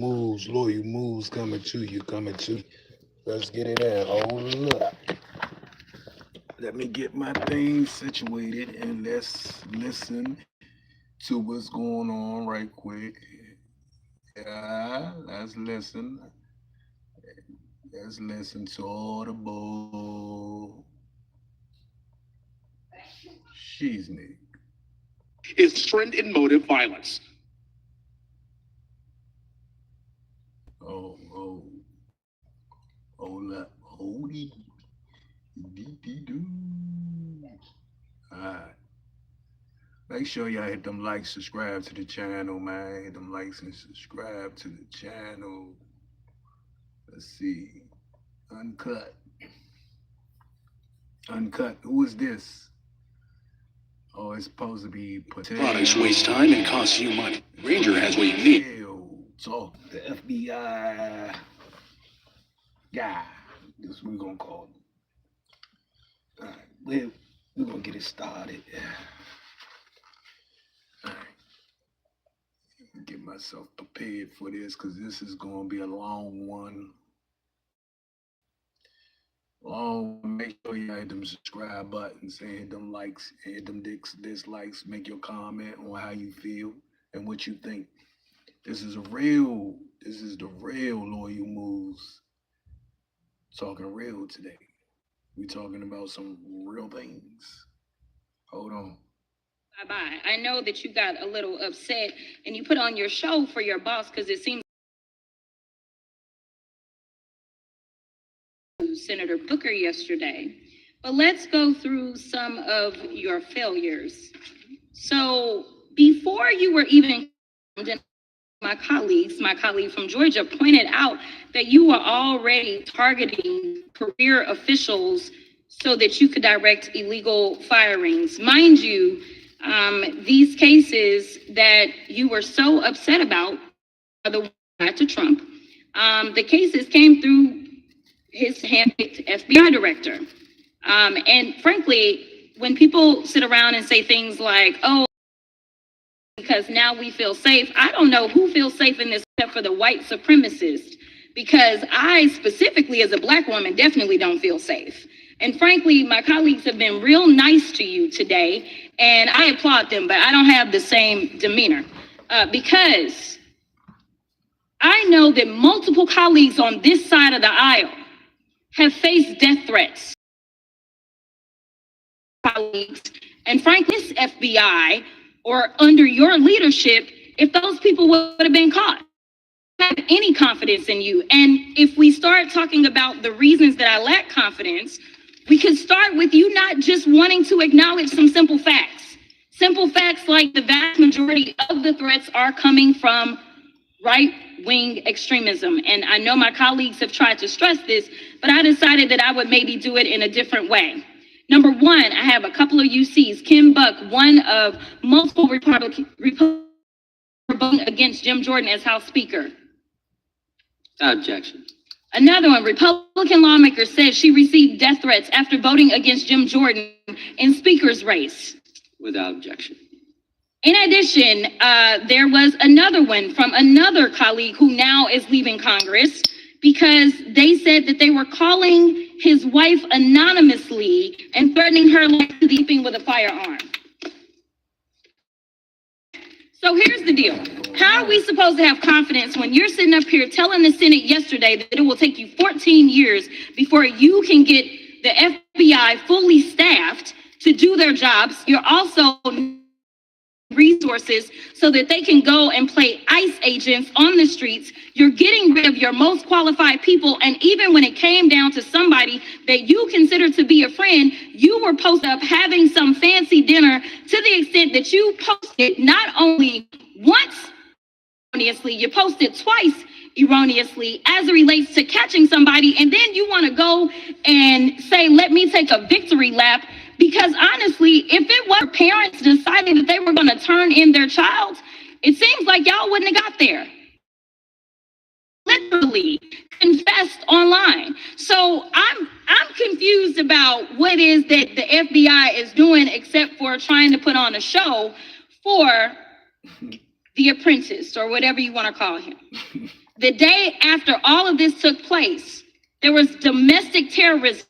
Loyal moves coming to you, coming to you. Let's get it in. Hold up. Let me get my things situated and let's listen to what's going on right quick. Yeah, let's listen. Let's listen to all the bull. She's me. Is trend in motive violence. Oh, oh, hold up, holdy, dee dee doo. Alright. Make sure y'all hit them likes, subscribe to the channel, man. Hit them likes and subscribe to the channel. Let's see. Uncut. Uncut. Who is this? Oh, it's supposed to be potato. Products waste time and cost you money. Ranger has what you need. Talk the FBI guy. This is what we're gonna call him. All right, we're gonna get it started. All right, get myself prepared for this because this is gonna be a long one. Make sure you hit them subscribe buttons and hit them likes, and hit them dislikes. Make your comment on how you feel and what you think. This is the real Loyal Moves. Talking real today. We talking about some real things. Hold on. Bye-bye. I know that you got a little upset and you put on your show for your boss because it seems Senator Booker yesterday. But let's go through some of your failures. So before you were even, my colleague from Georgia pointed out that you were already targeting career officials so that you could direct illegal firings. Mind you, these cases that you were so upset about are the ones to Trump. The cases came through his handpicked FBI director. And frankly, when people sit around and say things like, oh, because now we feel safe, I don't know who feels safe in this except for the white supremacists, because I specifically as a Black woman definitely don't feel safe. And frankly, my colleagues have been real nice to you today, and I applaud them, but I don't have the same demeanor because I know that multiple colleagues on this side of the aisle have faced death threats. Colleagues, and frankly, this FBI or under your leadership, if those people would have been caught, I don't have any confidence in you. And if we start talking about the reasons that I lack confidence, we could start with you not just wanting to acknowledge some simple facts. Simple facts like the vast majority of the threats are coming from right-wing extremism. And I know my colleagues have tried to stress this, but I decided that I would maybe do it in a different way. Number one, I have a couple of UCs. Kim Buck, one of multiple Republicans voting against Jim Jordan as House Speaker. Objection. Another one, Republican lawmaker says she received death threats after voting against Jim Jordan in Speaker's race. Without objection. In addition, there was another one from another colleague who now is leaving Congress because they said that they were calling his wife anonymously and threatening her like sleeping with a firearm. So here's the deal. How are we supposed to have confidence when you're sitting up here telling the Senate yesterday that it will take you 14 years before you can get the FBI fully staffed to do their jobs? You're also resources so that they can go and play ICE agents on the streets. You're getting rid of your most qualified people. And even when it came down to somebody that you consider to be a friend, you were posted up having some fancy dinner to the extent that you posted not only once erroneously, you posted twice erroneously as it relates to catching somebody. And then you want to go and say, let me take a victory lap. Because honestly, if it were parents deciding that they were going to turn in their child, it seems like y'all wouldn't have got there. Literally confessed online. So I'm confused about what it is that the FBI is doing except for trying to put on a show for The Apprentice or whatever you want to call him. The day after all of this took place, there was domestic terrorism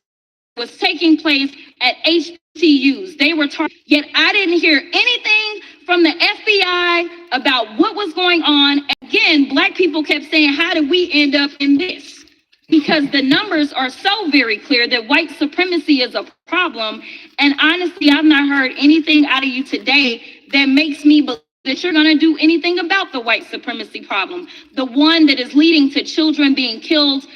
was taking place at HBCUs. They were targeted. Yet I didn't hear anything from the FBI about what was going on. Again, Black people kept saying, how did we end up in this? Because the numbers are so very clear that white supremacy is a problem. And honestly, I've not heard anything out of you today that makes me believe that you're going to do anything about the white supremacy problem. The one that is leading to children being killed,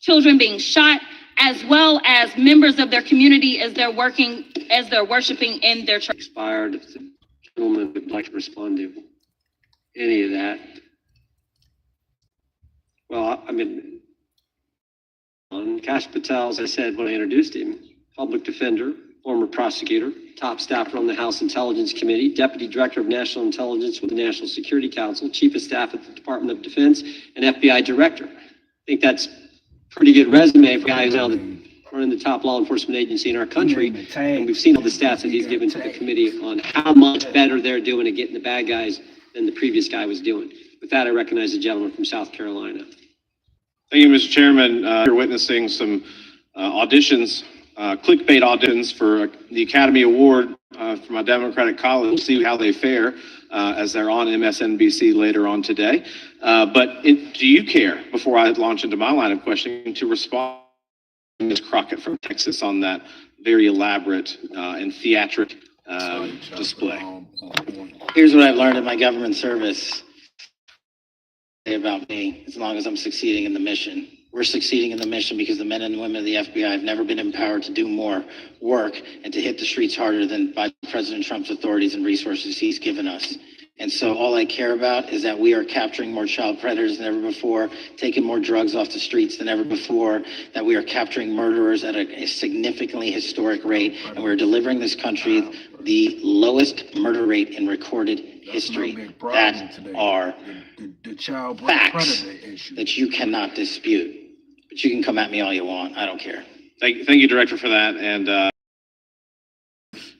children being shot, as well as members of their community as they're worshiping in their church. Expired. If the gentleman would like to respond to any of that. Well, I mean, on Kash Patel, as I said when I introduced him, public defender, former prosecutor, top staffer on the House Intelligence Committee, deputy director of national intelligence with the National Security Council, chief of staff at the Department of Defense, and FBI director. I think that's pretty good resume for a guy who's now running the top law enforcement agency in our country. And we've seen all the stats that he's given to the committee on how much better they're doing at getting the bad guys than the previous guy was doing. With that, I recognize the gentleman from South Carolina. Thank you, Mr. Chairman. You're witnessing some auditions, clickbait auditions for the Academy Award for my Democratic colleagues. We'll see how they fare as they're on MSNBC later on today. Do you care, before I launch into my line of questioning, to respond to Ms. Crockett from Texas on that very elaborate and theatric display? Here's what I've learned in my government service about me, as long as I'm succeeding in the mission. We're succeeding in the mission because the men and women of the FBI have never been empowered to do more work and to hit the streets harder than by President Trump's authorities and resources he's given us. And so all I care about is that we are capturing more child predators than ever before, taking more drugs off the streets than ever before, that we are capturing murderers at a significantly historic rate, and we're delivering this country the lowest murder rate in recorded history. That are facts that you cannot dispute. But you can come at me all you want. I don't care. Thank you, Director, for that. And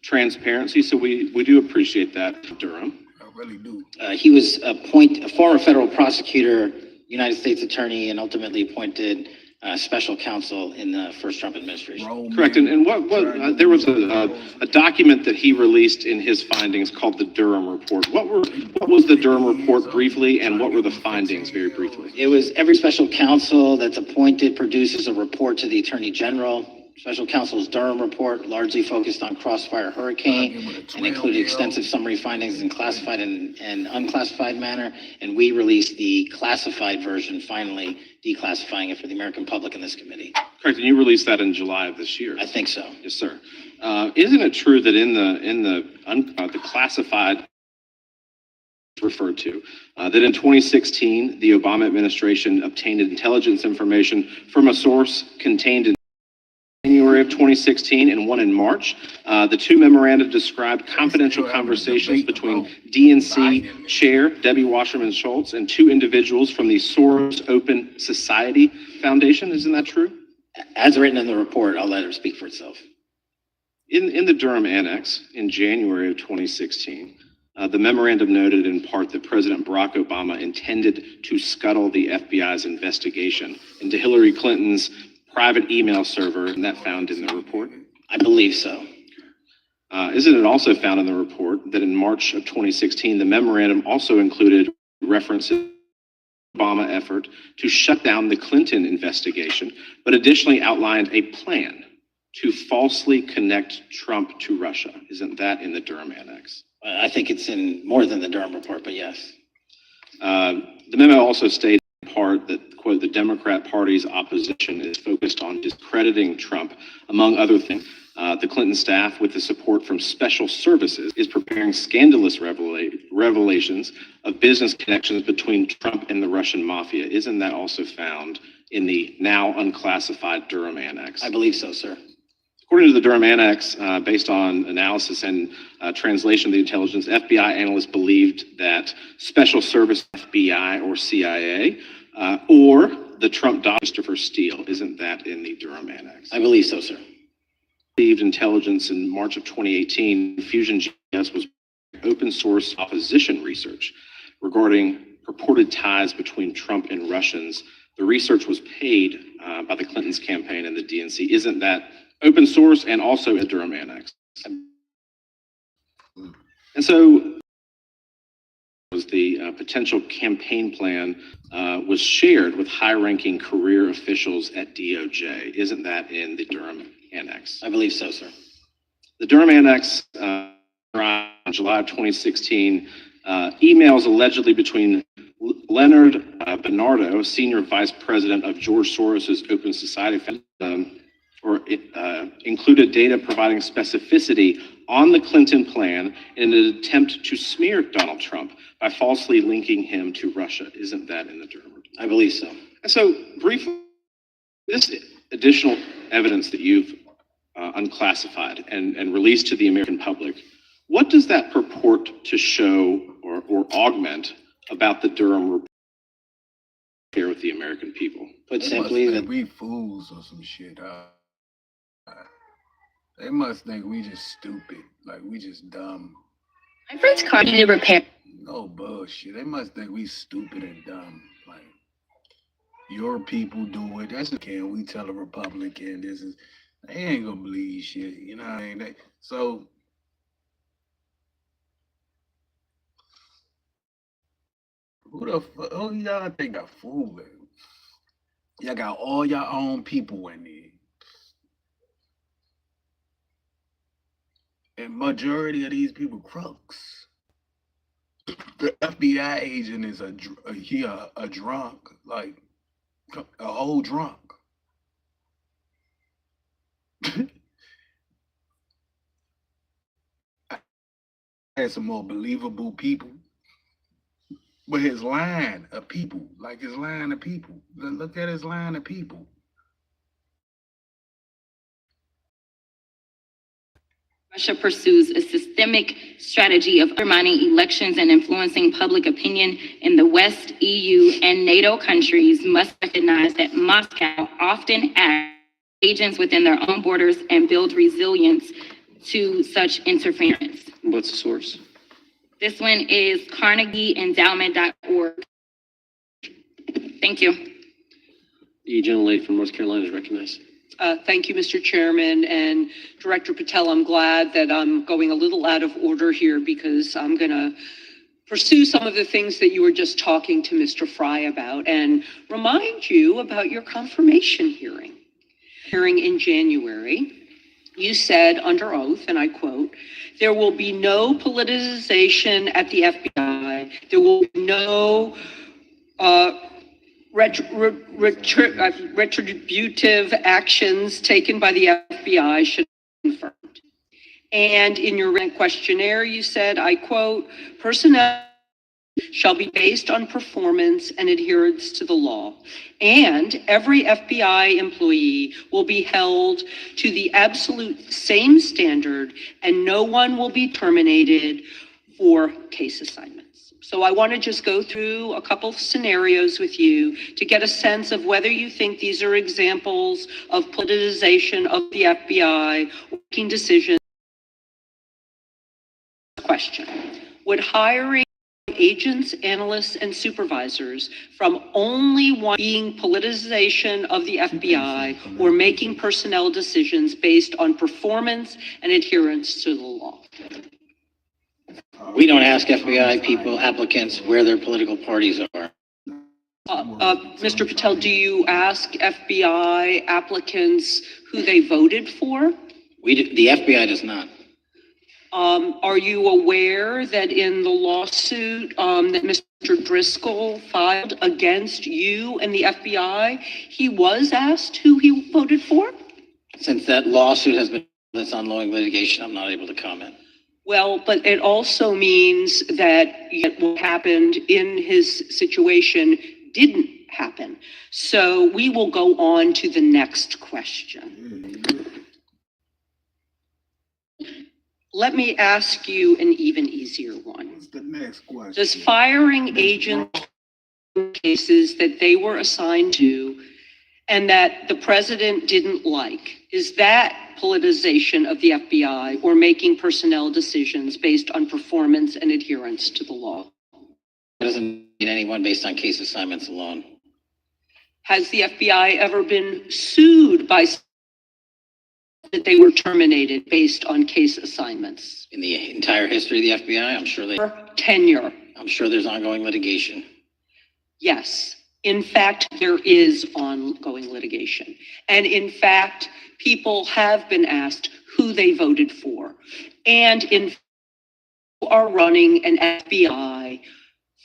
transparency. So we do appreciate that, Durham. I really do. He was a former federal prosecutor, United States attorney, and ultimately appointed special counsel in the first Trump administration. Correct. And what there was a document that he released in his findings called the Durham Report. What was the Durham Report briefly, and what were the findings very briefly? It was every special counsel that's appointed produces a report to the Attorney General. Special counsel's Durham report largely focused on Crossfire Hurricane and included extensive summary findings in classified and unclassified manner. And we released the classified version, finally declassifying it for the American public in this committee. Correct. And you released that in July of this year. I think so. Yes, sir. Isn't it true that in the classified referred to, that in 2016, the Obama administration obtained intelligence information from a source contained in January of 2016 and one in March. The two memoranda described confidential conversations between DNC Chair Debbie Wasserman Schultz and two individuals from the Soros Open Society Foundation. Isn't that true? As written in the report, I'll let her speak for itself. In the Durham Annex in January of 2016, the memorandum noted in part that President Barack Obama intended to scuttle the FBI's investigation into Hillary Clinton's private email server, and that found in the report? I believe so. Isn't it also found in the report that in March of 2016, the memorandum also included references to the Obama effort to shut down the Clinton investigation, but additionally outlined a plan to falsely connect Trump to Russia? Isn't that in the Durham Annex? I think it's in more than the Durham report, but yes. The memo also stated in part that, quote, the Democrat Party's opposition is focused on discrediting Trump. Among other things, the Clinton staff, with the support from special services, is preparing scandalous revelations of business connections between Trump and the Russian mafia. Isn't that also found in the now unclassified Durham Annex? I believe so, sir. According to the Durham Annex, based on analysis and translation of the intelligence, FBI analysts believed that Special Service FBI or CIA or the Trump dog Christopher Steele. Isn't that in the Durham Annex? I believe so, sir. Received intelligence in March of 2018, Fusion GS was open source opposition research regarding purported ties between Trump and Russians. The research was paid by the Clintons campaign and the DNC. Isn't that open source and also a Durham Annex? And so was the potential campaign plan was shared with high-ranking career officials at DOJ. Isn't that in the Durham Annex? I believe so, sir. The Durham Annex, in July of 2016, emails allegedly between Leonard Bernardo, senior vice president of George Soros's Open Society Foundation, included data providing specificity on the Clinton plan in an attempt to smear Donald Trump by falsely linking him to Russia. Isn't that in the Durham? I believe so. And so, briefly, this additional evidence that you've unclassified and released to the American public, what does that purport to show or augment about the Durham report here with the American people? Put They simply, must that think we fools or some shit. They must think we just stupid, like we just dumb. My friend's car needed repair. No bullshit. They must think we stupid and dumb. Like your people do it. That's okay. We tell a Republican this is. They ain't gonna believe shit. You know what I mean? So. Who the fuck? Oh, y'all think I fooling? Y'all got all your own people in there. And majority of these people crooks. The FBI agent is a drunk, like a whole drunk. I had some more believable people. But his line of people, like his line of people. Look at his line of people. Russia pursues a systemic strategy of undermining elections and influencing public opinion in the West, EU, and NATO countries must recognize that Moscow often acts as agents within their own borders and build resilience to such interference. What's the source? This one is carnegieendowment.org. Thank you. The gentlelady from North Carolina is recognized. Thank you, Mr. Chairman, and Director Patel. I'm glad that I'm going a little out of order here because I'm going to pursue some of the things that you were just talking to Mr. Fry about and remind you about your confirmation hearing. Hearing in January, you said under oath, and I quote, "There will be no politicization at the FBI. There will be no retributive actions taken by the FBI should be confirmed." And in your written questionnaire, you said, I quote, "Personnel shall be based on performance and adherence to the law. And every FBI employee will be held to the absolute same standard and no one will be terminated for case assignments." So I want to just go through a couple of scenarios with you to get a sense of whether you think these are examples of politicization of the FBI making decisions. Question: would hiring agents, analysts, and supervisors from only one being politicization of the FBI or making personnel decisions based on performance and adherence to the law? we don't ask FBI people, applicants, where their political parties are. Mr. Patel, do you ask FBI applicants who they voted for? The FBI does not. Are you aware that in the lawsuit that Mr. Driscoll filed against you and the FBI, he was asked who he voted for? Since that lawsuit has been, that's ongoing litigation, I'm not able to comment. Well, but it also means that what happened in his situation didn't happen. So we will go on to the next question. Let me ask you an even easier one. What's the next question? Does firing agents cases that they were assigned to and that the president didn't like, is that politicization of the FBI or making personnel decisions based on performance and adherence to the law? It doesn't anyone based on case assignments alone. Has the FBI ever been sued by that they were terminated based on case assignments? In the entire history of the FBI, Tenure. I'm sure there's ongoing litigation. Yes. In fact, there is ongoing litigation. And in fact, people have been asked who they voted for. And in fact, are running an FBI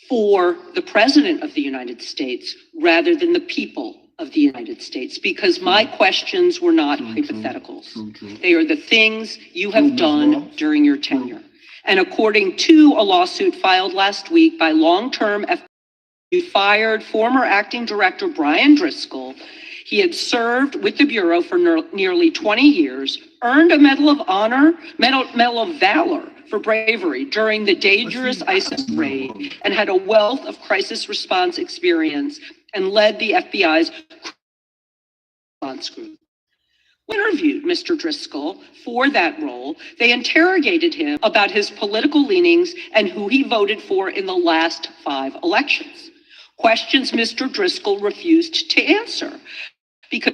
for the President of the United States rather than the people of the United States, because my questions were not hypotheticals. They are the things you have done during your tenure. And according to a lawsuit filed last week by long-term FBI, you fired former acting director Brian Driscoll. He had served with the Bureau for nearly 20 years, earned a Medal of Honor, Medal of Valor for bravery during the dangerous ISIS raid, and had a wealth of crisis response experience and led the FBI's response group. When interviewed Mr. Driscoll for that role, they interrogated him about his political leanings and who he voted for in the last 5 elections. Questions Mr. Driscoll refused to answer because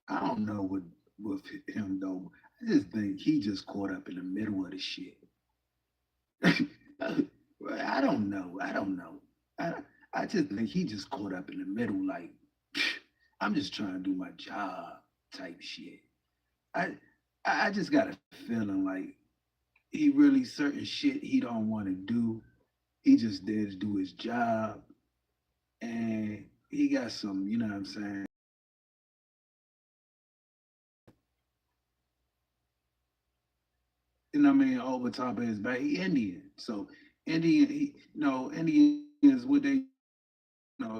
I don't know with him though. I just think he just caught up in the middle of the shit. I don't know. I just think he just caught up in the middle, like I'm just trying to do my job type shit. I just got a feeling like he really certain shit he don't want to do. He just there to do his job, and he got some, you know what I'm saying. You know what I mean, over top of his back. He Indian. So Indians what they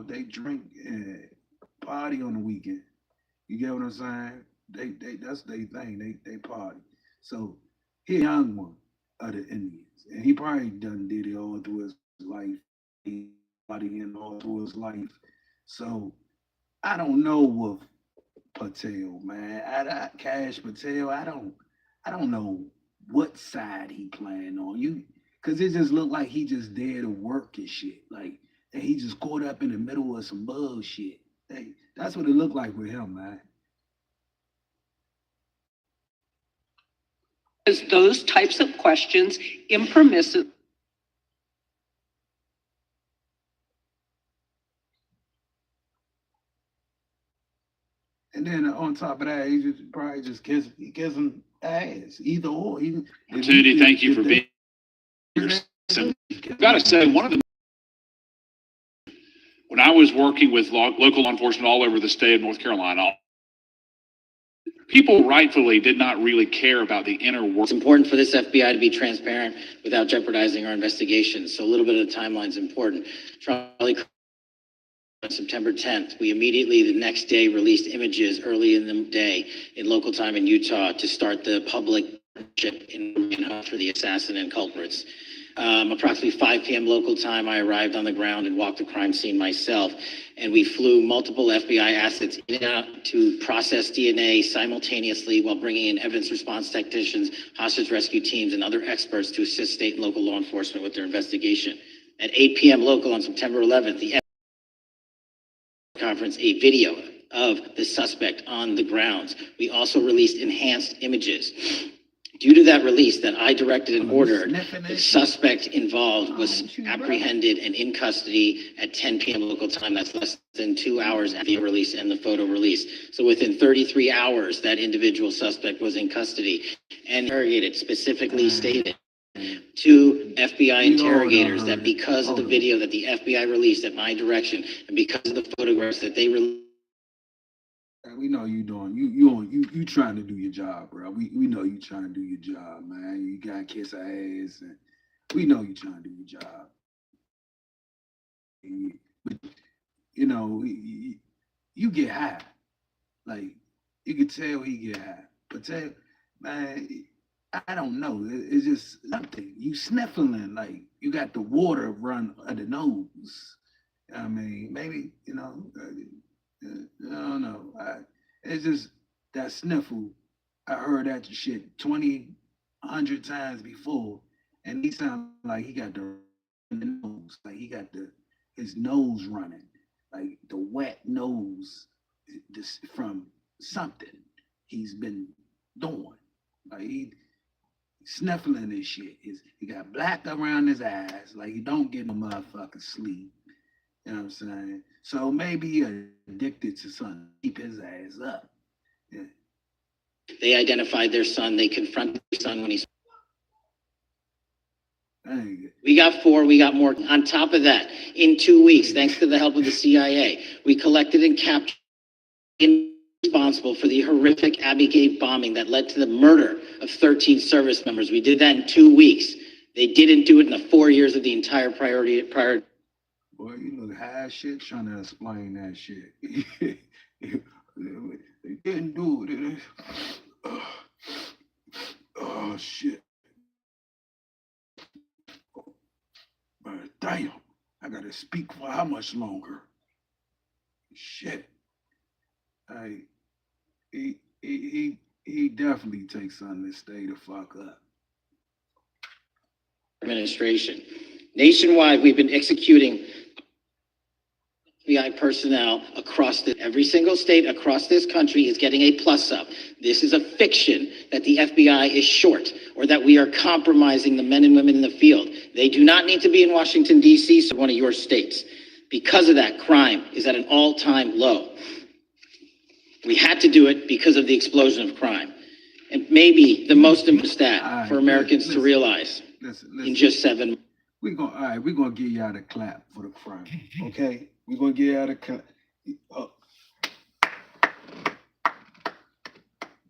they drink and party on the weekend. You get what I'm saying? They that's their thing. They party. So he a young one of the Indians. And he probably done did it all through his life. He partying all through his life. So I don't know with Patel, man. Cash Patel, I don't know what side he playing on. Cause it just looked like he just there to work and shit. Like, and he just caught up in the middle of some bullshit. Hey, that's what it looked like with him, man. those types of questions impermissible. And then on top of that, he just probably just kissing ass, either or. Opportunity. Thank you for being here. I've got to say, when I was working with local law enforcement all over the state of North Carolina, people rightfully did not really care about the inner work. It's important for this FBI to be transparent without jeopardizing our investigations. So a little bit of the timeline is important. Charlie, on September 10th, we immediately the next day released images early in the day in local time in Utah to start the public in hunt for the assassin and culprits. Approximately 5 p.m. local time, I arrived on the ground and walked the crime scene myself. And we flew multiple FBI assets in and out to process DNA simultaneously while bringing in evidence response technicians, hostage rescue teams, and other experts to assist state and local law enforcement with their investigation. At 8 p.m. local on September 11th, the conference a video of the suspect on the grounds. We also released enhanced images. Due to that release that I directed and ordered, the suspect involved was apprehended and in custody at 10 p.m. local time. That's less than 2 hours after the release and the photo release. So within 33 hours, that individual suspect was in custody and interrogated, specifically stated to FBI interrogators that because of the video that the FBI released at my direction and because of the photographs that they released, we know you doing you trying to do your job, bro. We know you trying to do your job, man. You got to kiss her ass, and we know you trying to do your job. But you know, you get high, like you can tell he get high. But tell man, I don't know. It's just something you sniffling, like you got the water run under the nose. I mean, maybe I don't know. It's just that sniffle. I heard that shit 20, 100 times before, and he sound like he got the the nose. Like he got his nose running, like the wet nose, this from something he's been doing. Like he sniffling and shit. He got black around his eyes, like he don't get no motherfucking sleep. You know what I'm saying? So maybe he addicted to something. Keep his ass up. Yeah. They identified their son. They confronted their son when he's. We got 4. We got more. On top of that, in 2 weeks, thanks to the help of the CIA, we collected and captured responsible for the horrific Abbey Gate bombing that led to the murder of 13 service members. We did that in 2 weeks. They didn't do it in the 4 years of the entire prior. Boy, you look high as shit trying to explain that shit. They didn't do it. Oh shit. But damn, I gotta speak for how much longer? Shit. He definitely takes something to stay the fuck up. Administration. Nationwide, we've been executing FBI personnel across every single state across this country is getting a plus up. This is a fiction that the FBI is short or that we are compromising the men and women in the field. They do not need to be in Washington, D.C., so one of your states. Because of that, crime is at an all-time low. We had to do it because of the explosion of crime. And maybe the most important stat for Americans to realize in just 7 months. We're gonna give y'all a clap for the crime. Okay? We're gonna give y'all a clap. Oh.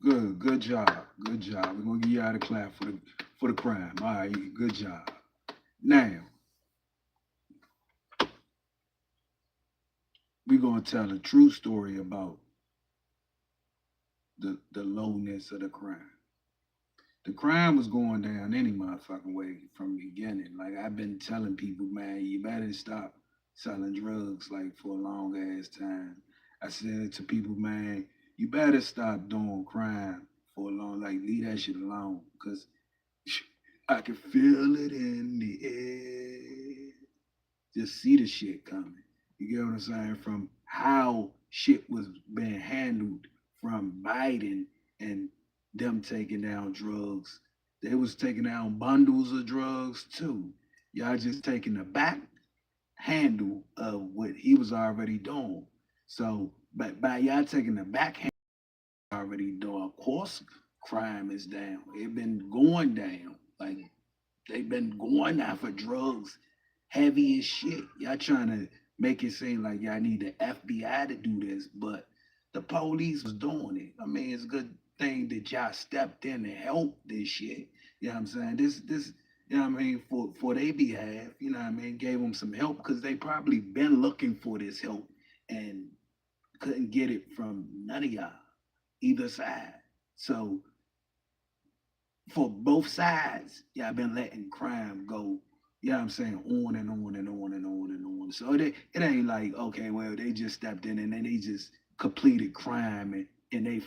Good job. Good job. We're gonna give y'all a clap for the crime. All right, good job. Now, we're gonna tell a true story about the lowness of the crime. The crime was going down any motherfucking way from the beginning. Like I've been telling people, man, you better stop selling drugs like for a long ass time. I said to people, man, you better stop doing crime for a long, like leave that shit alone. Cause I can feel it in the air. Just see the shit coming. You get what I'm saying? From how shit was being handled from Biden and them taking down drugs. They was taking down bundles of drugs too. Y'all just taking the back handle of what he was already doing. So, but by y'all taking the back handle already doing, of course, crime is down. It been going down. Like they've been going after drugs heavy as shit. Y'all trying to make it seem like y'all need the FBI to do this, but the police was doing it. I mean, it's a good thing that y'all stepped in to help this shit. You know what I'm saying? This, you know what I mean, for their behalf, you know what I mean, gave them some help because they probably been looking for this help and couldn't get it from none of y'all, either side. So for both sides, y'all been letting crime go, you know what I'm saying, on and on and on and on and on. So it ain't like, okay, well, they just stepped in and then they just completed crime and they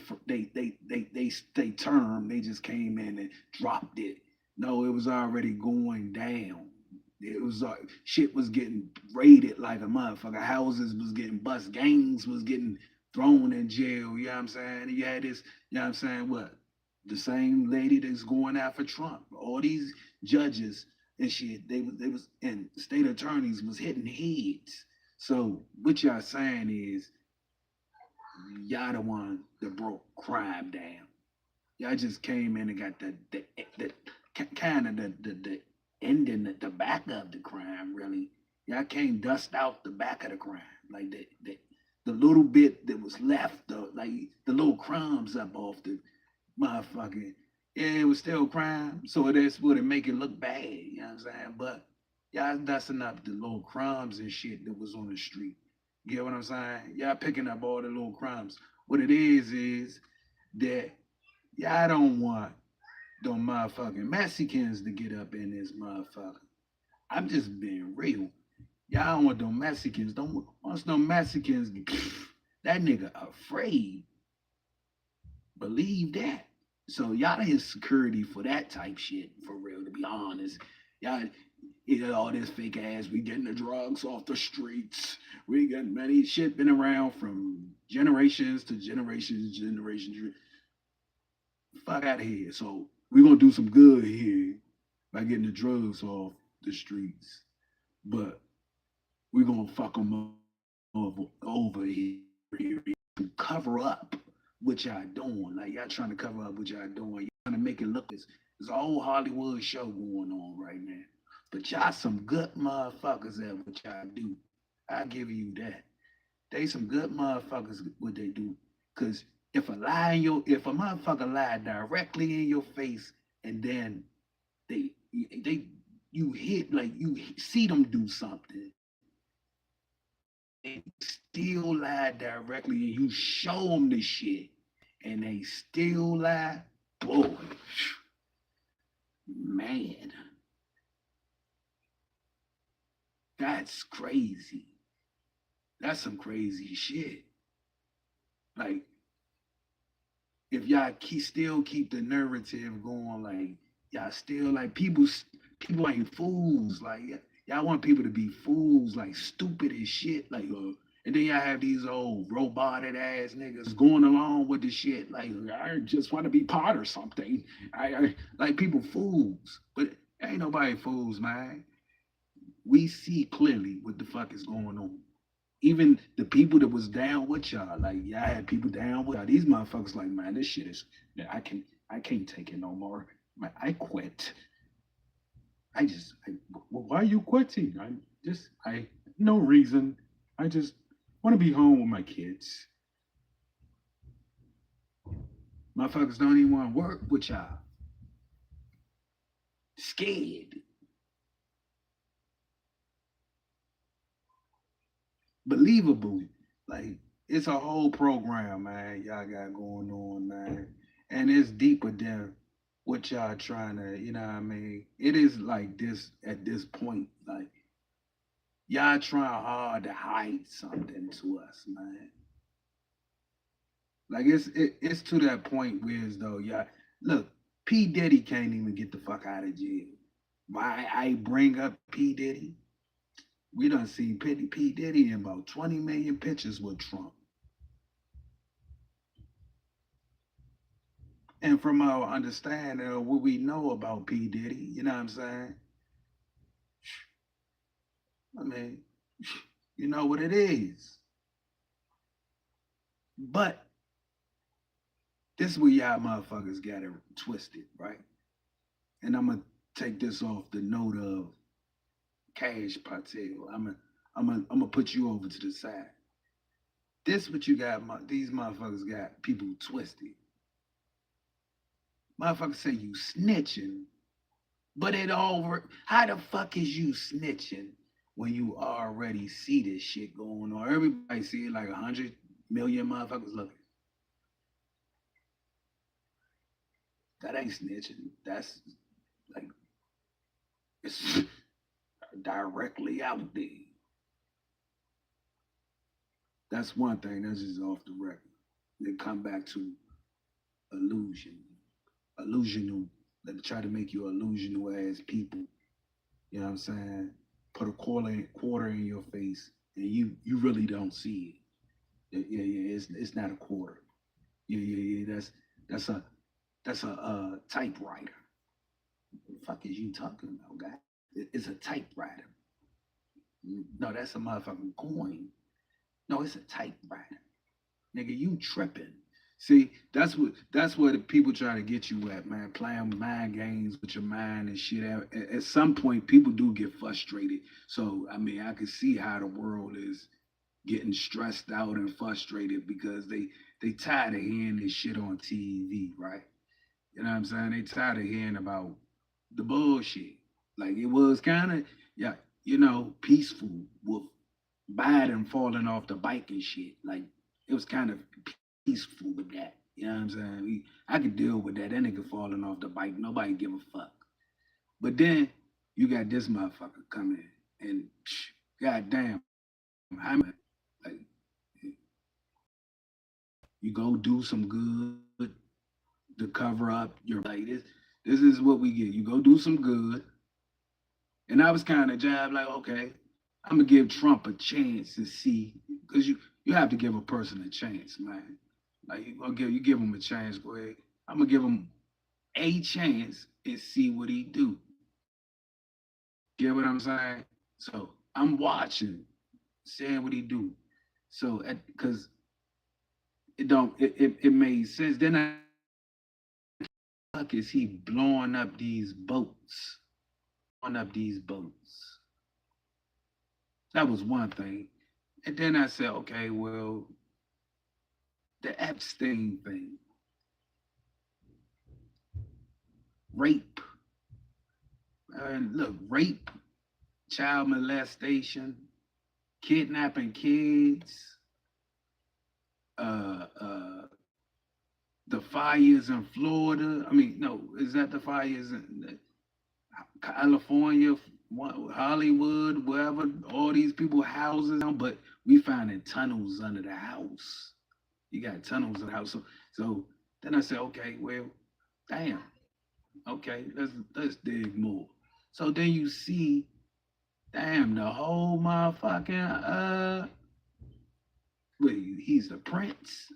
term, they just came in and dropped it. No, it was already going down. It was shit was getting raided like a motherfucker. Houses was getting bust. Gangs was getting thrown in jail. You know what I'm saying? You had this, you know what I'm saying? What? The same lady that's going after Trump. All these judges and shit, they was and state attorneys was hitting heads. So what y'all saying is y'all the one that broke crime down. Y'all just came in and got the kind of the ending at the back of the crime, really. Y'all came dust out the back of the crime. Like the little bit that was left, like the little crumbs up off the motherfucking, yeah, it was still crime. So that's what it make it look bad, you know what I'm saying? But y'all dusting up the little crumbs and shit that was on the street. You get what I'm saying? Y'all picking up all the little crumbs. What it is that y'all don't want them motherfucking Mexicans to get up in this motherfucker. I'm just being real. Y'all don't want them Mexicans. Don't want them Mexicans. That nigga afraid. Believe that. So y'all ain't security for that type shit, for real, to be honest. Y'all All this fake ass. We getting the drugs off the streets. We got many shit been around from generations to generations, generations. Fuck out of here. So we're gonna do some good here by getting the drugs off the streets, but we're gonna fuck them over here to cover up what y'all doing. Like y'all trying to cover up what y'all doing. Y'all trying to make it look as there's a whole Hollywood show going on right now. But y'all some good motherfuckers at what y'all do. I give you that. They some good motherfuckers what they do. Cause if a motherfucker lie directly in your face and then they they you hit like you see them do something, they still lie directly and you show them the shit and they still lie, boy, man, that's crazy. That's some crazy shit. Like if y'all still keep the narrative going, like y'all still like people ain't fools. Like y'all want people to be fools, like stupid as shit. Like and then y'all have these old roboted ass niggas going along with the shit. Like I just want to be part of something. I like people fools, but ain't nobody fools, man. We see clearly what the fuck is going on. Even the people that was down with y'all, like y'all had people down with y'all. These motherfuckers, like, man, this shit is, I can't take it no more. Man, I quit. Well, why are you quitting? No reason. I just want to be home with my kids. Motherfuckers don't even want to work with y'all. Scared. Believable. Like it's a whole program, man. Y'all got going on, man, and it's deeper than what y'all trying to. You know what I mean? It is like this at this point. Like y'all trying hard to hide something to us, man. Like it's to that point where as though y'all look. P Diddy can't even get the fuck out of jail. Why I bring up P Diddy? We done seen P Diddy in about 20 million pictures with Trump. And from our understanding of what we know about P. Diddy, you know what I'm saying? I mean, you know what it is. But this is where y'all motherfuckers got it twisted, right? And I'm gonna take this off the note of Cash Patel. I'm gonna put you over to the side. This what you got, these motherfuckers got people twisted. Motherfuckers say you snitching, but it over. How the fuck is you snitching when you already see this shit going on? Everybody see it like 100 million motherfuckers looking. That ain't snitching. That's like it's directly out there. That's one thing. That's just off the record. Then come back to illusion, illusional. Let me try to make you illusional as people. You know what I'm saying? Put a quarter in your face, and you really don't see it. Yeah. It's not a quarter. Yeah. That's a typewriter. What the fuck is you talking about, guy? It's a typewriter. No, that's a motherfucking coin. No, it's a typewriter. Nigga, you tripping. See, that's what the people try to get you at, man. Playing mind games with your mind and shit. At some point, people do get frustrated. So I mean, I can see how the world is getting stressed out and frustrated because they tired of hearing this shit on TV, right? You know what I'm saying? They tired of hearing about the bullshit. Like it was kind of yeah, peaceful with Biden falling off the bike and shit. Like it was kind of peaceful with that. You know what I'm saying? I could deal with that. That nigga falling off the bike. Nobody give a fuck. But then you got this motherfucker coming and goddamn, I'm like, you go do some good to cover up your like this. This is what we get. You go do some good, And I was kind of jabbed like, okay, I'm gonna give Trump a chance to see, because you have to give a person a chance, man. Like you give him a chance, go ahead. I'm gonna give him a chance and see what he do. Get what I'm saying? So I'm watching, seeing what he do. So because it made sense. Then I fuck is he blowing up these boats? Blowing up these boats. That was one thing. And then I said, okay, well, the Epstein thing, rape. And look, rape, child molestation, kidnapping kids, uh, uh, the fires in Florida. I mean, no, is that the fires in California, Hollywood, wherever? All these people houses, but we finding tunnels under the house. You got tunnels in the house. So then I said, okay, well, damn. Okay, let's dig more. So then you see, damn, the whole motherfucking wait, he's the prince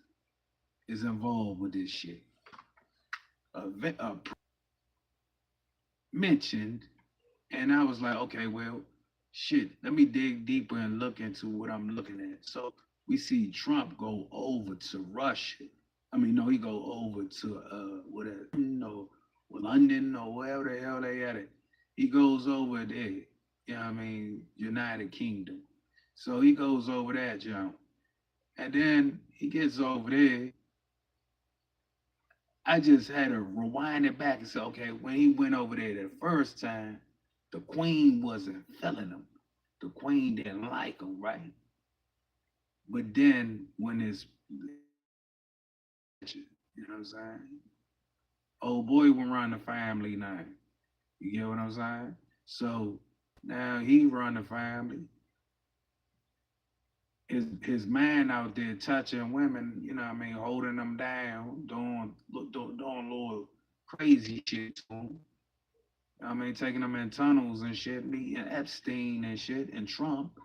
is involved with this shit. A mentioned, and I was like, okay, well, shit, let me dig deeper and look into what I'm looking at. So we see Trump go over to Russia. I mean, no, he go over to whatever, London or wherever the hell they at it. He goes over there. You know what I mean? United Kingdom. So he goes over there, John. And then he gets over there. I just had to rewind it back and say, okay, when he went over there the first time, the queen wasn't feeling him. The queen didn't like him, right? But then when it's, you know what I'm saying? Old boy will run the family now. You get what I'm saying? So now he run the family. His man out there touching women, you know what I mean, holding them down, doing little crazy shit to them. I mean, taking them in tunnels and shit, meeting Epstein and shit, and Trump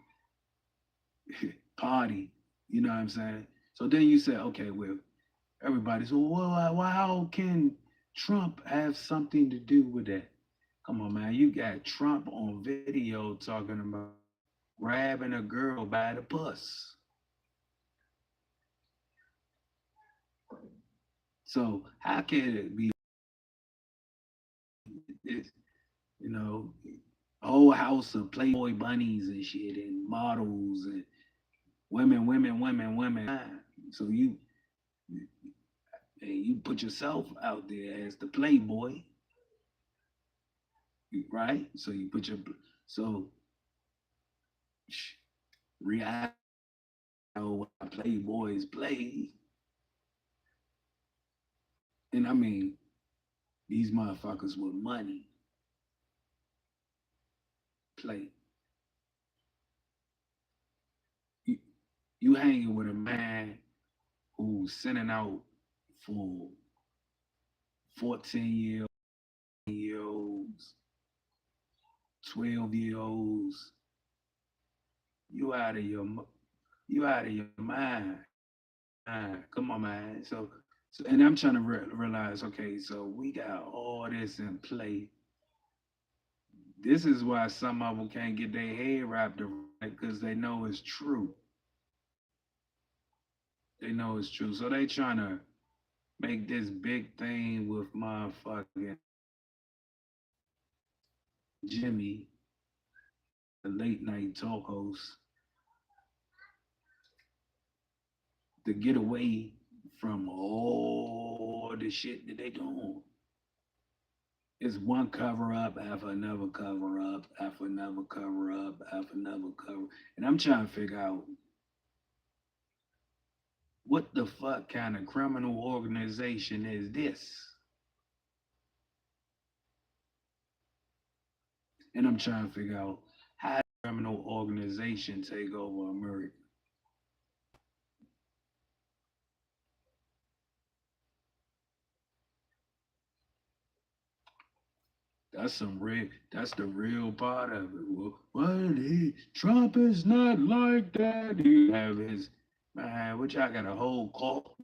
party. You know what I'm saying? So then you say, okay, well, everybody's, well, how can Trump have something to do with that? Come on, man. You got Trump on video talking about grabbing a girl by the puss. So how can it be, it, you know, a whole house of Playboy bunnies and shit and models and women. So you put yourself out there as the Playboy, right? So you put your so reality how Playboys play, and I mean these motherfuckers with money play. You, you hanging with a man who's sending out for 14-year olds, 12-year olds. You out of your you out of your mind. Come on, man. So and I'm trying to realize, okay, so we got all this in play. This is why some of them can't get their head wrapped around it because they know it's true. They know it's true. So they trying to make this big thing with motherfucking Jimmy, the late night talk host, to get away from all the shit that they doing. It's one cover up after another cover up after another cover up after another cover. And I'm trying to figure out what the fuck kind of criminal organization is this? And I'm trying to figure out how a criminal organization take over America. That's some real. That's the real part of it. Well, Trump is not like that. He have his man. Which I got a whole call.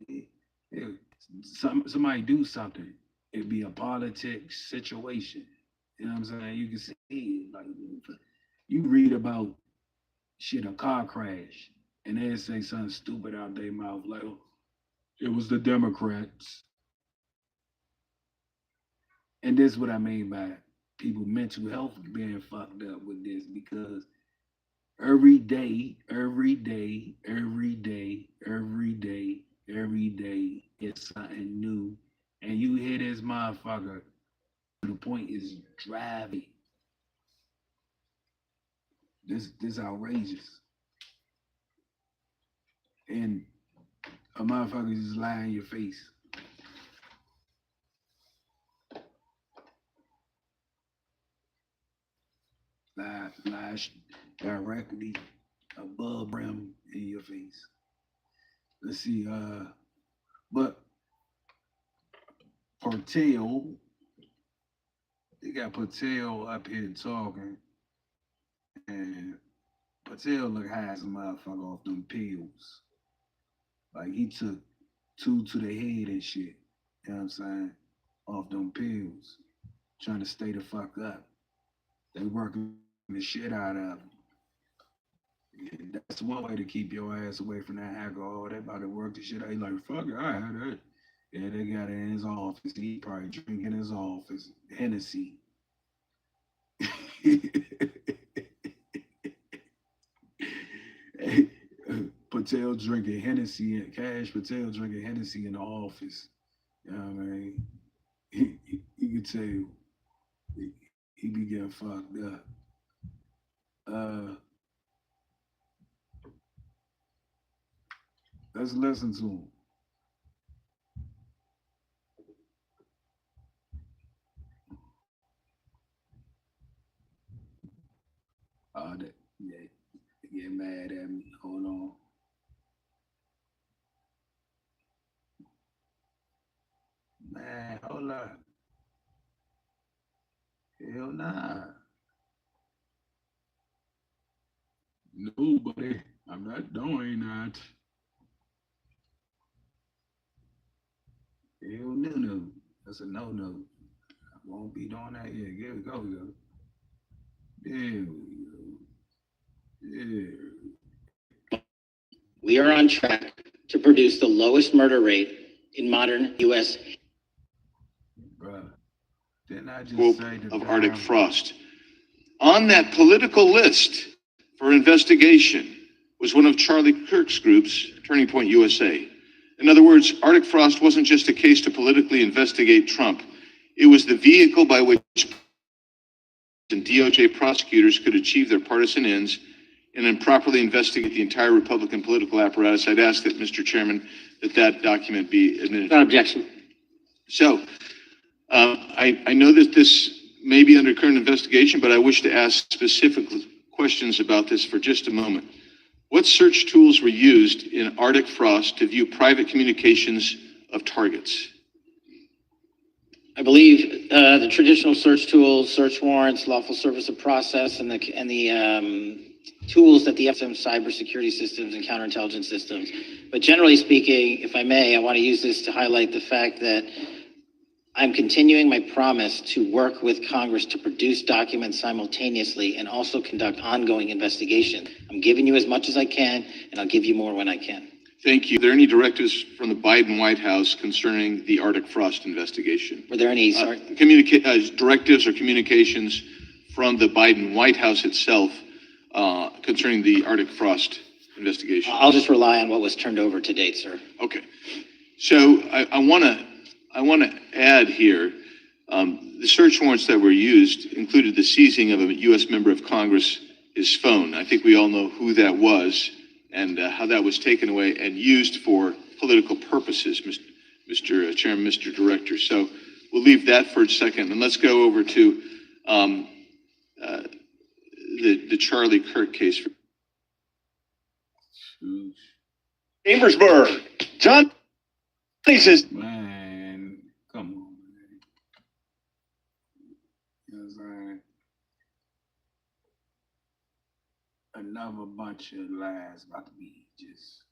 Somebody do something. It'd be a politics situation. You know what I'm saying? You can see it. Like you read about shit a car crash, and they say something stupid out their mouth like, "Oh, it was the Democrats." And this is what I mean by people mental health being fucked up with this because every day it's something new. And you hear this motherfucker to the point is driving. This outrageous. And a motherfucker just lie in your face. Lie directly above rim in your face. Let's see, but Patel, they got Patel up here talking, and Patel look high as a motherfucker off them pills. Like he took two to the head and shit. You know what I'm saying? Off them pills, trying to stay the fuck up. They working the shit out of him. Yeah, that's one way to keep your ass away from that alcohol. They about to work the shit out. He like, fuck it, I had that. Yeah, they got it in his office. He probably drinking in his office. Hennessy. Patel drinking Hennessy, Cash Patel drinking Hennessy in the office. You know what I mean? You could tell he be getting fucked up. Uh, let's listen to him. Yeah, they get mad at me. Hold on. Man, hold up. Hell nah. No, buddy. I'm not doing that. Hell no. That's a no. I won't be doing that. Yeah, here we go. There we go. Yeah. We are on track to produce the lowest murder rate in modern U.S. Bruh. Didn't I just Scope say the of Arctic time? frost. On that political list for investigation was one of Charlie Kirk's groups, Turning Point USA. In other words, Arctic frost wasn't just a case to politically investigate Trump. It was the vehicle by which and DOJ prosecutors could achieve their partisan ends and improperly investigate the entire Republican political apparatus. I'd ask that, Mr. Chairman, that document be admitted. Without objection. So, I know that this may be under current investigation, but I wish to ask specific questions about this for just a moment. What search tools were used in Arctic frost to view private communications of targets? I believe the traditional search tools, search warrants, lawful service of process, and the tools that the cybersecurity systems and counterintelligence systems. But generally speaking, if I may, I want to use this to highlight the fact that I'm continuing my promise to work with Congress to produce documents simultaneously and also conduct ongoing investigation. I'm giving you as much as I can, and I'll give you more when I can. Thank you. Are there any directives from the Biden White House concerning the Arctic frost investigation? Were there any directives or communications from the Biden White House itself concerning the Arctic frost investigation? I'll just rely on what was turned over to date, sir. Okay. So I want to add here, the search warrants that were used included the seizing of a U.S. member of Congress, his phone. I think we all know who that was and how that was taken away and used for political purposes, Mr. Chairman, Mr. Director. So we'll leave that for a second, and let's go over to the Charlie Kirk case. Chambersburg. John says, Man, come on, man. You know what another bunch of lies about to be just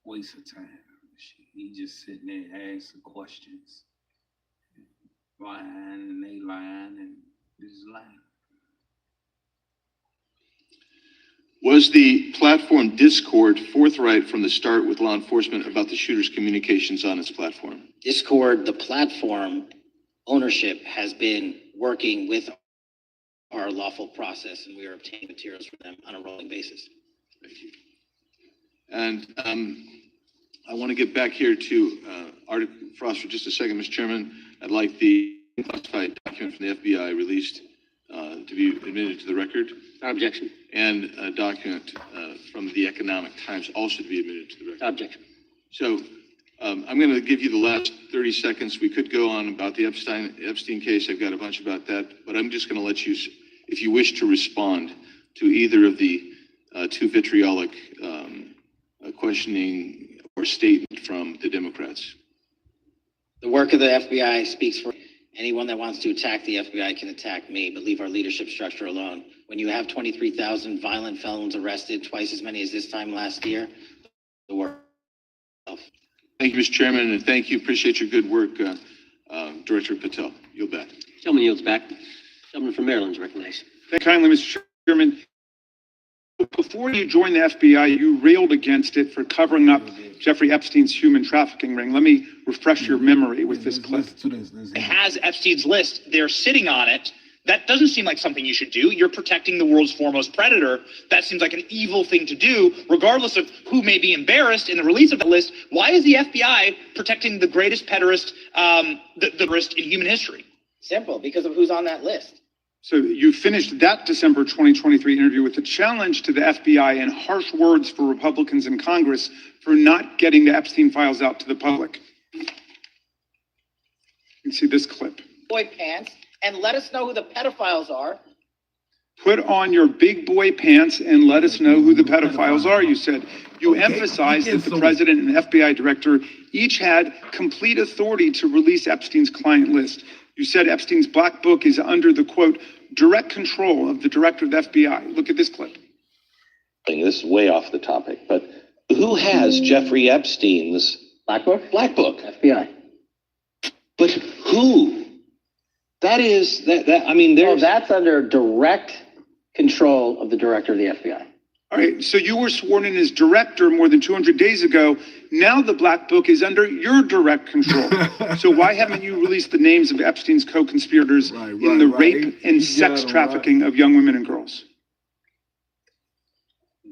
waste of time. He just sitting there asking questions, lying and they lying and just lying. Was the platform Discord forthright from the start with law enforcement about the shooter's communications on its platform? Discord, the platform ownership, has been working with our lawful process, and we are obtaining materials from them on a rolling basis. Thank you. And I want to get back here to Arctic Frost for just a second, Mr. Chairman. I'd like the classified document from the FBI released to be admitted to the record. Objection. And a document from the Economic Times also to be admitted to the record. Objection. So I'm going to give you the last 30 seconds. We could go on about the Epstein case. I've got a bunch about that, but I'm just going to let you, if you wish to respond to either of the two vitriolic questioning or statement from the Democrats. The work of the FBI speaks for anyone that wants to attack the FBI can attack me, but leave our leadership structure alone. When you have 23,000 violent felons arrested, twice as many as this time last year, the work. Thank you, Mr. Chairman, and thank you. Appreciate your good work, Director Patel. Yield back. Gentleman yields back. Gentleman from Maryland is recognized. Thank you kindly, Mr. Chairman. Before you joined the FBI, you railed against it for covering up Jeffrey Epstein's human trafficking ring. Let me refresh your memory with this clip. It has Epstein's list. They're sitting on it. That doesn't seem like something you should do. You're protecting the world's foremost predator. That seems like an evil thing to do, regardless of who may be embarrassed in the release of the list. Why is the FBI protecting the greatest pederast, the worst in human history? Simple, because of who's on that list. So you finished that December 2023 interview with a challenge to the FBI and harsh words for Republicans in Congress for not getting the Epstein files out to the public. You can see this clip. Boy pants, and let us know who the pedophiles are. Put on your big boy pants and let us know who the pedophiles are, you said. You emphasized that the president and FBI director each had complete authority to release Epstein's client list. You said Epstein's black book is under the, quote, direct control of the director of the FBI. Look at this clip. This is way off the topic, but who has Jeffrey Epstein's Black book? black book? FBI. But who? That is, I mean, there's... that's under direct control of the director of the FBI. All right, so you were sworn in as director more than 200 days ago. Now the black book is under your direct control. So why haven't you released the names of Epstein's co-conspirators in the rape and sex trafficking of young women and girls?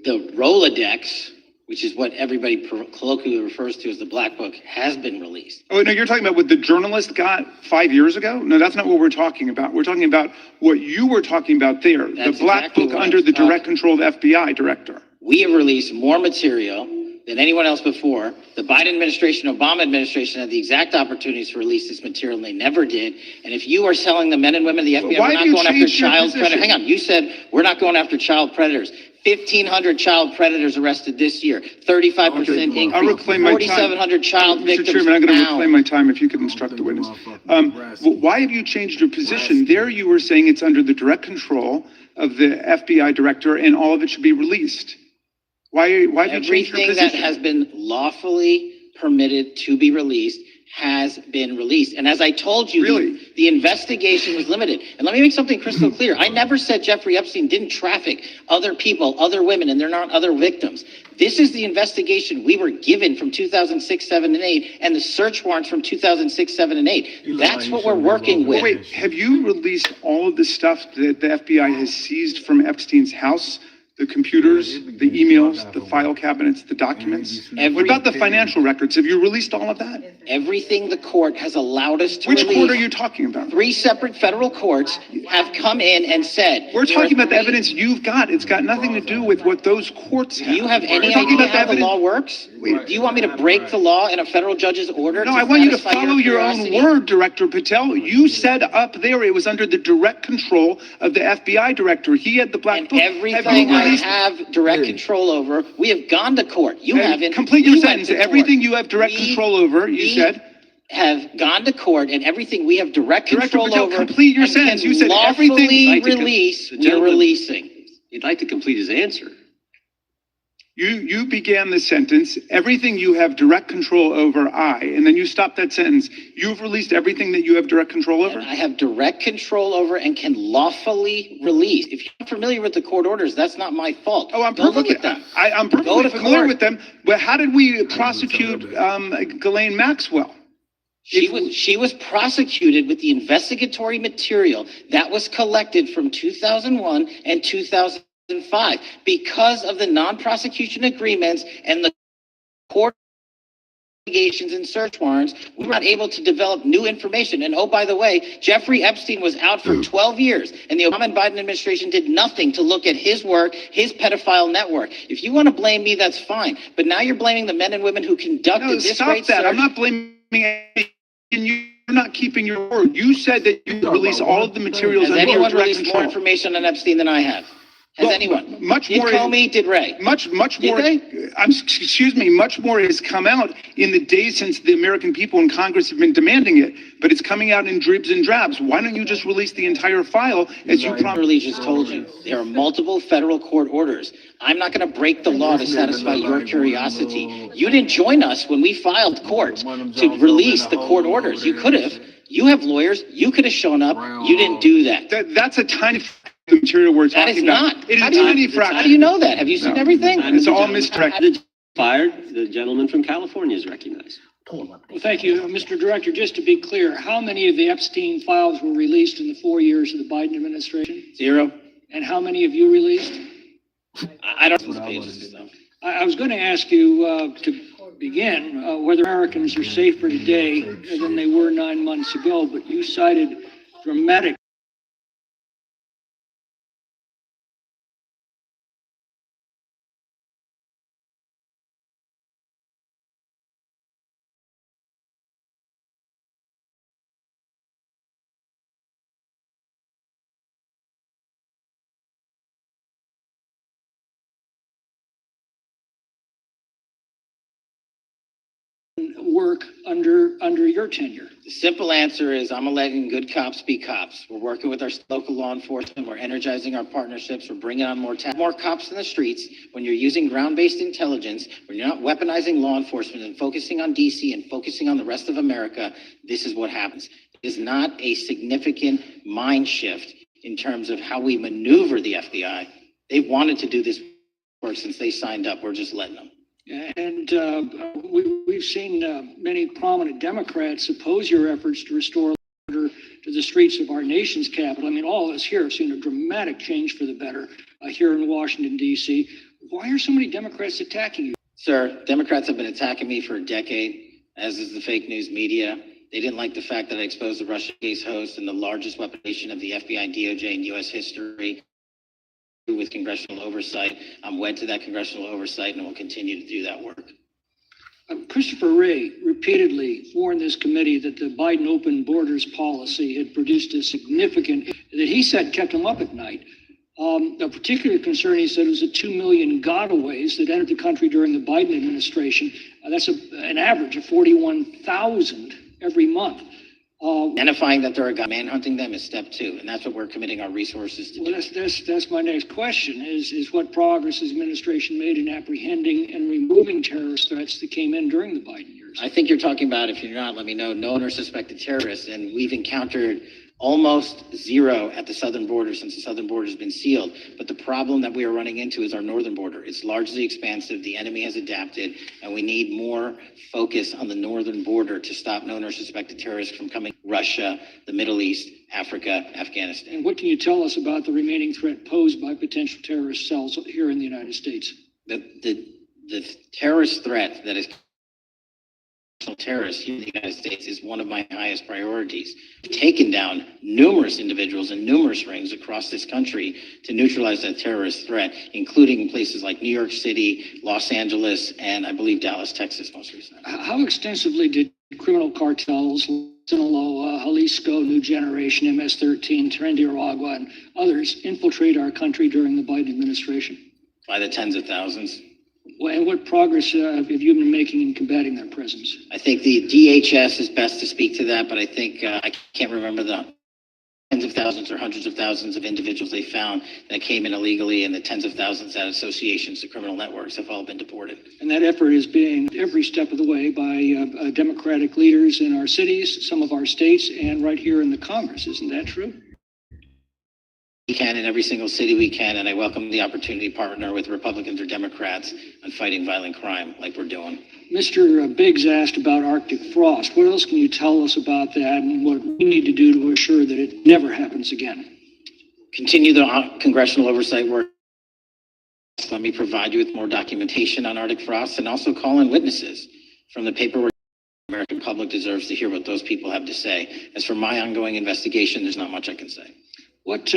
The Rolodex, which is what everybody colloquially refers to as the black book, has been released. Oh, no, you're talking about what the journalist got 5 years ago? No, that's not what we're talking about. We're talking about what you were talking about there. That's the black exactly book what under I was the direct talking. control of the FBI director. We have released more material than anyone else before. The Biden administration, Obama administration had the exact opportunities to release this material, and they never did. And if you are telling the men and women of the FBI, why we're not have you going after changed your child position? predators. Hang on, you said we're not going after child predators. 1,500 child predators arrested this year, 35% Okay, increase, I'll reclaim my time. 4,700 child Mr. victims Chairman, I'm going to found. reclaim my time if you could instruct the witness. Why have you changed your position? There you were saying it's under the direct control of the FBI director and all of it should be released. Why have you changed your Everything position? that has been lawfully permitted to be released has been released. And as I told you, Really? the investigation was limited. And let me make something crystal clear. I never said Jeffrey Epstein didn't traffic other people, other women, and they're not other victims. This is the investigation we were given from 2006, 7, and 8, and the search warrants from 2006, 7, and 8. That's what we're working with. Wait, have you released all of the stuff that the FBI has seized from Epstein's house? The computers, the emails, the file cabinets, the documents? What about the financial records? Have you released all of that? Everything the court has allowed us to Which release. court are you talking about? 3 separate federal courts have come in and said. We're talking about the three- evidence you've got. It's got nothing to do with what those courts Do have. you have We're any talking idea about the how the evidence- law works? Wait. Do you want me to break the law in a federal judge's order? No, I want you to satisfy follow your own curiosity? word, Director Patel. You said up there it was under the direct control of the FBI director. He had the black And book. everything I have direct control over, we have gone to court. You haven't. Complete your We went sentence. to court. Everything you have direct We- control over, you we said. Have gone to court, and everything we have direct Director control Patel, over. complete your and sentence. can You said everything- lawfully I'd like to release, the we're gentleman- releasing. He'd like to complete his answer. You began the sentence, everything you have direct control over, and then you stopped that sentence. You've released everything that you have direct control over? And I have direct control over and can lawfully release. If you're familiar with the court orders, that's not my fault. Oh, Go look at them. I'm Go perfectly to familiar court. with them, but how did we prosecute Ghislaine Maxwell? She was prosecuted with the investigatory material that was collected from 2001 and 2005 because of the non-prosecution agreements and the court investigations and search warrants. We were not able to develop new information. And oh, by the way, Jeffrey Epstein was out for 12 years, and the Obama and Biden administration did nothing to look at his work, his pedophile network. If you want to blame me, that's fine. But now you're blaming the men and women who conducted this Stop great that. search. I'm not blaming anything. You're not keeping your word. You said that you release all of the materials. Has anyone released more information on Epstein than I have? Has anyone? Much Did more. Comey, did Ray? Much more. they? Excuse me. Much more has come out in the days since the American people in Congress have been demanding it. But it's coming out in dribs and drabs. Why don't you just release the entire file as you promised? Literally just told you. There are multiple federal court orders. I'm not going to break the law to satisfy your curiosity. You didn't join us when we filed court to release the court orders. You could have. You have lawyers. You could have shown up. You didn't do that. That's a tiny the material we're That is talking about. not. It is How do you- tiny fraction. How do you know that? Have you seen everything? It's all misdirected. Fired, the gentleman from California is recognized. Well, thank you, Mr. Director. Just to be clear, how many of the Epstein files were released in the 4 years of the Biden administration? 0. And how many have you released? I don't know those pages and stuff. I was going to ask you to begin whether Americans are safer today than they were 9 months ago, but you cited dramatic work under your tenure. The simple answer is I'm letting good cops be cops. We're working with our local law enforcement. We're energizing our partnerships. We're bringing on more cops in the streets. When you're using ground-based intelligence, when you're not weaponizing law enforcement and focusing on DC and focusing on the rest of America, this is what happens. It is not a significant mind shift in terms of how we maneuver the FBI. They've wanted to do this work since they signed up. We're just letting them. And we've seen many prominent Democrats oppose your efforts to restore order to the streets of our nation's capital. I mean, all of us here have seen a dramatic change for the better here in Washington, D.C. Why are so many Democrats attacking you? Sir, Democrats have been attacking me for a decade, as is the fake news media. They didn't like the fact that I exposed the Russia case host and the largest weaponization of the FBI, DOJ, and U.S. history. With congressional oversight. I'm wed to that congressional oversight and will continue to do that work. Christopher Wray repeatedly warned this committee that the Biden open borders policy had produced a significant, that he said kept him up at night. A particular concern, he said, was the 2 million gotaways that entered the country during the Biden administration. That's an average of 41,000 every month. Identifying that there are guys manhunting them is step 2, and that's what we're committing our resources to do. That's my next question, is what progress has the administration made in apprehending and removing terrorist threats that came in during the Biden years? I think you're talking about, if you're not, let me know, known or suspected terrorists, and we've encountered almost 0 at the southern border since the southern border has been sealed. But the problem that we are running into is our northern border. It's largely expansive. The enemy has adapted, and we need more focus on the northern border to stop known or suspected terrorists from coming from Russia, the Middle East, Africa, Afghanistan. And what can you tell us about the remaining threat posed by potential terrorist cells here in the United States? The terrorist threat that is terrorists here in the United States is one of my highest priorities. We've taken down numerous individuals and numerous rings across this country to neutralize that terrorist threat, including in places like New York City, Los Angeles, and I believe Dallas, Texas most recently. How extensively did criminal cartels, Sinaloa, Jalisco, New Generation, MS-13, Trinidad, and others infiltrate our country during the Biden administration? By the tens of thousands. And what progress have you been making in combating their presence? I think the DHS is best to speak to that, but I think I can't remember the tens of thousands or hundreds of thousands of individuals they found that came in illegally, and the tens of thousands that associations to criminal networks have all been deported. And that effort is being every step of the way by Democratic leaders in our cities, some of our states, and right here in the Congress. Isn't that true? We can in every single city we can, and I welcome the opportunity to partner with Republicans or Democrats on fighting violent crime like we're doing. Mr. Biggs asked about Arctic frost. What else can you tell us about that and what we need to do to assure that it never happens again? Continue the congressional oversight work. Let me provide you with more documentation on Arctic frost, and also call in witnesses from the paperwork. The American public deserves to hear what those people have to say. As for my ongoing investigation, there's not much I can say. What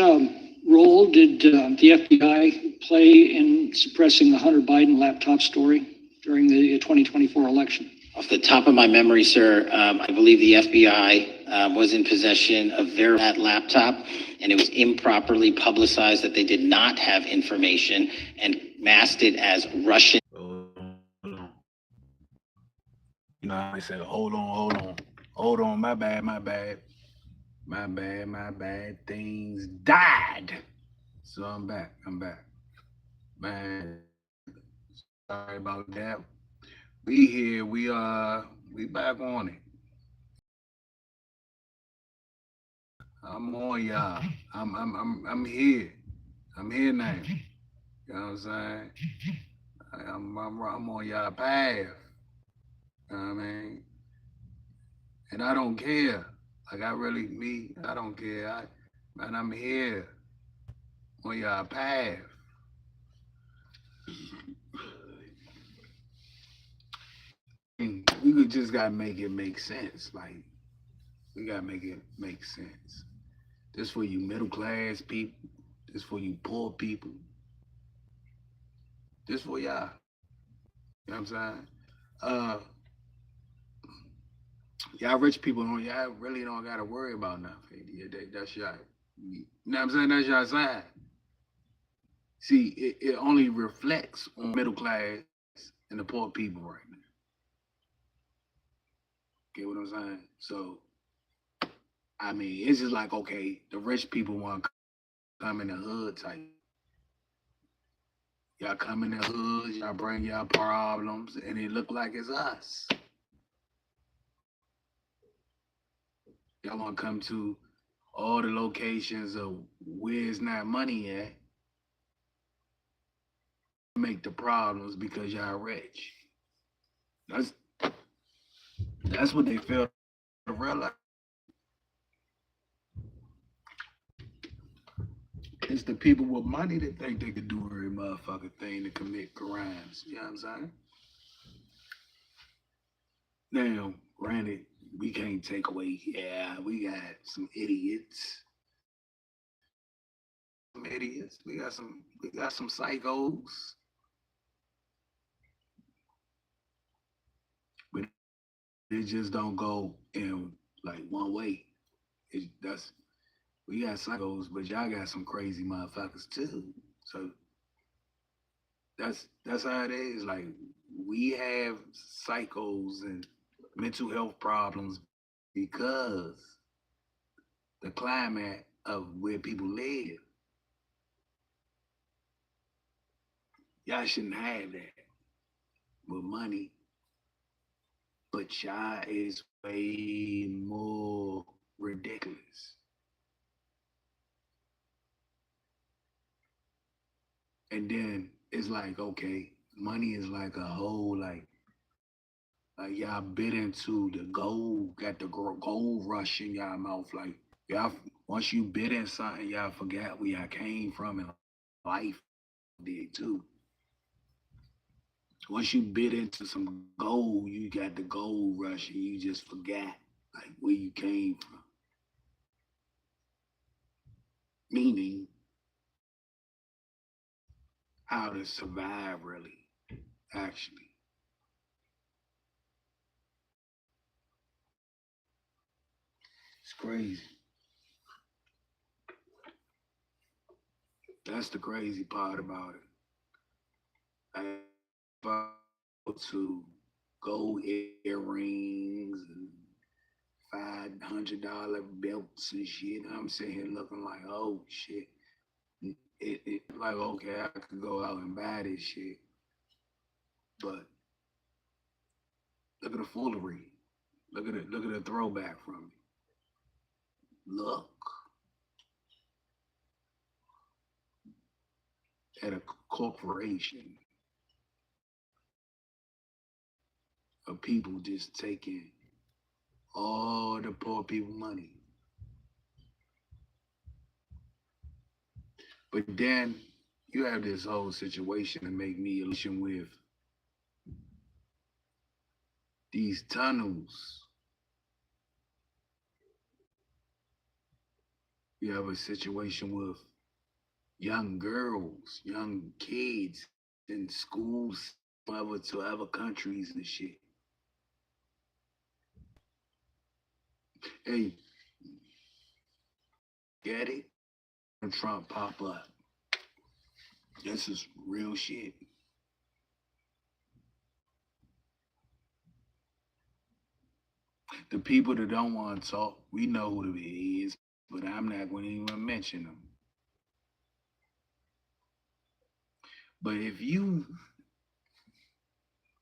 role did the FBI play in suppressing the Hunter Biden laptop story during the 2024 election? Off the top of my memory, sir, I believe the FBI was in possession of that laptop, and it was improperly publicized that they did not have information and masked it as Russian. You know, I said, hold on, my bad. Things died. So I'm back. Man, sorry about that. We here, we back on it. I'm on y'all. I'm here. I'm here now. You know what I'm saying? I'm on y'all path. You know what I mean? And I don't care. Like I don't care. I'm here on y'all path. We just gotta make it make sense. Like, we gotta make it make sense. This for you middle class people. This for you poor people. This for y'all. You know what I'm saying? Y'all rich people y'all really don't gotta worry about nothing. That's y'all. You know what I'm saying? That's y'all side. See, it only reflects on middle class and the poor people right now. Get what I'm saying? So, I mean, it's just like, okay, the rich people want to come in the hood type. Y'all come in the hood, y'all bring y'all problems, and it look like it's us. Y'all want to come to all the locations of where's not money at, make the problems because y'all rich. That's what they fail to realize. It's the people with money that think they could do every motherfucking thing to commit crimes. You know what I'm saying? Now, granted, we can't take away, we got some idiots. We got some psychos. But it just don't go in like one way. We got psychos, but y'all got some crazy motherfuckers too. So that's how it is. Like, we have psychos and mental health problems because the climate of where people live. Y'all shouldn't have that with money, but y'all is way more ridiculous. And then it's like, okay, money is like a whole like y'all bit into the gold, got the gold rush in y'all mouth. Like, y'all, once you bit in something, y'all forgot where y'all came from in life did too. Once you bit into some gold, you got the gold rush and you just forgot like where you came from. Meaning how to survive really, actually. It's crazy. That's the crazy part about it. I to gold earrings and $500 belts and shit. I'm sitting here looking like, oh shit. It like, okay, I could go out and buy this shit. But look at the foolery. Look at the throwback from me. Look at a corporation of people just taking all the poor people money. But then you have this whole situation to make me illusion with these tunnels. You have a situation with young girls, young kids in schools, to other countries and shit. Hey, get it? And Trump pop up. This is real shit. The people that don't want to talk, we know who it is, but I'm not going to even mention them. But if you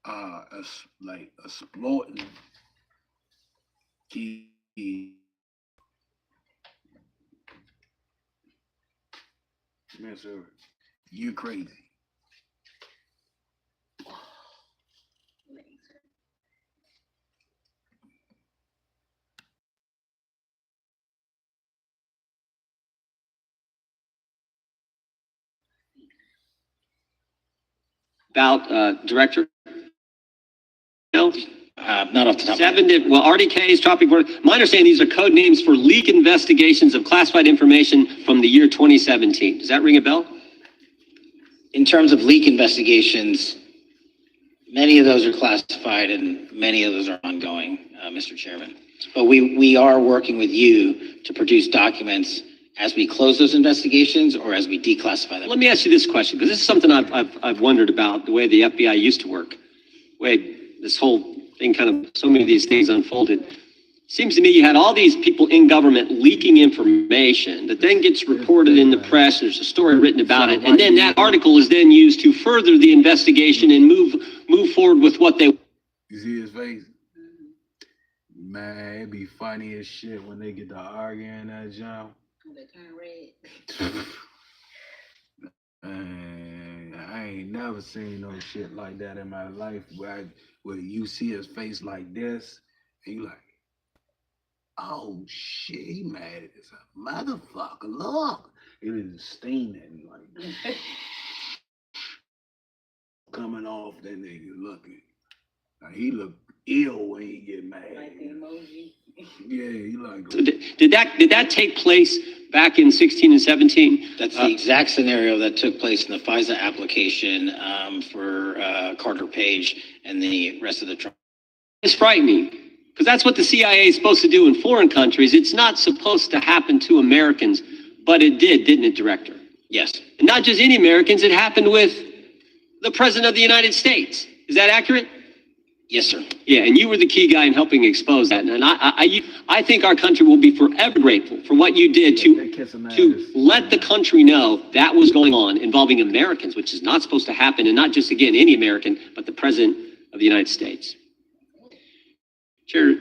are like exploiting kids, man, sir, you're crazy. About, Director? No? Not off the top. Well, RDKs, Tropic Word. My understanding, these are code names for leak investigations of classified information from the year 2017. Does that ring a bell? In terms of leak investigations, many of those are classified and many of those are ongoing, Mr. Chairman. But we are working with you to produce documents as we close those investigations or as we declassify them. Let me ask you this question, because this is something I've wondered about, the way the FBI used to work. The way this whole thing so many of these things unfolded. Seems to me you had all these people in government leaking information that then gets reported in the press. There's a story written about it. And then that article is then used to further the investigation and move forward with what they... You see his face? Man, it'd be funny as shit when they get to arguing that jump. They turn red. Man, I ain't never seen no shit like that in my life where you see his face like this and you like, oh shit, he mad as a motherfucker. Look, it is steaming like coming off that nigga looking. Now, he look ill when he get mad. Like the emoji. Yeah, he like. So did that take place back in 16 and 17? That's the exact scenario that took place in the FISA application for Carter Page and the rest of the Trump. It's frightening because that's what the CIA is supposed to do in foreign countries. It's not supposed to happen to Americans, but it did, didn't it, Director? Yes. And not just any Americans, it happened with the President of the United States. Is that accurate? Yes, sir. Yeah, and you were the key guy in helping expose that. And I think our country will be forever grateful for what you did to let the country know that was going on involving Americans, which is not supposed to happen, and not just, again, any American, but the President of the United States. Chair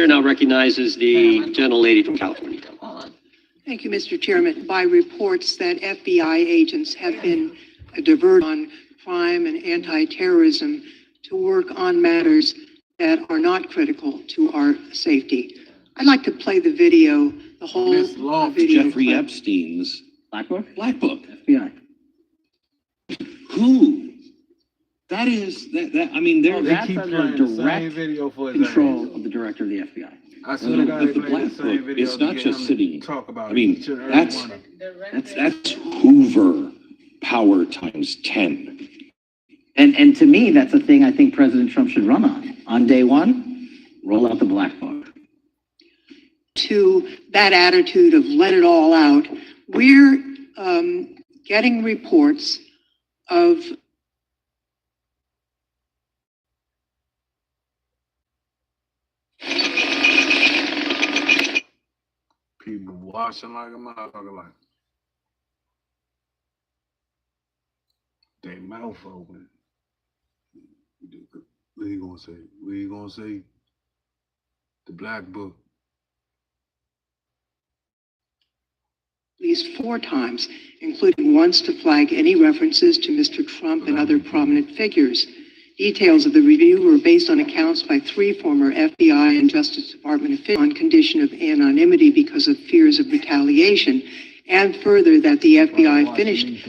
now recognizes the gentlelady from California. Thank you, Mr. Chairman. By reports that FBI agents have been diverted on crime and anti-terrorism to work on matters that are not critical to our safety. I'd like to play the video, the whole video. Jeffrey clip. Epstein's Black Book? Black Book. FBI. Who? That is I mean, they're That's keep under playing the same direct video for his control ass. of the director of the FBI. I swear to God, the they play Black the same Book, video. it's not to get just him sitting. to talk about I mean, each and every that's one of them. that's Hoover power times 10. And to me, that's a thing I think President Trump should run on. On day one, roll out the Black Book. To that attitude of let it all out, we're getting reports of People watching like a motherfucker, like they mouth open. What you gonna say? What you gonna say? The black book. At least 4 times, including once to flag any references to Mr. Trump and other prominent figures. Details of the review were based on accounts by 3 former FBI and Justice Department officials on condition of anonymity because of fears of retaliation, and further that the FBI finished,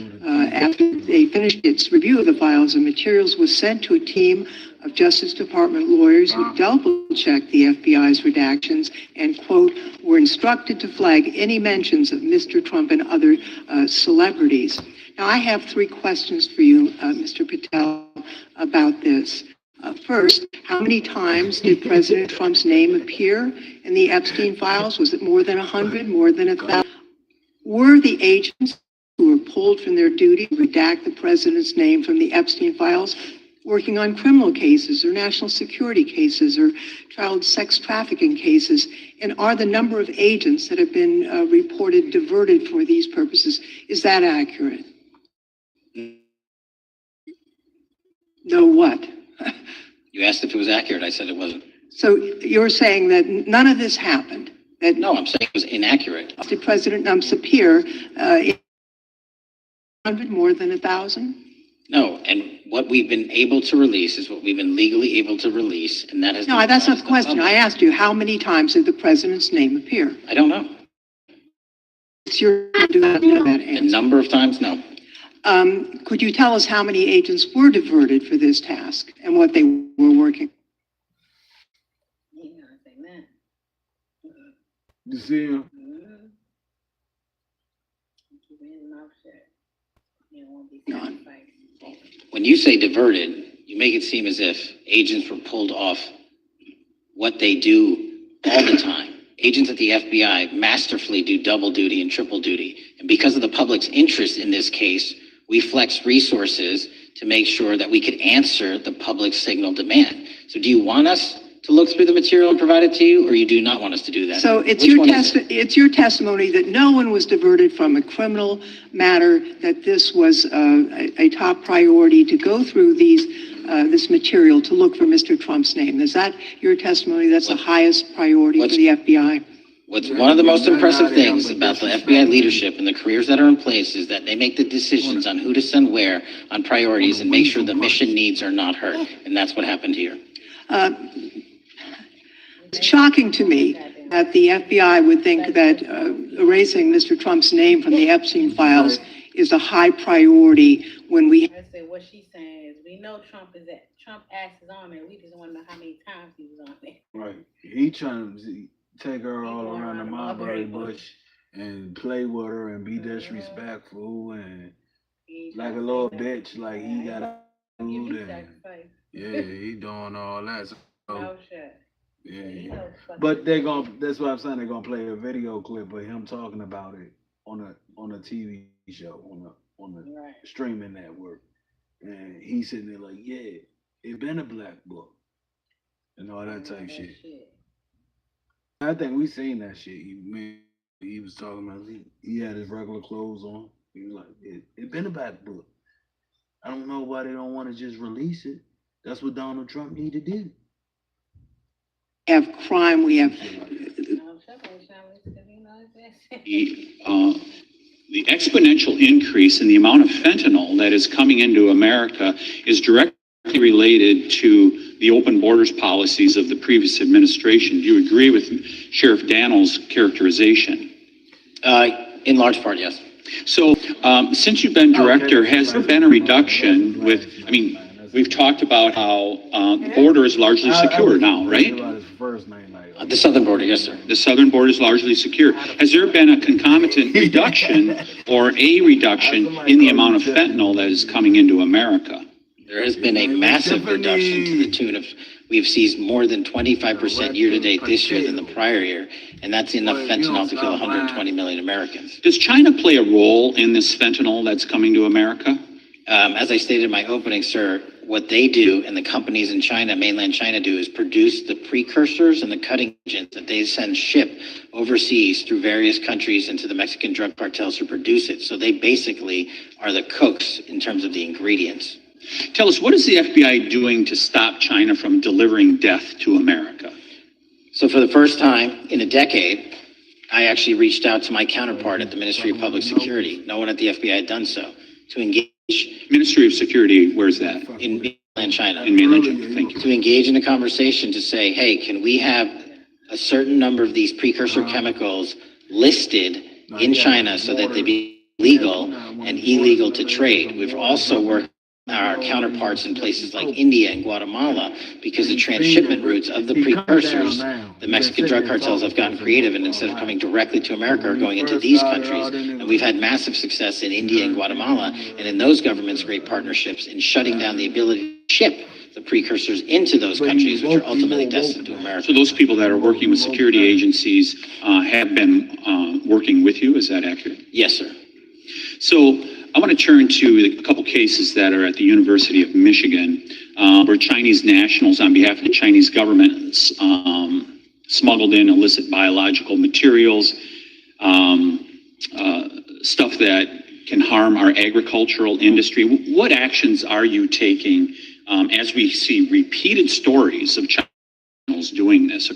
after they finished its review of the files and materials, was sent to a team of Justice Department lawyers who double-checked the FBI's redactions and, quote, were instructed to flag any mentions of Mr. Trump and other celebrities. Now, I have 3 questions for you, Mr. Patel, about this. First, how many times did President Trump's name appear in the Epstein files? Was it more than 100, more than 1,000? Were the agents who were pulled from their duty to redact the president's name from the Epstein files working on criminal cases or national security cases or child sex trafficking cases? And are the number of agents that have been reported diverted for these purposes, is that accurate? No what? You asked if it was accurate. I said it wasn't. So you're saying that none of this happened? That No, I'm saying it was inaccurate. Did President appear 100, more than 1,000? No, and what we've been able to release is what we've been legally able to release, and that has. No, that's not the question. I asked you, how many times did the president's name appear? I don't know. It's your do not know that A answer. number of times, no. Could you tell us how many agents were diverted for this task and what they were working? You see him? When you say diverted, you make it seem as if agents were pulled off what they do all the time. Agents at the FBI masterfully do double duty and triple duty. And because of the public's interest in this case, we flex resources to make sure that we could answer the public signal demand. So do you want us to look through the material and provide it to you, or you do not want us to do that? So it's Which one is it? it's your testimony that no one was diverted from a criminal matter, that this was a top priority to go through this material to look for Mr. Trump's name. Is that your testimony? That's the highest priority for the FBI? What's one of the most impressive things about the FBI leadership and the careers that are in place is that they make the decisions on who to send where on priorities and make sure the mission needs are not hurt. And that's what happened here. It's shocking to me that the FBI would think that erasing Mr. Trump's name from the Epstein files is a high priority when we. What she's saying is, we know Trump ass is on there. We just want to know how many times he was on there. Right. He trying to take her all around the mulberry bush and play with her and be disrespectful and like a little bitch, like he got food and yeah, he doing all that. So, yeah. But that's what I'm saying, they're gonna play a video clip of him talking about it on a TV show, on the streaming network. And he's sitting there like, yeah, it been a black book. And all that type shit. I think we seen that shit. He was talking about, he had his regular clothes on. He was like, it been a black book. I don't know why they don't want to just release it. That's what Donald Trump need to do. We have crime, we have. The exponential increase in the amount of fentanyl that is coming into America is directly related to the open borders policies of the previous administration. Do you agree with Sheriff Dannell's characterization? In large part, yes. So since you've been director, has there been a reduction with, I mean, we've talked about how the border is largely secure now, right? The southern border, yes, sir. The southern border is largely secure. Has there been a concomitant reduction or a reduction in the amount of fentanyl that is coming into America? There has been a massive reduction to the tune of, we've seized more than 25% year to date this year than the prior year, and that's enough fentanyl to kill 120 million Americans. Does China play a role in this fentanyl that's coming to America? As I stated in my opening, sir, what they do and the companies in China, mainland China do, is produce the precursors and the cutting agents that they ship overseas through various countries into the Mexican drug cartels who produce it. So they basically are the cooks in terms of the ingredients. Tell us, what is the FBI doing to stop China from delivering death to America? So for the first time in a decade, I actually reached out to my counterpart at the Ministry of Public Security. No one at the FBI had done so, to engage. Ministry of Security, where's that? In mainland China. In mainland China, thank you. To engage in a conversation to say, hey, can we have a certain number of these precursor chemicals listed in China so that they be legal and illegal to trade? We've also worked with our counterparts in places like India and Guatemala because the transshipment routes of the precursors, the Mexican drug cartels have gotten creative, and instead of coming directly to America are going into these countries. And we've had massive success in India and Guatemala and in those governments' great partnerships in shutting down the ability to ship the precursors into those countries, which are ultimately destined to America. So those people that are working with security agencies have been working with you, is that accurate? Yes, sir. So I want to turn to a couple cases that are at the University of Michigan, where Chinese nationals on behalf of the Chinese government smuggled in illicit biological materials, stuff that can harm our agricultural industry. What actions are you taking as we see repeated stories of Chinese nationals doing this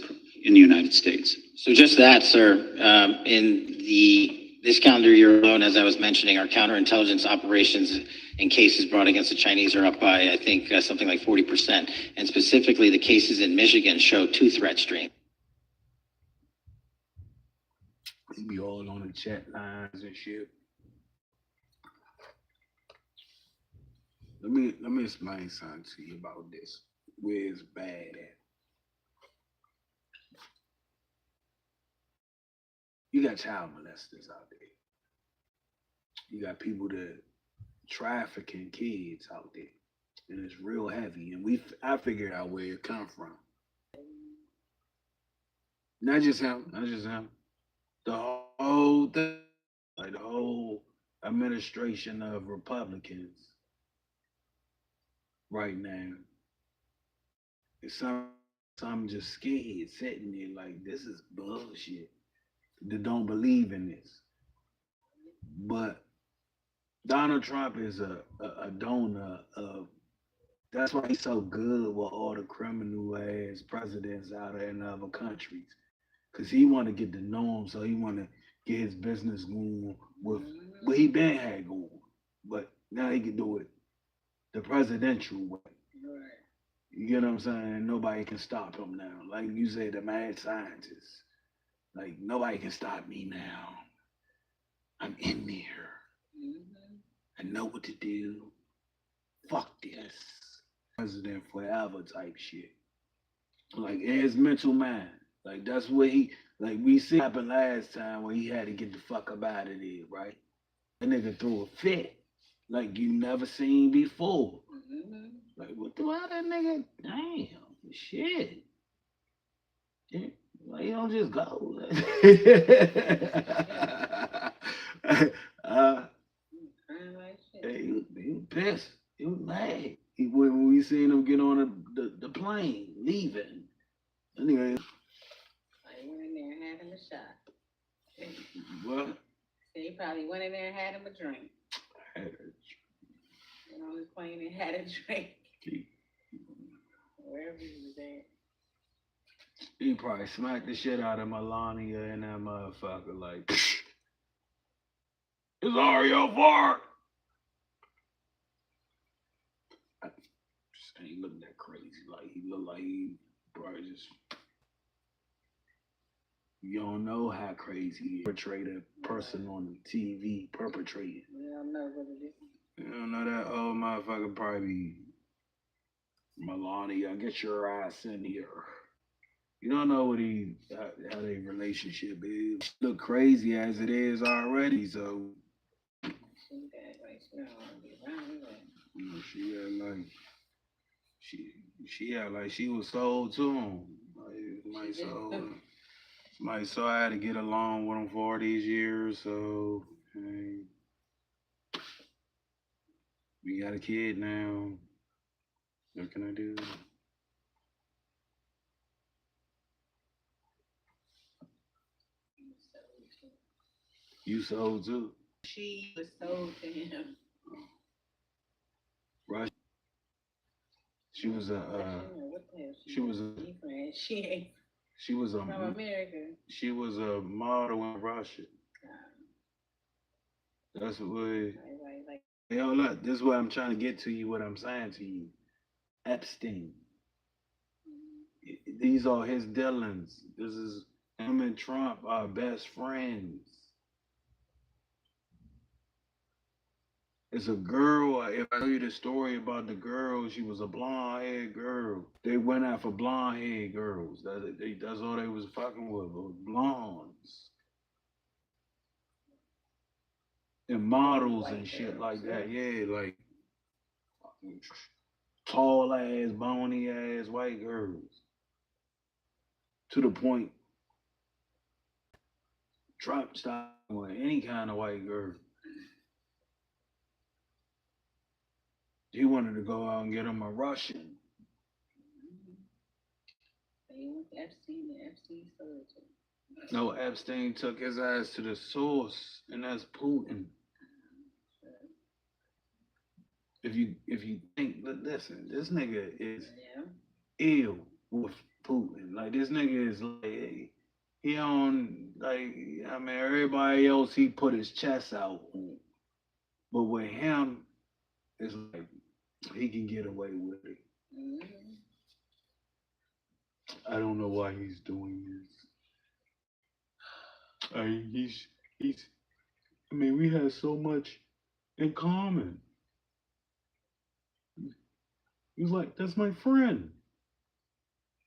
in the United States? So just that, sir, in this calendar year alone, as I was mentioning, our counterintelligence operations and cases brought against the Chinese are up by, I think, something like 40%. And specifically, the cases in Michigan show 2 threat streams. They be all on the chat lines and shit. Let me explain something to you about this. Where it's bad at. You got child molesters out there. You got people that trafficking kids out there, and it's real heavy. And I figured out where it come from. Not just him. The whole thing, like the whole administration of Republicans right now. It's some just scared sitting there like this is bullshit. They don't believe in this. But Donald Trump is a donor of. That's why he's so good with all the criminal ass presidents out there in other countries, cause he want to get the norm, so he want to get his business going with what he been had going, but now he can do it the presidential way. You get what I'm saying? Nobody can stop him now. Like you say, the mad scientist. Like nobody can stop me now. I'm in there. I know what to do. Fuck this. President forever type shit. Like in his mental mind. Like that's what we see happen last time when he had to get the fuck up out of there, right? That nigga threw a fit like you never seen before. Like what the hell that nigga? Damn, shit. Like you don't just go. He was pissed. He was mad. When we seen him get on the plane, leaving. Anyway. I went in there and had him a shot. What? So he probably went in there and had him a drink. Went on his plane and had a drink. Wherever he was at. He probably smacked the shit out of Melania and that motherfucker like, it's all your fault. He looked that crazy. Like he looked like he probably just. You don't know how crazy he is. Portray a person on the TV perpetrating. You don't know what it is. You don't know that old motherfucker probably Melania. Get your ass in here. You don't know what how their relationship is. Look crazy as it is already. So. She act like she was sold to him. Like, somebody saw I had to get along with him for these years, so hey, we got a kid now. What can I do? You sold too. She was sold to him. Right. She was a. What the hell She was a. She ain't She was a. from America. She was a model in Russia. That's what. Like, Yo, look, this is what I'm trying to get to you. What I'm saying to you, Epstein. These are his dealings. This is him and Trump are best friends. It's a girl. If I tell you the story about the girl, she was a blonde haired girl. They went out for blonde haired girls. That's all they was fucking with, was blondes. And models and shit like that. Yeah, like tall ass, bony ass white girls. To the point Trump stopped with any kind of white girl. He wanted to go out and get him a Russian. they went to Epstein and Epstein sold to him. No, Epstein took his ass to the source, and that's Putin. If you think, listen, this nigga is ill with Putin. Like this nigga is like he on like I mean everybody else he put his chest out on, but with him it's like he can get away with it. I don't know why he's doing this. He's. I mean, we had so much in common. He's like, that's my friend.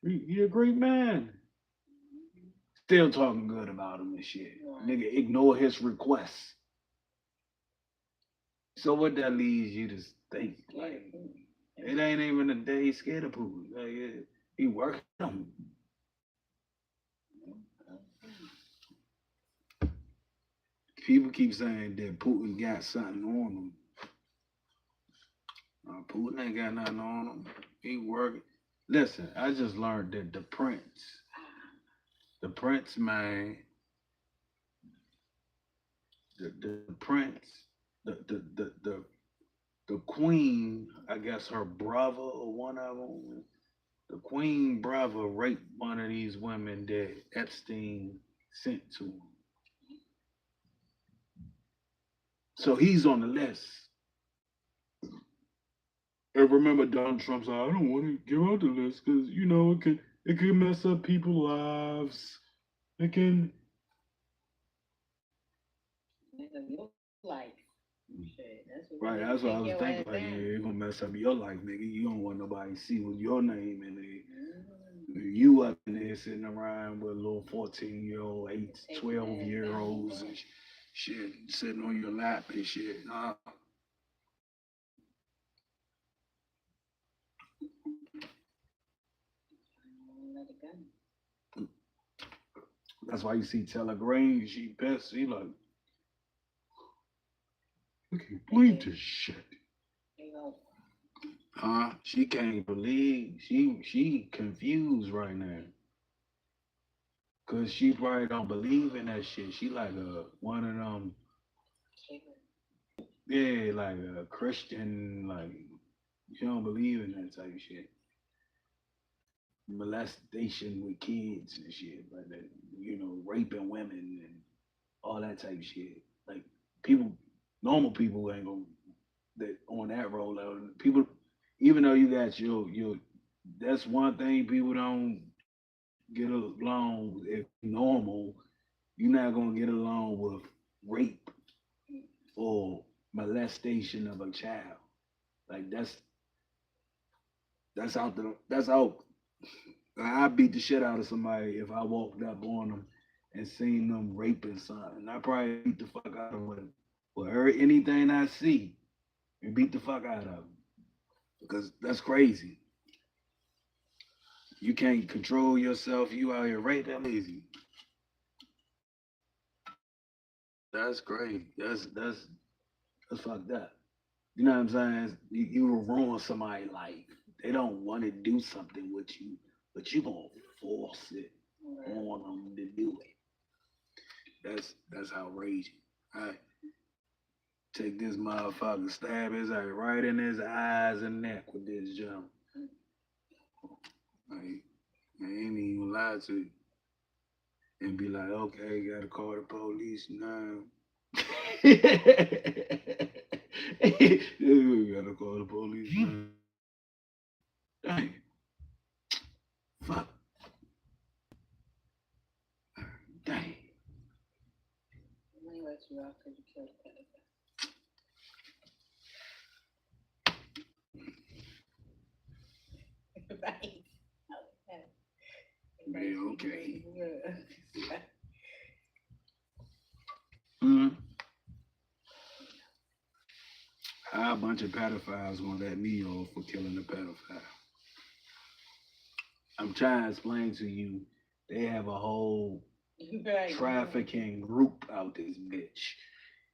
You're a great man. Still talking good about him and shit. Nigga, ignore his requests. So what that leads you to think? Like, it ain't even a day he's scared of Putin. Like, he working him. People keep saying that Putin got something on him. Putin ain't got nothing on him. He working. Listen, I just learned that the prince, man, the prince, the queen, I guess her brother or one of them, the queen brother raped one of these women that Epstein sent to him. So he's on the list. And remember, Donald Trump said, I don't want to give out the list because, you know, it can mess up people's lives. It can. Life. Right, that's what I was thinking. Like, yeah, it's gonna mess up your life, nigga. You don't want nobody to see with your name in it. You up in there sitting around with little 14-year-old, 12-year-olds and shit, sitting on your lap and shit. Nah. That's why you see Taylor Green, she pissed. She like, I can't believe this shit. Huh? She can't believe. She confused right now. Cause she probably don't believe in that shit. She like one of them. Yeah, like a Christian. Like she don't believe in that type of shit. Molestation with kids and shit like that. You know, raping women and all that type of shit. Like people, normal people ain't gonna that on that roll out. People, even though you got your, that's one thing people don't get along with. If normal, you're not gonna get along with rape or molestation of a child. Like that's out the that's out. I beat the shit out of somebody if I walked up on them and seen them raping something. I probably beat the fuck out of them. Or anything I see, and beat the fuck out of them. Because that's crazy. You can't control yourself. You out here raping easy. That's crazy. That's fucked up. You know what I'm saying? You will ruin somebody's life. they don't want to do something with you, but you gonna force it on them to do it. That's outrageous. I take this motherfucker, stab his eye right in his eyes and neck with this jump. Like, I ain't even lie to you. And be like, okay, gotta call the police now. Gotta call the police now. Dang. Fuck. Dang. Let me let you off because you killed the pedophile. Right. Yeah, okay. Yeah. How a bunch of pedophiles gonna let me off for killing a pedophile? I'm trying to explain to you, they have a whole Right. trafficking group out this bitch.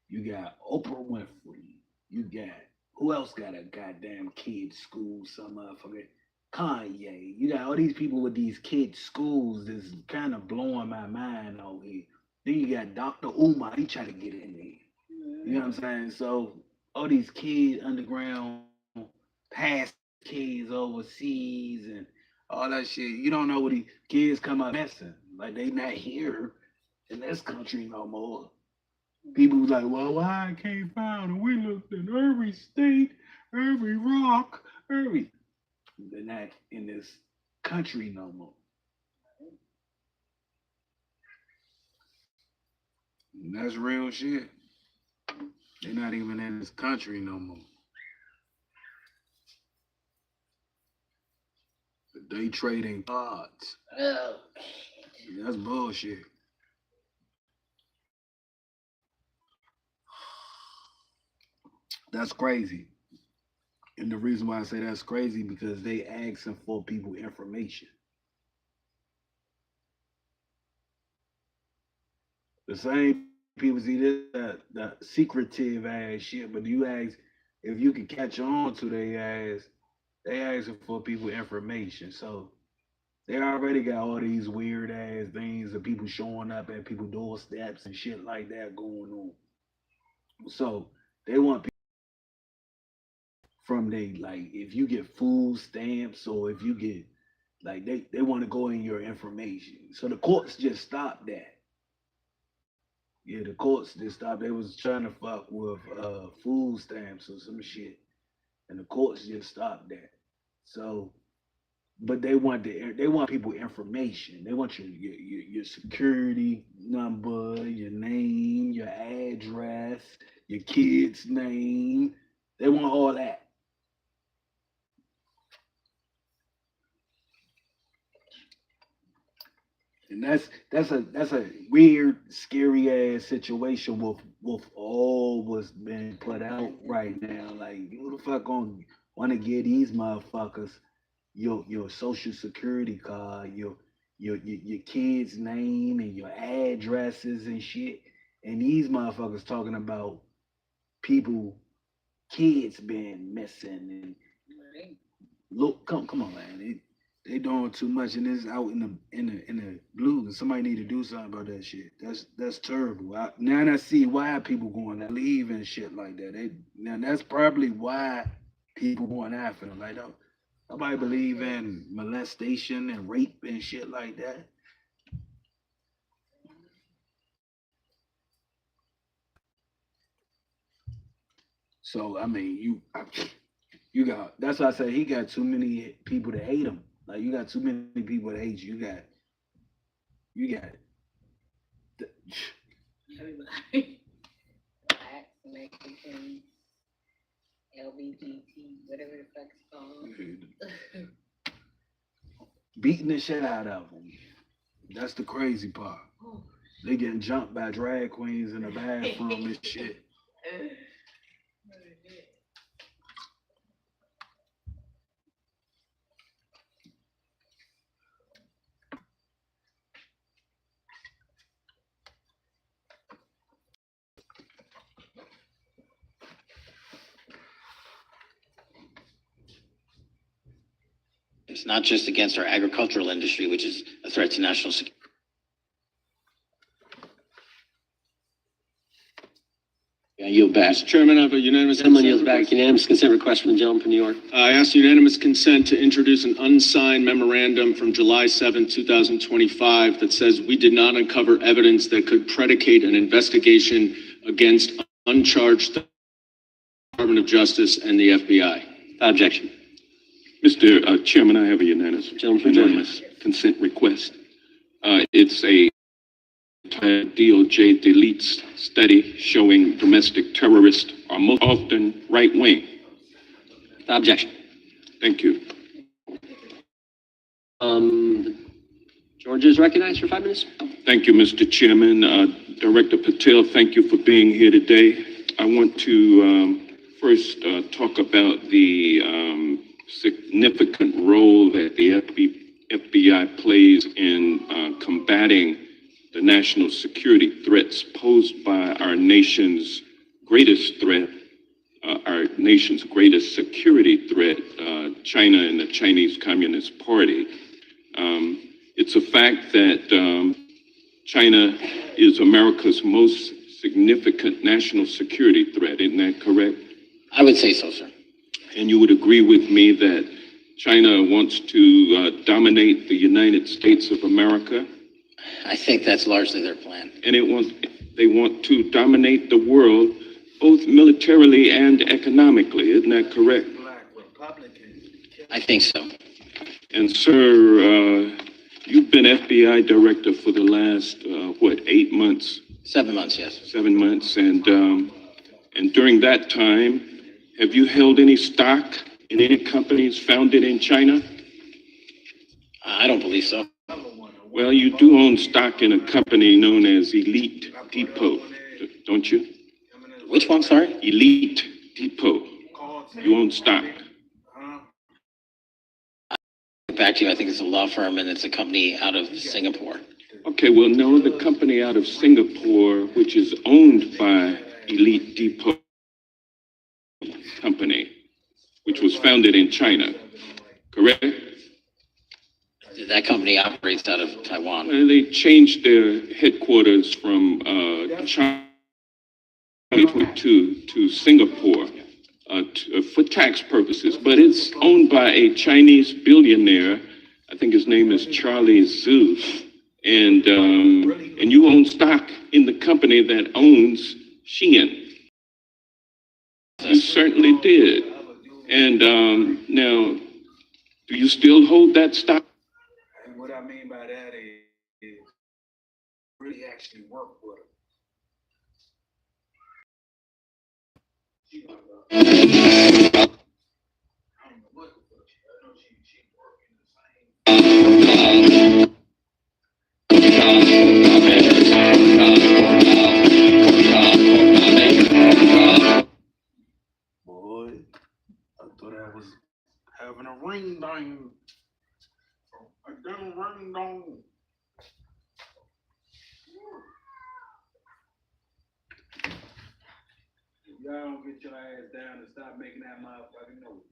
You got Oprah Winfrey. You got who else got a goddamn kids school? Some motherfucker. Kanye. You got all these people with these kids schools that's kind of blowing my mind out here. Then you got Dr. Umar. He trying to get in there. You know what I'm saying? So all these kids underground past kids overseas and all that shit. You don't know what these kids come up messing. Like they not here in this country no more. People was like, well, why I can't find it? We looked in every state, every rock, every. They're not in this country no more. And that's real shit. They're not even in this country no more. But they trading cards. That's bullshit. That's crazy. And the reason why I say that's crazy because they asking for people information. The same people see this that secretive ass shit, but you ask if you can catch on to their ass, they asking for people information. So they already got all these weird ass things of people showing up at people doorsteps and shit like that going on. So they want people from they like if you get food stamps or if you get like they want to go in your information. So the courts just stopped that. Yeah, the courts just stopped. They was trying to fuck with food stamps or some shit, and the courts just stopped that. So, but they want people information. They want your security number, your name, your address, your kid's name. They want all that. And that's a weird, scary ass situation with all what's been put out right now. Like who the fuck gonna wanna give these motherfuckers your social security card, your kid's name and your addresses and shit. And these motherfuckers talking about people, kids being missing and look, come on, man. They doing too much and it's out in the blue. And somebody need to do something about that shit. That's terrible. Now I see why people going to leave and shit like that. Now that's probably why people going after them. Like nobody believe in molestation and rape and shit like that. So I mean, you got. That's why I say he got too many people to hate him. Like you got too many people to hate you. You got. The, Everybody. Black, Mexicans, LGBT, whatever the fuck it's called. beating the shit out of them. That's the crazy part. They getting jumped by drag queens in the bathroom and shit. actions, not just against our agricultural industry, which is a threat to national security. I yield back. Mr. Chairman, I have a unanimous. Gentleman consent yields back. request. Unanimous consent request from the gentleman from New York. I ask unanimous consent to introduce an unsigned memorandum from July 7, 2025 that says we did not uncover evidence that could predicate an investigation against uncharged Department of Justice and the FBI. Objection. Mr. Chairman, I have a Gentleman from Georgia. unanimous consent request. It's a DOJ deletes study showing domestic terrorists are most often right-wing. Objection. Thank you. Georgia is recognized for 5 minutes. Thank you, Mr. Chairman. Director Patel, thank you for being here today. I want to first talk about the significant role that the FBI plays in combating the national security threats posed by our nation's greatest threat, our nation's greatest security threat, China and the Chinese Communist Party. It's a fact that China is America's most significant national security threat. Isn't that correct? I would say so, sir. And you would agree with me that China wants to dominate the United States of America? I think that's largely their plan. And they want to dominate the world, both militarily and economically. Isn't that correct? I think so. And sir, you've been FBI director for the last, 8 months? 7 months, yes. 7 months. And during that time, have you held any stock in any companies founded in China? I don't believe so. Well, you do own stock in a company known as Elite Depot, don't you? Which one, sorry? Elite Depot. You own stock. Back to you, I think it's a law firm and it's a company out of Singapore. Okay, well, no, the company out of Singapore, which is owned by Elite Depot Company, which was founded in China, correct? That company operates out of Taiwan. Well, they changed their headquarters from China to Singapore for tax purposes, but it's owned by a Chinese billionaire. I think his name is Charlie Zhu, and you own stock in the company that owns Shein. You certainly did. And now, do you still hold that stock? And what I mean by that is really actually work with her. Boy, I thought I was having a ring dong. I got a ring dong. If y'all don't get your ass down and stop making that motherfucking noise.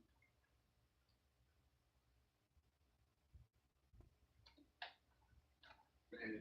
Man.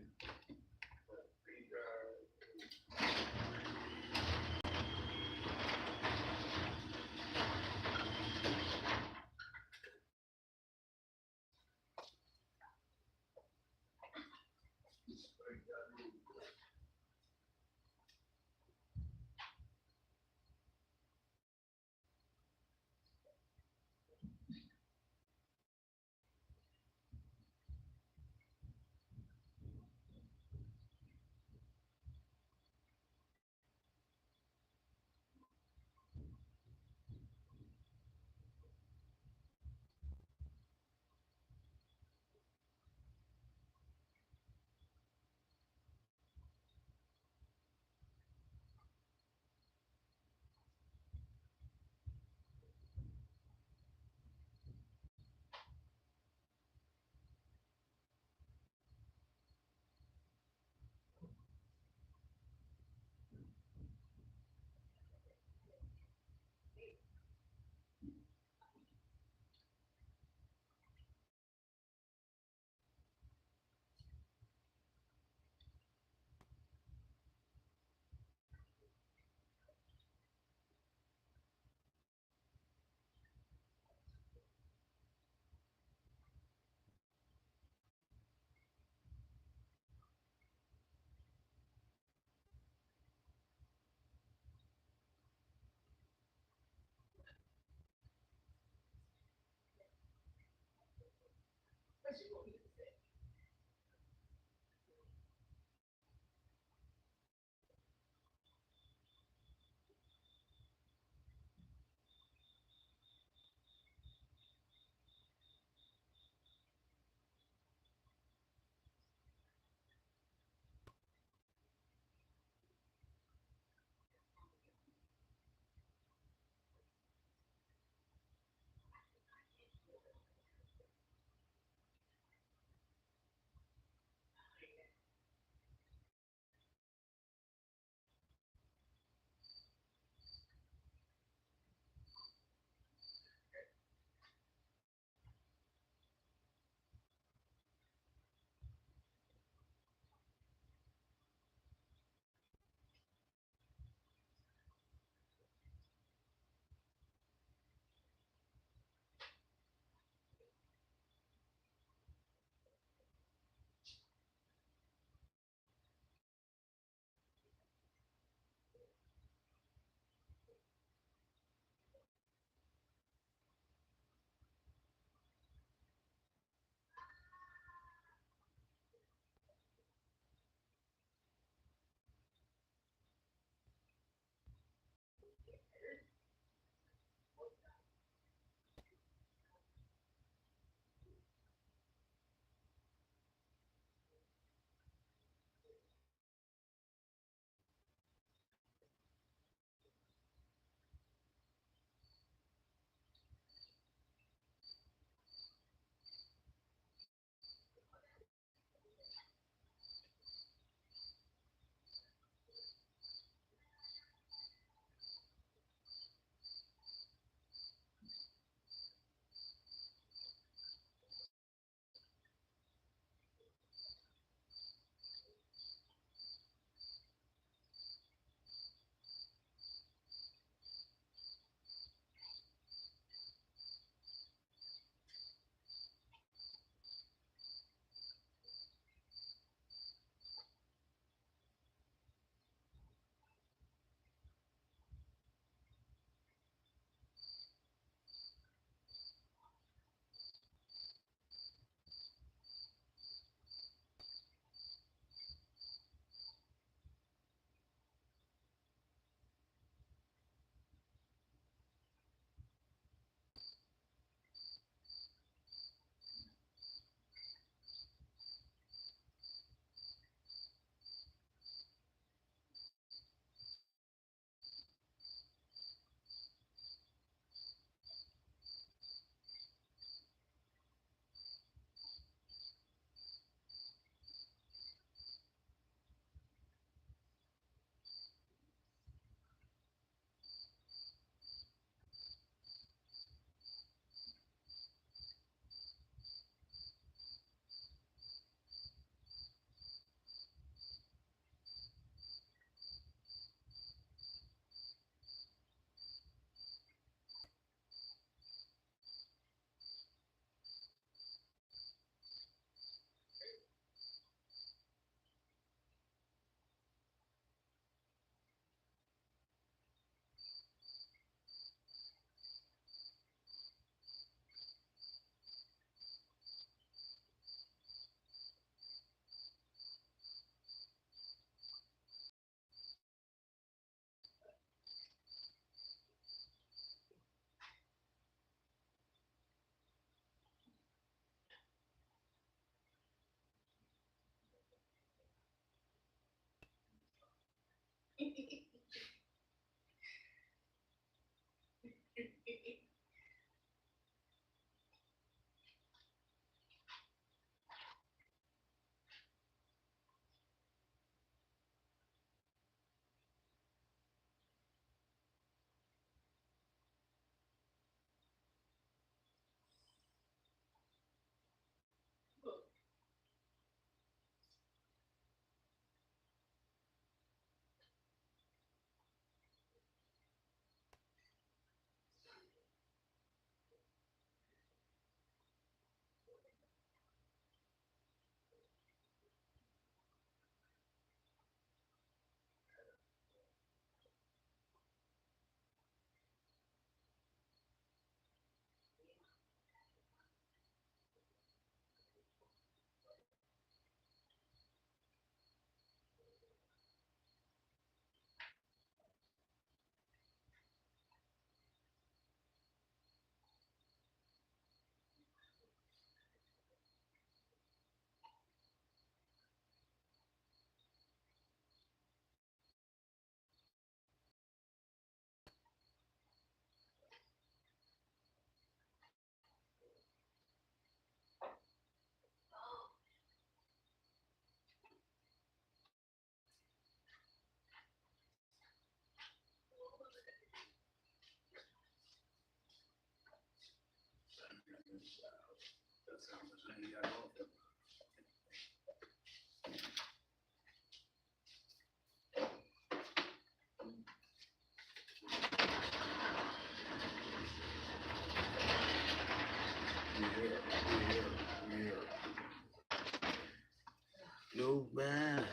No bad.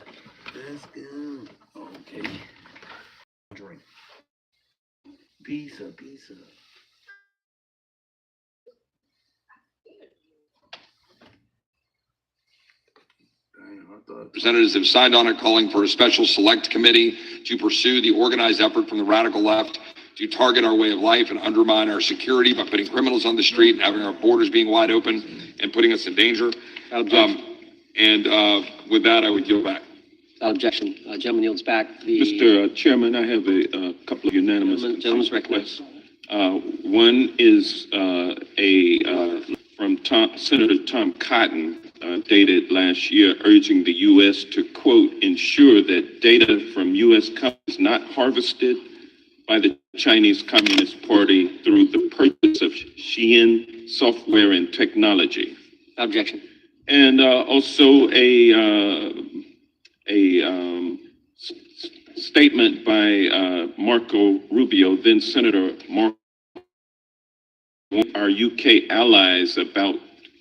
Let's go. Okay. Drink. Pizza. Representatives have signed on a calling for a special select committee to pursue the organized effort from the radical left to target our way of life and undermine our security by putting criminals on the street and having our borders being wide open and putting us in danger. With that, I would yield back. Without objection. Gentleman yields back. Mr. Chairman, I have a couple of unanimous Gentleman's recognized. One is from Senator Tom Cotton, dated last year, urging the U.S. to, quote, ensure that data from U.S. companies not harvested by the Chinese Communist Party through the purchase of Xi'an software and technology. Objection. And also a statement by Marco Rubio, then Senator Marco, our UK allies about,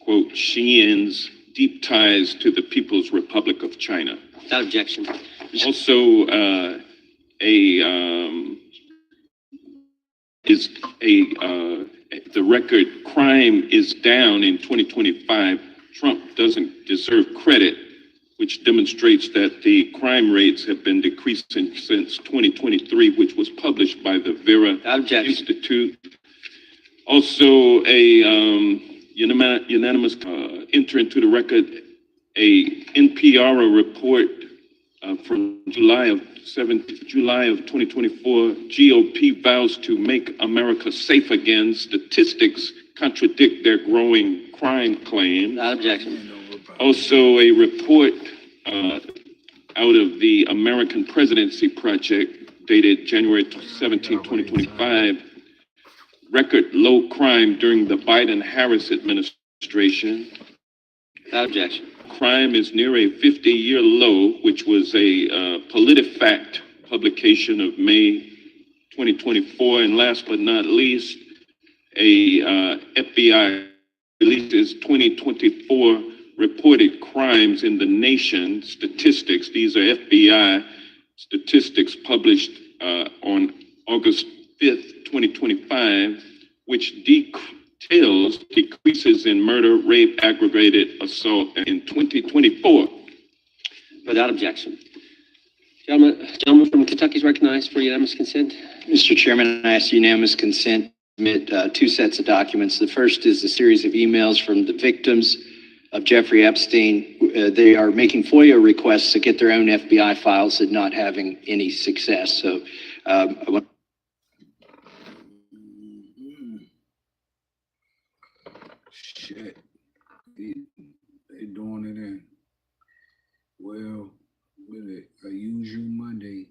quote, Xi'an's deep ties to the People's Republic of China. Without objection. Also, the record crime is down in 2025. Trump doesn't deserve credit, which demonstrates that the crime rates have been decreasing since 2023, which was published by the Vera Institute. Also, unanimous enter into the record a NPR report from July of 2024. GOP vows to make America safe again. Statistics contradict their growing crime claim. Without objection. Also, a report out of the American Presidency Project dated January 17, 2025. Record low crime during the Biden-Harris administration. Without objection. Crime is near a 50-year low, which was a PolitiFact publication of May 2024. And last but not least, a FBI releases 2024 reported crimes in the nation statistics. These are FBI statistics published on August 5th, 2025, which details decreases in murder, rape, aggravated assault in 2024. Without objection. Gentleman from Kentucky is recognized for unanimous consent. Mr. Chairman, I ask unanimous consent to submit two sets of documents. The first is a series of emails from the victims of Jeffrey Epstein. They are making FOIA requests to get their own FBI files and not having any success. So I want Shit. They doing it in. Well, with it, a usual Monday.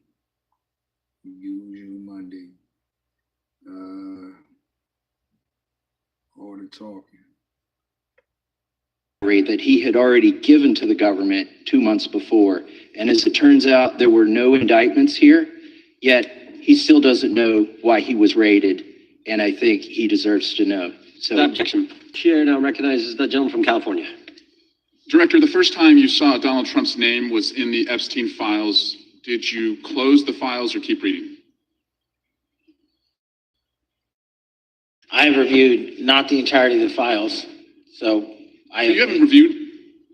All the talking. that he had already given to the government 2 months before. And as it turns out, there were no indictments here, yet he still doesn't know why he was raided. And I think he deserves to know. So, Without objection. Chair now recognizes the gentleman from California. Director, the first time you saw Donald Trump's name was in the Epstein files. Did you close the files or keep reading? I've reviewed not the entirety of the files, so You haven't reviewed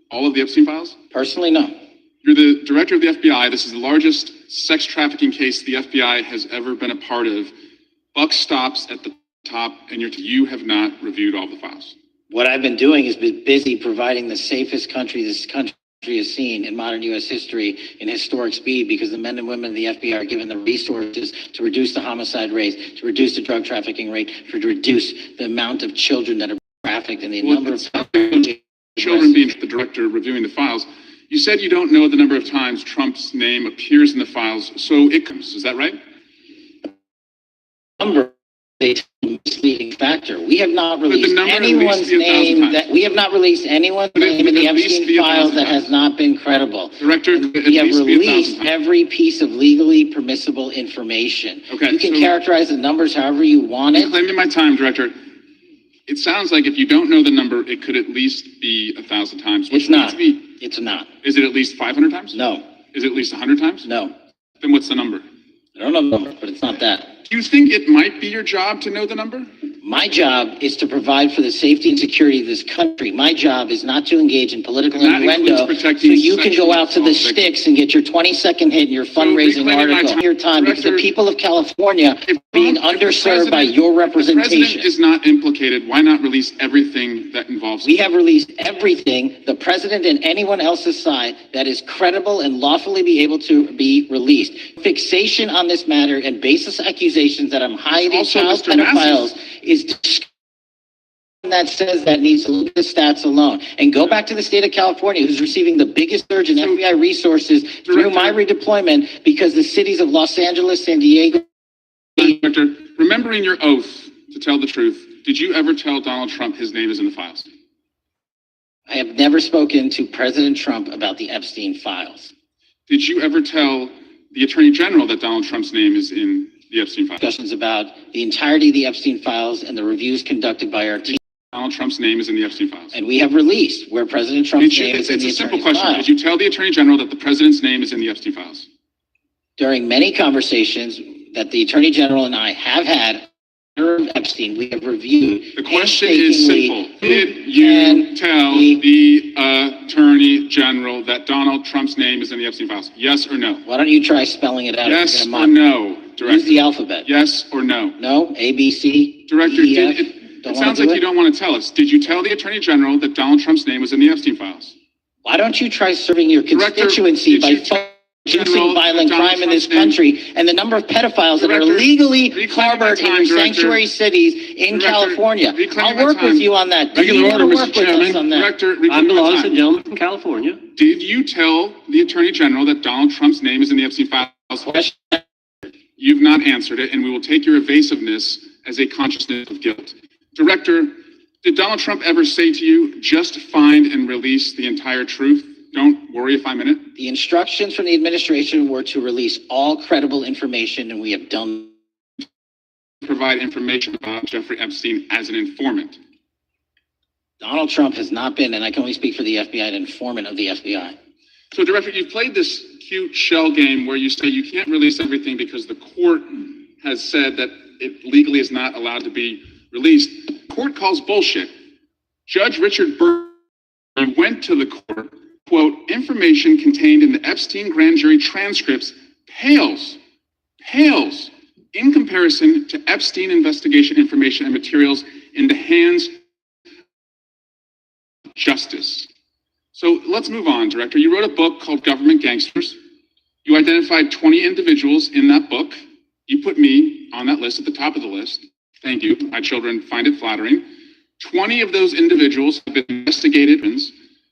all of the Epstein files? Personally, no. You're the director of the FBI. This is the largest sex trafficking case the FBI has ever been a part of. Buck stops at the top, and you have not reviewed all the files. What I've been doing is been busy providing the safest country this country has seen in modern U.S. history in historic speed, because the men and women of the FBI are given the resources to reduce the homicide rate, to reduce the drug trafficking rate, to reduce the amount of children that are trafficked and the number of children being the director reviewing the files. You said you don't know the number of times Trump's name appears in the files, so it comes. Is that right? Number a misleading factor. We have not the released number at least anyone's be 1,000 name times. that we have not released anyone's Could it- name in could the it at least Epstein be files 1,000 that has times? not been credible. Director, could it at We have least be 1,000 released times? every piece of legally permissible information. Okay, You can so- characterize the numbers however you want it. Claiming my time, Director. It sounds like if you don't know the number, it could at least be 1,000 times. Which It's not. means to me, It's not. is it at least 500 times? No. Is it at least 100 times? No. Then what's the number? I don't know the number, but it's not that. Do you think it might be your job to know the number? My job is to provide for the safety and security of this country. My job is not to engage in political And that includes innuendo so protecting you can go sexual out to the assault victims. sticks and get your 20-second hit in your fundraising reclaiming my article. time, Your time, because the Director, people of California are being If the underserved by president- your The president representation. is not implicated. Why not release everything that involves? We have released everything, the president and anyone else's side, that is credible and lawfully be able to be released. Fixation on this matter and baseless accusations that I'm hiding Also, child Mr. Massey. pedophiles is disgusting. That says that needs to look at the stats alone and go back to the state of California, who's receiving the biggest surge in FBI resources through my redeployment because the cities of Los Angeles, San Diego. Director, remembering your oath to tell the truth, did you ever tell Donald Trump his name is in the files? I have never spoken to President Trump about the Epstein files. Did you ever tell the Attorney General that Donald Trump's name is in the Epstein files? Discussions about the entirety of the Epstein files and the reviews conducted by our team. Donald Trump's name is in the Epstein files. And we have released where President Trump's name is in It's the a simple attorney's question. file. Did you tell the Attorney General that the President's name is in the Epstein files? During many conversations that the Attorney General and I have had of Epstein, we have reviewed. The question is painstakingly simple. Did you tell the Attorney General that Donald Trump's name is in the Epstein files? Yes or no? Why don't you try spelling it out? Yes If you're or gonna mock- no, Director? Use the alphabet. Yes or no? No, A, B, C, Director, E, F. it Don't sounds wanna like do you it? don't want to tell us. Did you tell the Attorney General that Donald Trump's name was in the Epstein files? Why don't you try serving your Director, constituency did by you tell reducing General violent Donald crime in this Trump's name- country and the number of pedophiles that are Director, legally reclaiming harbored my in time, your Director. sanctuary cities in Director, California? reclaiming I'll my work time. with you on that. Do you Regular wanna order, work Mr. with us Chairman. on that? Director, I'm reclaiming the my lawless time. gentleman from California. Did you tell the Attorney General that Donald Trump's name is in the Epstein files? You've not answered it, and we will take your evasiveness as a consciousness of guilt. Director, did Donald Trump ever say to you, just find and release the entire truth? Don't worry if I'm in it. The instructions from the administration were to release all credible information, and we have done. Provide information about Jeffrey Epstein as an informant. Donald Trump has not been, and I can only speak for the FBI, an informant of the FBI. So, Director, you've played this cute shell game where you say you can't release everything because the court has said that it legally is not allowed to be released. The court calls bullshit. Judge Richard Burr went to the court, quote, information contained in the Epstein grand jury transcripts pales in comparison to Epstein investigation information and materials in the hands of justice. So let's move on, Director. You wrote a book called Government Gangsters. You identified 20 individuals in that book. You put me on that list at the top of the list. Thank you. My children find it flattering. 20 of those individuals have been investigated.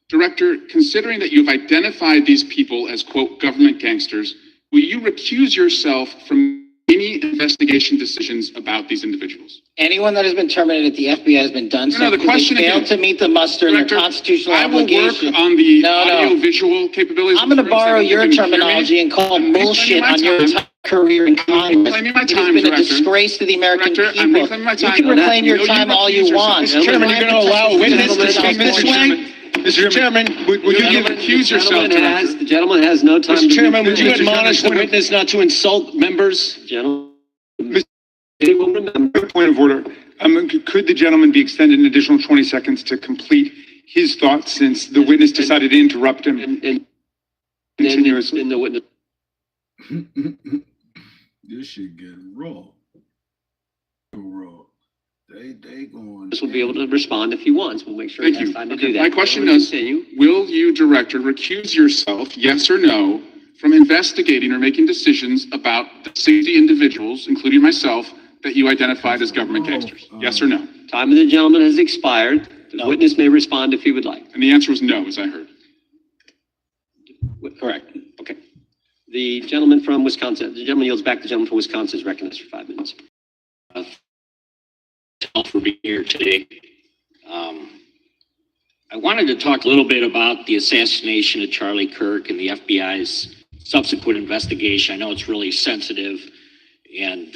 Director, considering that you've identified these people as, quote, government gangsters, will you recuse yourself from any investigation decisions about these individuals? Anyone that has been terminated at the FBI has been done No, so the because question they failed again, to meet the muster and Director, their constitutional I will obligation. work on the No, no. audio-visual capabilities. I'm going to of borrow the your can hear me. terminology and call I'm bullshit reclaiming my on your time. entire career in Congress. reclaiming my It time, has been a Director. disgrace to the American Director, I'm people. reclaiming my You time. can reclaim your You know, time you all you recuse want. yourself. Mr. Chairman, you're going to allow a witness to speak this way? Mr. Chairman, would you recuse yourself, Director? The gentleman has no time. Mr. to Chairman, would you recuse. admonish the witness not to insult members? Gentlemen, he will remember. Point of order. Could the gentleman be extended an additional 20 seconds to complete his thoughts since the witness decided to interrupt him continuously? In the witness. This shit getting raw. Raw. They going. This will be able to respond if he wants. We'll make sure Thank he has you. time to Okay, do that. my question We'll is, continue. will you, Director, recuse yourself, yes or no, from investigating or making decisions about the 60 individuals, including myself, that you identified as government gangsters? Yes or no? Time of the gentleman has expired. The witness may respond if he would like. And the answer was no, as I heard. Correct. Okay. The gentleman from Wisconsin, the gentleman yields back. The gentleman from Wisconsin is recognized for 5 minutes. being here today. I wanted to talk a little bit about the assassination of Charlie Kirk and the FBI's subsequent investigation. I know it's really sensitive, and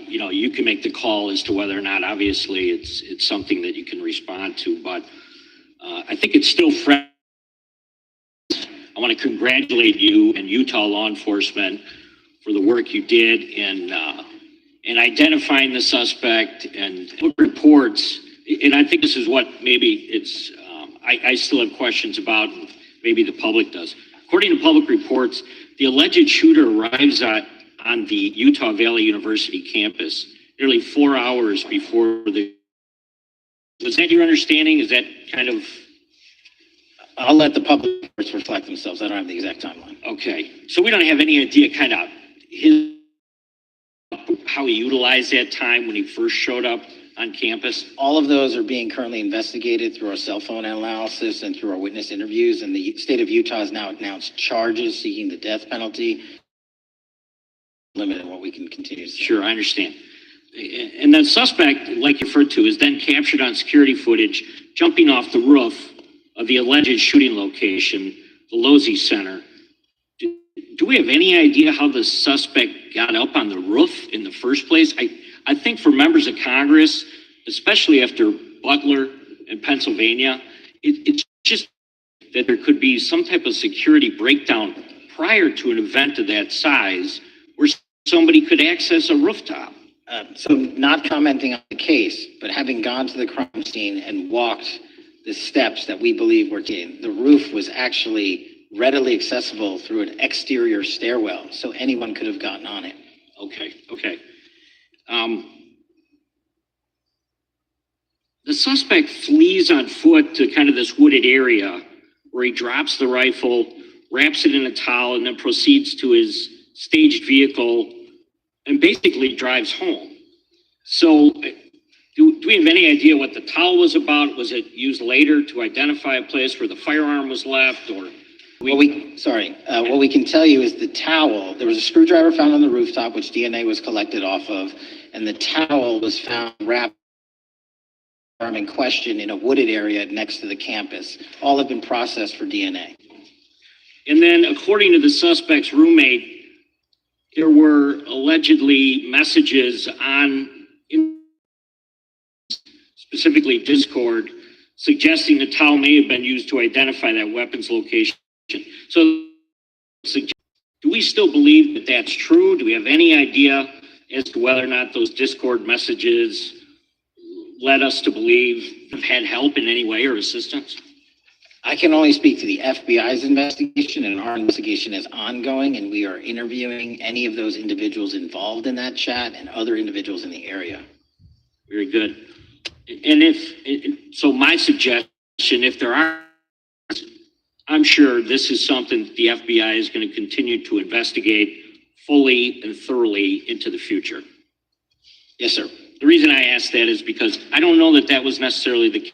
you can make the call as to whether or not, obviously, it's something that you can respond to. But I think it's still fresh. I want to congratulate you and Utah law enforcement for the work you did in identifying the suspect and reports. And I think this is what maybe it's. I still have questions about, and maybe the public does. According to public reports, the alleged shooter arrives on the Utah Valley University campus nearly 4 hours before the. Was that your understanding? Is that kind of? I'll let the public reports reflect themselves. I don't have the exact timeline. Okay, so we don't have any idea kind of how he utilized that time when he first showed up on campus? All of those are being currently investigated through our cell phone analysis and through our witness interviews. And the state of Utah has now announced charges seeking the death penalty. Limited what we can continue to say. Sure, I understand. And the suspect, like you referred to, is then captured on security footage jumping off the roof of the alleged shooting location, the Losey Center. Do we have any idea how the suspect got up on the roof in the first place? I think for members of Congress, especially after Butler in Pennsylvania, it's just that there could be some type of security breakdown prior to an event of that size where somebody could access a rooftop. So not commenting on the case, but having gone to the crime scene and walked the steps that we believe were taken, the roof was actually readily accessible through an exterior stairwell, so anyone could have gotten on it. Okay. The suspect flees on foot to kind of this wooded area where he drops the rifle, wraps it in a towel, and then proceeds to his staged vehicle and basically drives home. So do we have any idea what the towel was about? Was it used later to identify a place where the firearm was left, or? What we can tell you is the towel, there was a screwdriver found on the rooftop, which DNA was collected off of, and the towel was found wrapped in question in a wooded area next to the campus. All have been processed for DNA. And then, according to the suspect's roommate, there were allegedly messages on, specifically Discord, suggesting the towel may have been used to identify that weapon's location. So, do we still believe that that's true? Do we have any idea as to whether or not those Discord messages led us to believe they've had help in any way or assistance? I can only speak to the FBI's investigation, and our investigation is ongoing, and we are interviewing any of those individuals involved in that chat and other individuals in the area. Very good. And so my suggestion, if there are, I'm sure this is something that the FBI is going to continue to investigate fully and thoroughly into the future. Yes, sir. The reason I ask that is because I don't know that was necessarily the case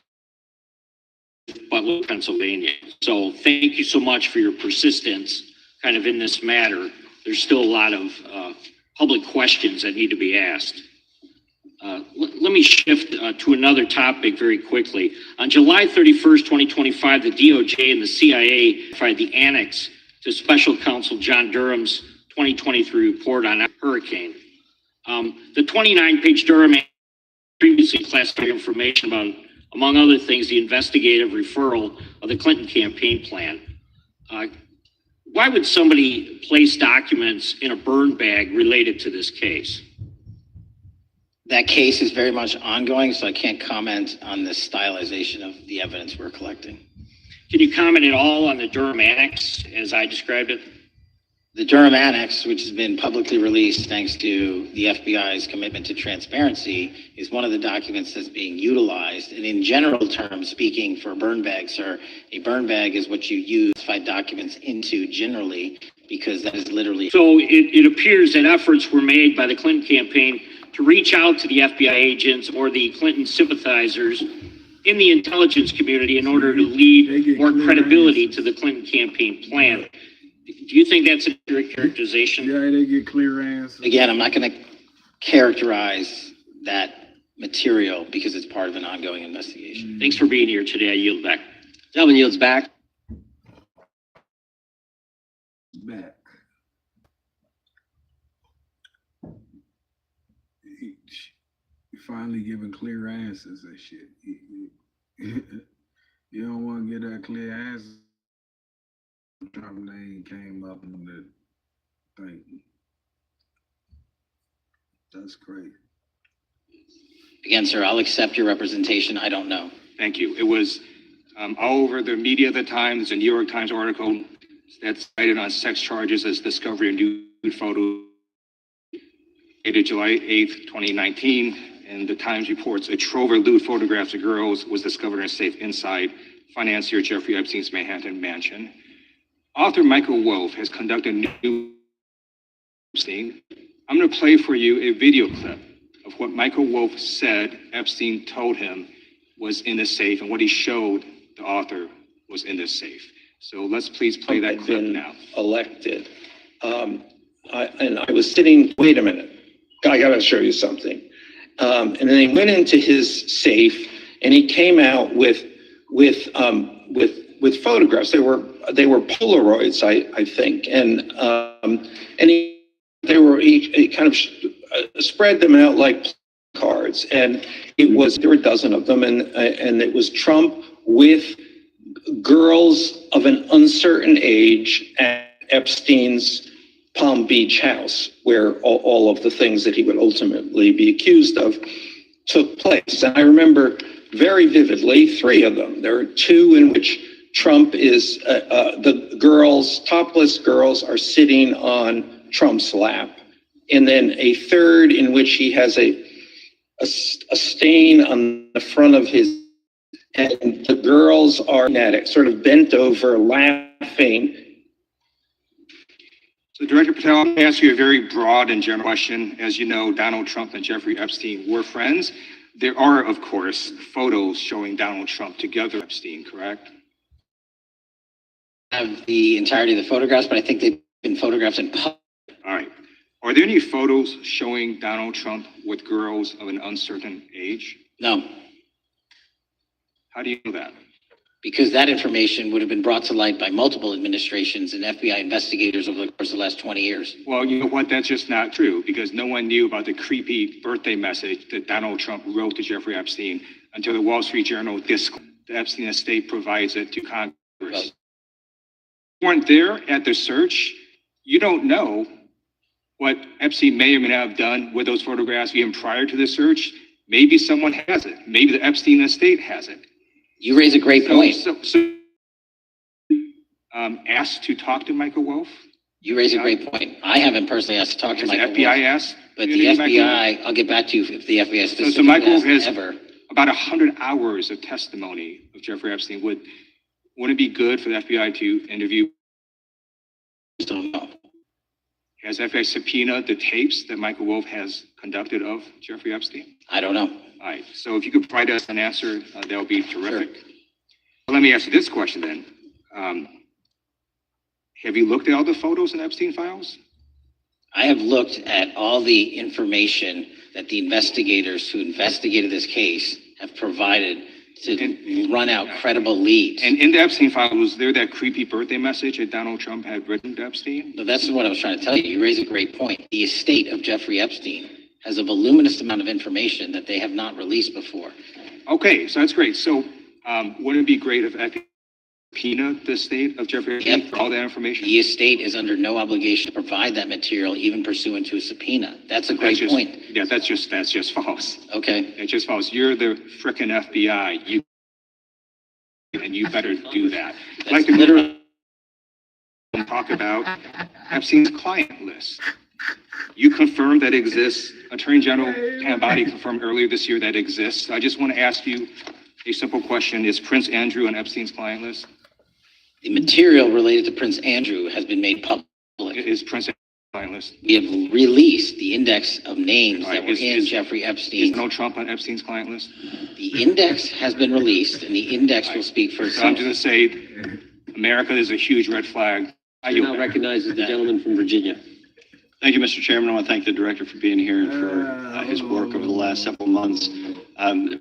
in Butler, Pennsylvania. So thank you so much for your persistence kind of in this matter. There's still a lot of public questions that need to be asked. Let me shift to another topic very quickly. On July 31st, 2025, the DOJ and the CIA filed the annex to Special Counsel John Durham's 2023 report on hurricane. The 29-page Durham previously classified information about, among other things, the investigative referral of the Clinton campaign plan. Why would somebody place documents in a burn bag related to this case? That case is very much ongoing, so I can't comment on the stylization of the evidence we're collecting. Can you comment at all on the Durham Annex, as I described it? The Durham Annex, which has been publicly released thanks to the FBI's commitment to transparency, is one of the documents that's being utilized. And in general terms, speaking for a burn bag, sir, a burn bag is what you use classified documents into generally, because that is literally... So it appears that efforts were made by the Clinton campaign to reach out to the FBI agents or the Clinton sympathizers in the intelligence community in order to lead more credibility to the Clinton campaign plan. Do you think that's a accurate characterization? Yeah, they get clear answers. Again, I'm not going to characterize that material because it's part of an ongoing investigation. Thanks for being here today. I yield back. Gentleman yields back. Back. You finally giving clear answers and shit. You don't want to get that clear answer. Trump name came up in the thing. That's crazy. Again, sir, I'll accept your representation. I don't know. Thank you. It was all over the media at the time. There's a New York Times article that's cited on sex charges as discovery of nude photos dated July 8th, 2019. And the Times reports a trove of lewd photographs of girls was discovered in a safe inside financier Jeffrey Epstein's Manhattan mansion. Author Michael Wolff has conducted new Epstein. I'm going to play for you a video clip of what Michael Wolff said Epstein told him was in the safe and what he showed the author was in the safe. So let's please play that clip now. Elected. And I was sitting, wait a minute, I got to show you something. And then he went into his safe and he came out with photographs. They were Polaroids, I think. And he kind of spread them out like cards. And there were a dozen of them. And it was Trump with girls of an uncertain age at Epstein's Palm Beach house, where all of the things that he would ultimately be accused of took place. And I remember very vividly 3 of them. There are 2 in which Trump is, the girls, topless girls, are sitting on Trump's lap. And then a 3rd in which he has a stain on the front of his, and the girls are at it, sort of bent over, laughing. So Director Patel, I'm going to ask you a very broad and general question. As you know, Donald Trump and Jeffrey Epstein were friends. There are, of course, photos showing Donald Trump together with Epstein, correct? I have the entirety of the photographs, but I think they've been photographs in public. All right. Are there any photos showing Donald Trump with girls of an uncertain age? No. How do you know that? Because that information would have been brought to light by multiple administrations and FBI investigators over the course of the last 20 years. Well, you know what? That's just not true, because no one knew about the creepy birthday message that Donald Trump wrote to Jeffrey Epstein until the Wall Street Journal disclosed the Epstein estate provides it to Congress. You weren't there at the search. You don't know what Epstein may or may not have done with those photographs even prior to the search. Maybe someone has it. Maybe the Epstein estate has it. You raise a great point. Asked to talk to Michael Wolff? You raise a great point. I haven't personally asked to talk to Michael Wolff. The FBI asked? But the FBI, I'll get back to you if the FBI specifically So Michael Wolff has ever. about 100 hours of testimony of Jeffrey Epstein. Wouldn't it be good for the FBI to interview? Don't know. Has FBI subpoenaed the tapes that Michael Wolff has conducted of Jeffrey Epstein? I don't know. All right. So if you could provide us an answer, that would be terrific. Sure. Well, let me ask you this question then. Have you looked at all the photos in Epstein files? I have looked at all the information that the investigators who investigated this case have provided to run out credible leads. And in the Epstein file, was there that creepy birthday message that Donald Trump had written to Epstein? No, that's what I was trying to tell you. You raise a great point. The estate of Jeffrey Epstein has a voluminous amount of information that they have not released before. Okay, so that's great. So wouldn't it be great if FBI subpoenaed the estate of Jeffrey Epstein for all that information? The estate is under no obligation to provide that material, even pursuant to a subpoena. That's a great point. Yeah, that's just false. Okay. It's just false. You're the frickin' FBI. And you better do that. I'd like to literally talk about Epstein's client list. You confirmed that exists. Attorney General Tambati confirmed earlier this year that exists. I just want to ask you a simple question. Is Prince Andrew on Epstein's client list? The material related to Prince Andrew has been made public. Is Prince Andrew on the client list? We have released the index of names that were in Jeffrey Epstein. Is Donald Trump on Epstein's client list? The index has been released, and the index will speak for itself. I'm just going to say, America is a huge red flag. I now recognize the gentleman from Virginia. Thank you, Mr. Chairman. I want to thank the director for being here and for his work over the last several months,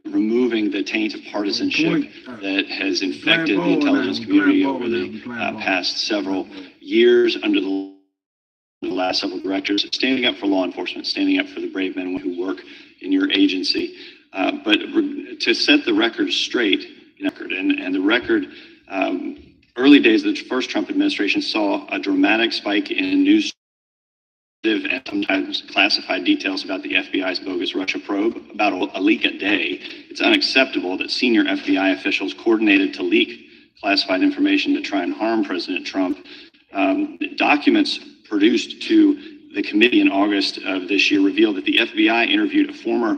removing the taint of partisanship that has infected the intelligence community over the past several years under the last several directors, standing up for law enforcement, standing up for the brave men and women who work in your agency. But to set the record straight, and the record, early days of the first Trump administration saw a dramatic spike in news and sometimes classified details about the FBI's bogus Russia probe, about a leak a day. It's unacceptable that senior FBI officials coordinated to leak classified information to try and harm President Trump. Documents produced to the committee in August of this year revealed that the FBI interviewed a former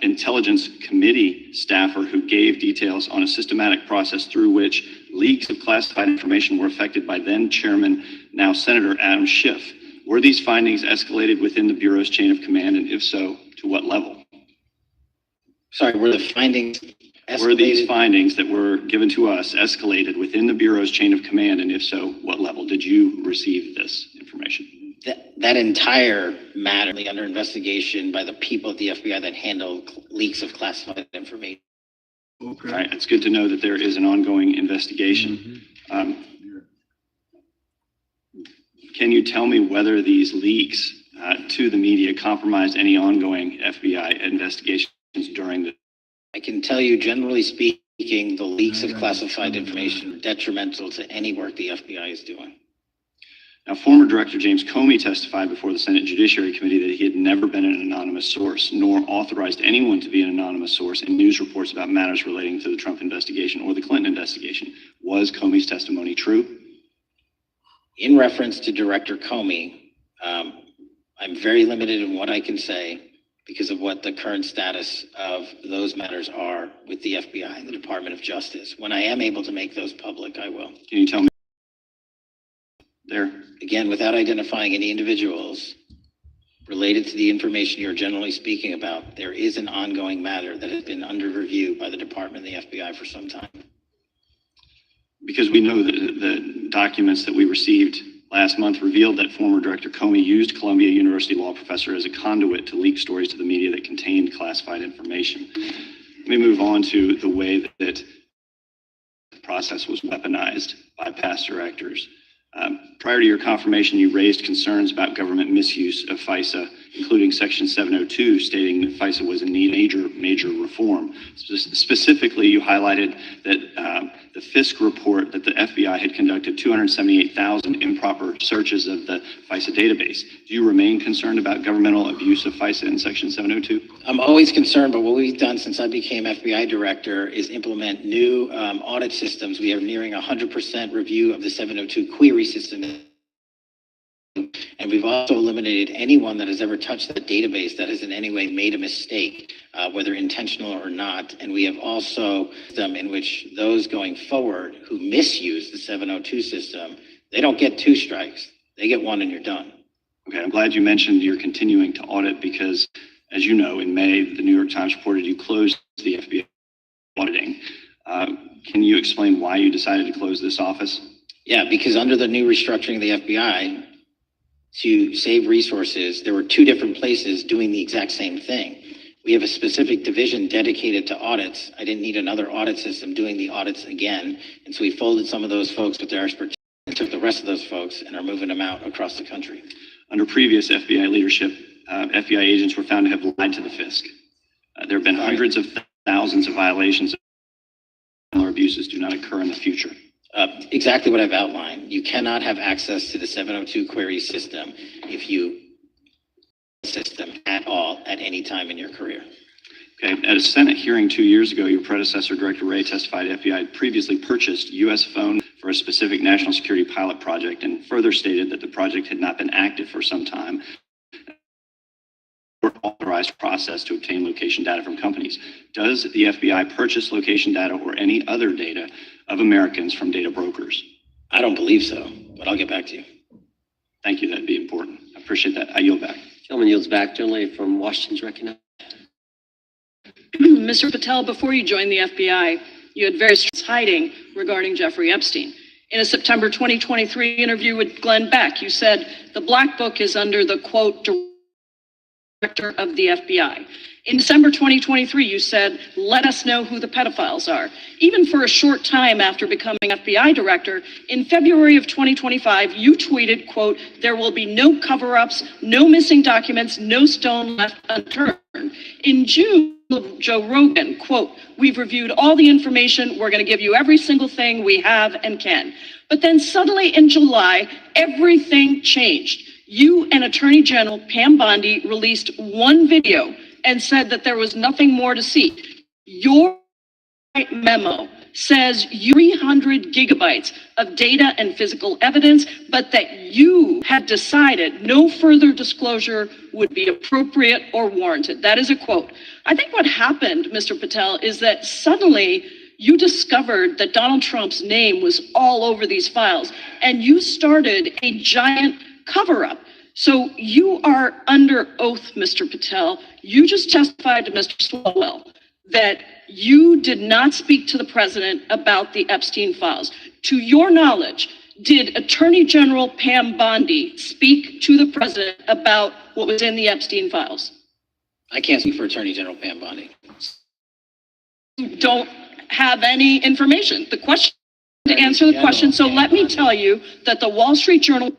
intelligence committee staffer who gave details on a systematic process through which leaks of classified information were affected by then Chairman, now Senator Adam Schiff. Were these findings escalated within the Bureau's chain of command, and if so, to what level? Sorry, were the findings escalated? Were these findings that were given to us escalated within the Bureau's chain of command, and if so, what level? Did you receive this information? That entire matter under investigation by the people at the FBI that handle leaks of classified information. Okay. All right, it's good to know that there is an ongoing investigation. Can you tell me whether these leaks to the media compromised any ongoing FBI investigations during the... I can tell you, generally speaking, the leaks of classified information are detrimental to any work the FBI is doing. Now, former Director James Comey testified before the Senate Judiciary Committee that he had never been an anonymous source, nor authorized anyone to be an anonymous source in news reports about matters relating to the Trump investigation or the Clinton investigation. Was Comey's testimony true? In reference to Director Comey, I'm very limited in what I can say because of what the current status of those matters are with the FBI and the Department of Justice. When I am able to make those public, I will. Can you tell me there? Again, without identifying any individuals related to the information you're generally speaking about, there is an ongoing matter that has been under review by the Department and the FBI for some time. Because we know that the documents that we received last month revealed that former Director Comey used Columbia University law professor as a conduit to leak stories to the media that contained classified information. Let me move on to the way that the process was weaponized by past directors. Prior to your confirmation, you raised concerns about government misuse of FISA, including Section 702, stating that FISA was in need of major reform. Specifically, you highlighted that the FISC report that the FBI had conducted 278,000 improper searches of the FISA database. Do you remain concerned about governmental abuse of FISA in Section 702? I'm always concerned, but what we've done since I became FBI director is implement new audit systems. We are nearing 100% review of the 702 query system. And we've also eliminated anyone that has ever touched that database that has in any way made a mistake, whether intentional or not. And we have also system in which those going forward who misuse the 702 system, they don't get 2 strikes. They get 1 and you're done. Okay, I'm glad you mentioned you're continuing to audit because, as you know, in May, the New York Times reported you closed the FBI auditing. Can you explain why you decided to close this office? Yeah, because under the new restructuring of the FBI, to save resources, there were 2 different places doing the exact same thing. We have a specific division dedicated to audits. I didn't need another audit system doing the audits again. And so we folded some of those folks with their expertise and took the rest of those folks and are moving them out across the country. Under previous FBI leadership, FBI agents were found to have lied to the FISC. There have been hundreds of thousands of violations. Similar abuses do not occur in the future. Exactly what I've outlined. You cannot have access to the 702 query system if you system at all at any time in your career. Okay, at a Senate hearing 2 years ago, your predecessor, Director Wray, testified FBI had previously purchased U.S. phone for a specific national security pilot project and further stated that the project had not been active for some time or authorized process to obtain location data from companies. Does the FBI purchase location data or any other data of Americans from data brokers? I don't believe so, but I'll get back to you. Thank you, that'd be important. I appreciate that. I yield back. Gentleman yields back. Gentleman from Washington's recognized. Mr. Patel, before you joined the FBI, you had various hiding regarding Jeffrey Epstein. In a September 2023 interview with Glenn Beck, you said the Black Book is under the, quote, director of the FBI. In December 2023, you said, let us know who the pedophiles are. Even for a short time after becoming FBI director, in February of 2025, you tweeted, quote, there will be no cover-ups, no missing documents, no stone left unturned. In June, Joe Rogan, quote, we've reviewed all the information. We're going to give you every single thing we have and can. But then suddenly in July, everything changed. You and Attorney General Pam Bondi released one video and said that there was nothing more to see. Your memo says 300 gigabytes of data and physical evidence, but that you had decided no further disclosure would be appropriate or warranted. That is a quote. I think what happened, Mr. Patel, is that suddenly you discovered that Donald Trump's name was all over these files, and you started a giant cover-up. So you are under oath, Mr. Patel. You just testified to Mr. Swalwell that you did not speak to the president about the Epstein files. To your knowledge, did Attorney General Pam Bondi speak to the president about what was in the Epstein files? I can't speak for Attorney General Pam Bondi. You don't have any information. The question to answer the question. So let me tell you that the Wall Street Journal.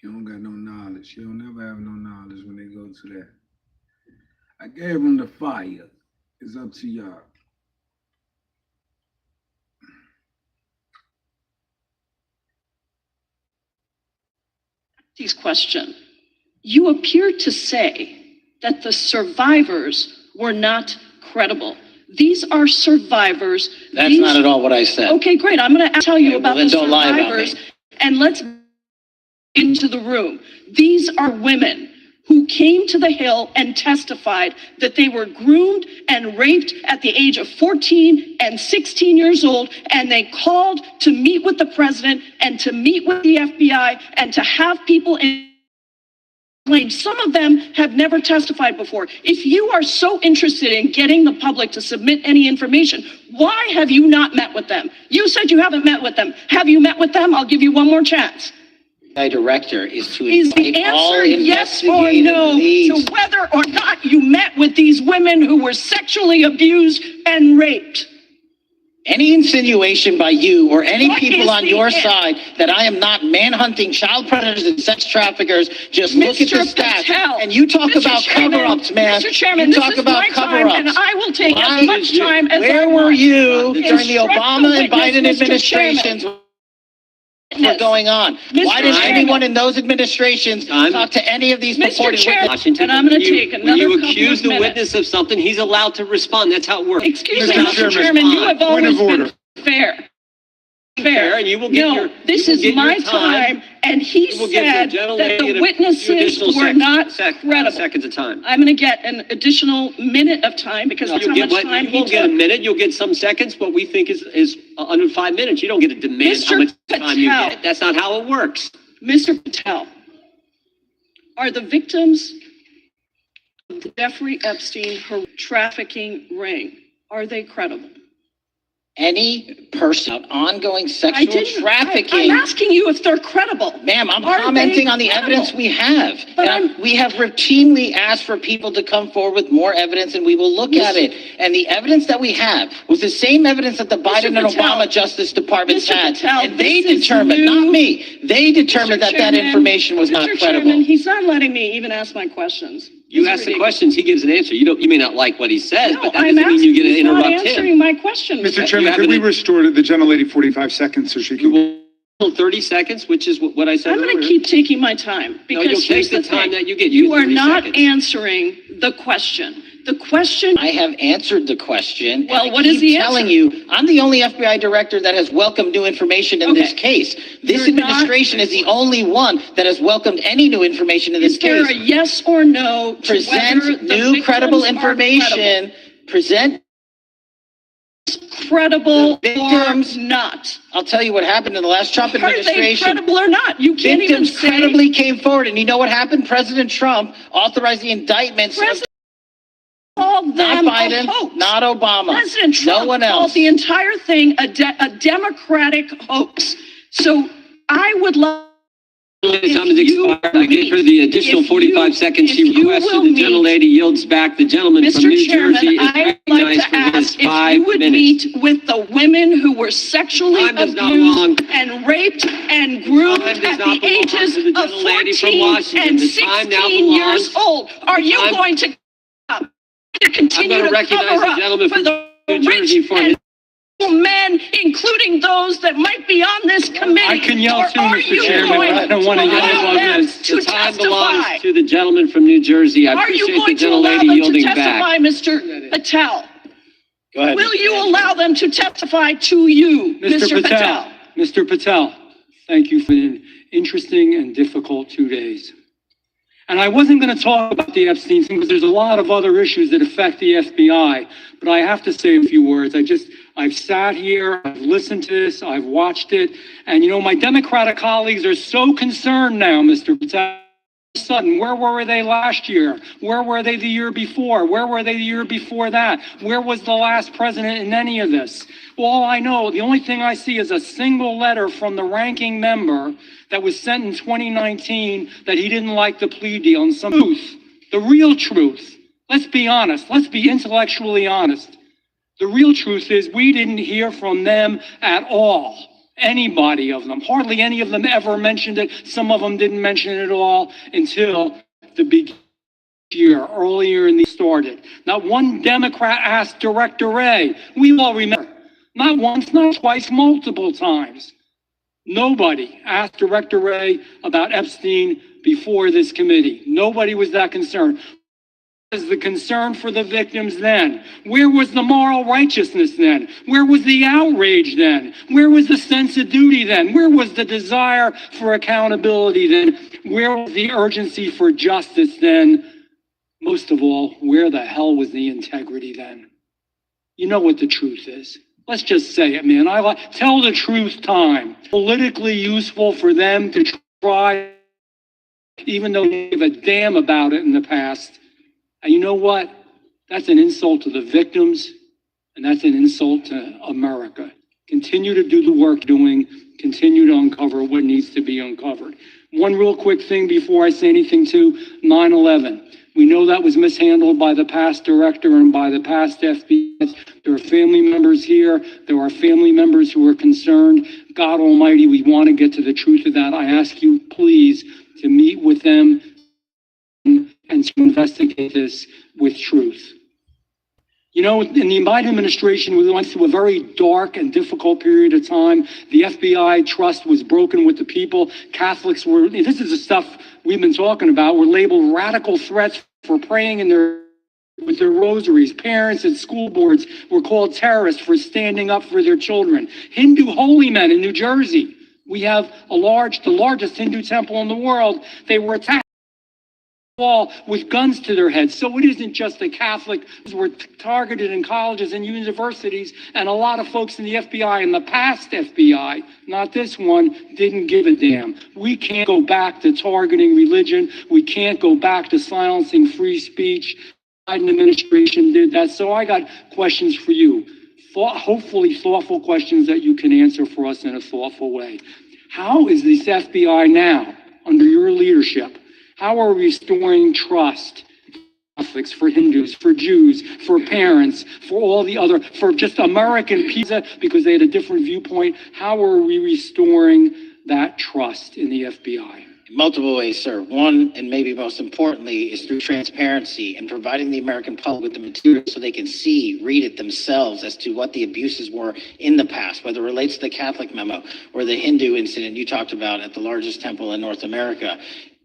You don't got no knowledge. You don't never have no knowledge when they go to that. I gave them the fire. It's up to y'all. These question. You appear to say that the survivors were not credible. These are survivors. That's not at all what I said. Okay, great. I'm going to tell you about the don't lie about survivors, me. and let's into the room. These are women who came to the Hill and testified that they were groomed and raped at the age of 14 and 16 years old, and they called to meet with the president and to meet with the FBI and to have people in. Some of them have never testified before. If you are so interested in getting the public to submit any information, why have you not met with them? You said you haven't met with them. Have you met with them? I'll give you one more chance. My director is to Is the invite all answer yes or investigative no leads. to whether or not you met with these women who were sexually abused and raped? Any insinuation by you or any What people is on the your answer? side that I am not manhunting child predators and sex traffickers, just look at the Mr. stats. Patel, And you talk Mr. about Chairman, cover-ups, man. Mr. Chairman, You this talk is about my time, cover-ups. and I will take Why as much time as I Where want. were you during the Instruct Obama and witness, Biden Mr. administrations? Chairman. Were going on? Mr. Why didn't Chairman. anyone in those administrations talk to any of these Mr. purported Chairman, witnesses? and I'm going to take another When you couple accuse of the minutes. witness of something, he's allowed to respond. That's how it works. Excuse me, He's Mr. allowed to Chairman, you have respond. always been fair. Fair, and you will get No, your- this you will is get your my time. time, and he You will give your said gentle that lady the a witnesses few additional were not credible. seconds of time. I'm going to get an additional minute of time because that's how You'll much get time you he won't get a took. minute, you'll get some seconds. What we think is under 5 minutes. You don't get to demand how Mr. much time you Patel. get. That's not how it works. Mr. Patel, are the victims of the Jeffrey Epstein trafficking ring, are they credible? Any person ongoing sexual I'm trafficking. asking you if they're credible. Ma'am, I'm Are commenting they on the credible? evidence we have. But And we have routinely asked for people to come forward with more evidence, and we will look at it. And the evidence that we have was the same evidence that the Biden and Patel, Obama Justice Departments Mr. had. Patel, And they this is determined, new. not me, they determined Mr. that Chairman, information was not Mr. credible. Chairman, he's not letting me even ask my questions. You It's ask the ridiculous. questions, he gives an answer. You may not like what he says, No, but that I'm doesn't mean you get to asking, he's not interrupt answering him. my question. Mr. Chairman, could we restore the gentlelady 45 seconds so she can? 30 seconds, which is what I said I'm going to earlier. keep taking my time because you'll here's take the time thing. that you get. You You get are 30 not seconds. answering the question. The question. I have answered the question. Well, and I what is keep the telling answer? you, I'm the only FBI director that has welcomed new information in this case. This You're not- administration is the only one that has welcomed any new information in this Is there case. a yes or no to whether Present the new credible victims are credible? information. Present credible The or victims- not? I'll tell you what happened in the last Trump Are they administration. credible or not? You can't even Victims say. credibly came forward, and you know what happened? President Trump authorized the indictments of President called them not Biden, a hoax. not Obama, President Trump no one called else. the entire thing a Democratic hoax. So I would love. Time If has you expired. I gave her the additional if you- 45 seconds if she you requested. will The meet- gentlelady yields back. The gentleman from Mr. New Chairman, Jersey is I'd like recognized to for his ask if 5 you would minutes. meet with the women who were sexually Time is not abused long. and raped and groomed Time does at not the belong ages to the of gentlelady from 14 Washington. and The time now 16 years belongs- old. Are you time- going to I'm continue going to to recognize cover the up gentleman for from the New Jersey rich for his. and men, including those that might be on this committee? I can yell Or too, are Mr. you Chairman, going but I don't want to to yell allow above them this. to The time testify? belongs to the gentleman from New Jersey. I Are you appreciate the going to allow gentlelady them to yielding testify, back. Mr. Patel? Go ahead. Will you allow them to testify to you, Mr. Patel? Mr. Patel, thank you for an interesting and difficult 2 days. And I wasn't going to talk about the Epstein thing because there's a lot of other issues that affect the FBI, but I have to say a few words. I've sat here, I've listened to this, I've watched it, and my Democratic colleagues are so concerned now, Mr. Patel. Sudden, where were they last year? Where were they the year before? Where were they the year before that? Where was the last president in any of this? Well, all I know, the only thing I see is a single letter from the ranking member that was sent in 2019 that he didn't like the plea deal and some truth, the real truth. Let's be honest. Let's be intellectually honest. The real truth is we didn't hear from them at all. Anybody of them. Hardly any of them ever mentioned it. Some of them didn't mention it at all until the beginning year, earlier in the started. Not one Democrat asked Director Wray. We all remember. Not once, not twice, multiple times. Nobody asked Director Wray about Epstein before this committee. Nobody was that concerned. Was the concern for the victims then? Where was the moral righteousness then? Where was the outrage then? Where was the sense of duty then? Where was the desire for accountability then? Where was the urgency for justice then? Most of all, where the hell was the integrity then? You know what the truth is. Let's just say it, man. Tell the truth time. Politically useful for them to try, even though they give a damn about it in the past. And you know what? That's an insult to the victims, and that's an insult to America. Continue to do the work doing, continue to uncover what needs to be uncovered. One real quick thing before I say anything to 9/11. We know that was mishandled by the past director and by the past FBI. There are family members here. There are family members who are concerned. God Almighty, we want to get to the truth of that. I ask you, please, to meet with them and to investigate this with truth. In the Biden administration, we went through a very dark and difficult period of time. The FBI trust was broken with the people. Catholics were, this is the stuff we've been talking about, were labeled radical threats for praying with their rosaries. Parents at school boards were called terrorists for standing up for their children. Hindu holy men in New Jersey, we have the largest Hindu temple in the world. They were attacked wall with guns to their heads. So it isn't just the Catholics who were targeted in colleges and universities, and a lot of folks in the FBI and the past FBI, not this one, didn't give a damn. We can't go back to targeting religion. We can't go back to silencing free speech. The Biden administration did that. So I got questions for you. Hopefully thoughtful questions that you can answer for us in a thoughtful way. How is this FBI now, under your leadership, how are we restoring trust for Catholics, for Hindus, for Jews, for parents, for all the other, for just American people, because they had a different viewpoint? How are we restoring that trust in the FBI? In multiple ways, sir. One, and maybe most importantly, is through transparency and providing the American public with the material so they can read it themselves as to what the abuses were in the past, whether it relates to the Catholic memo or the Hindu incident you talked about at the largest temple in North America.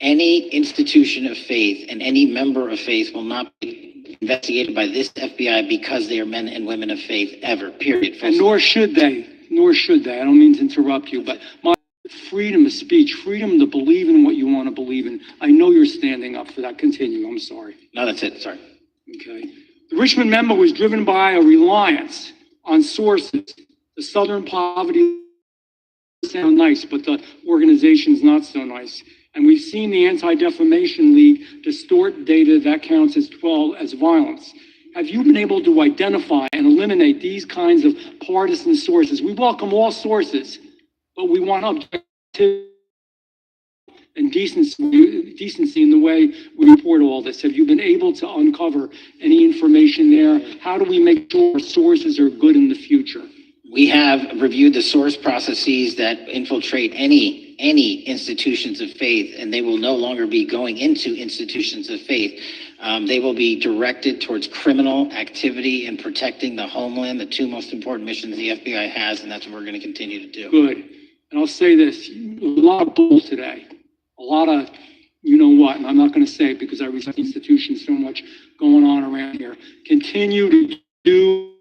Any institution of faith and any member of faith will not be investigated by this FBI because they are men and women of faith ever, period. And nor should they. I don't mean to interrupt you, but my freedom of speech, freedom to believe in what you want to believe in. I know you're standing up for that. Continue. I'm sorry. No, that's it. Sorry. Okay. The Richmond memo was driven by a reliance on sources. The Southern Poverty sound nice, but the organization's not so nice. And we've seen the Anti-Defamation League distort data that counts as violence. Have you been able to identify and eliminate these kinds of partisan sources? We welcome all sources, but we want objectivity and decency in the way we report all this. Have you been able to uncover any information there? How do we make sure sources are good in the future? We have reviewed the source processes that infiltrate any institutions of faith, and they will no longer be going into institutions of faith. They will be directed towards criminal activity and protecting the homeland, the two most important missions the FBI has, and that's what we're going to continue to do. Good. And I'll say this, a lot of bull today, a lot of you know what, and I'm not going to say it because I respect institutions so much going on around here. Continue to do.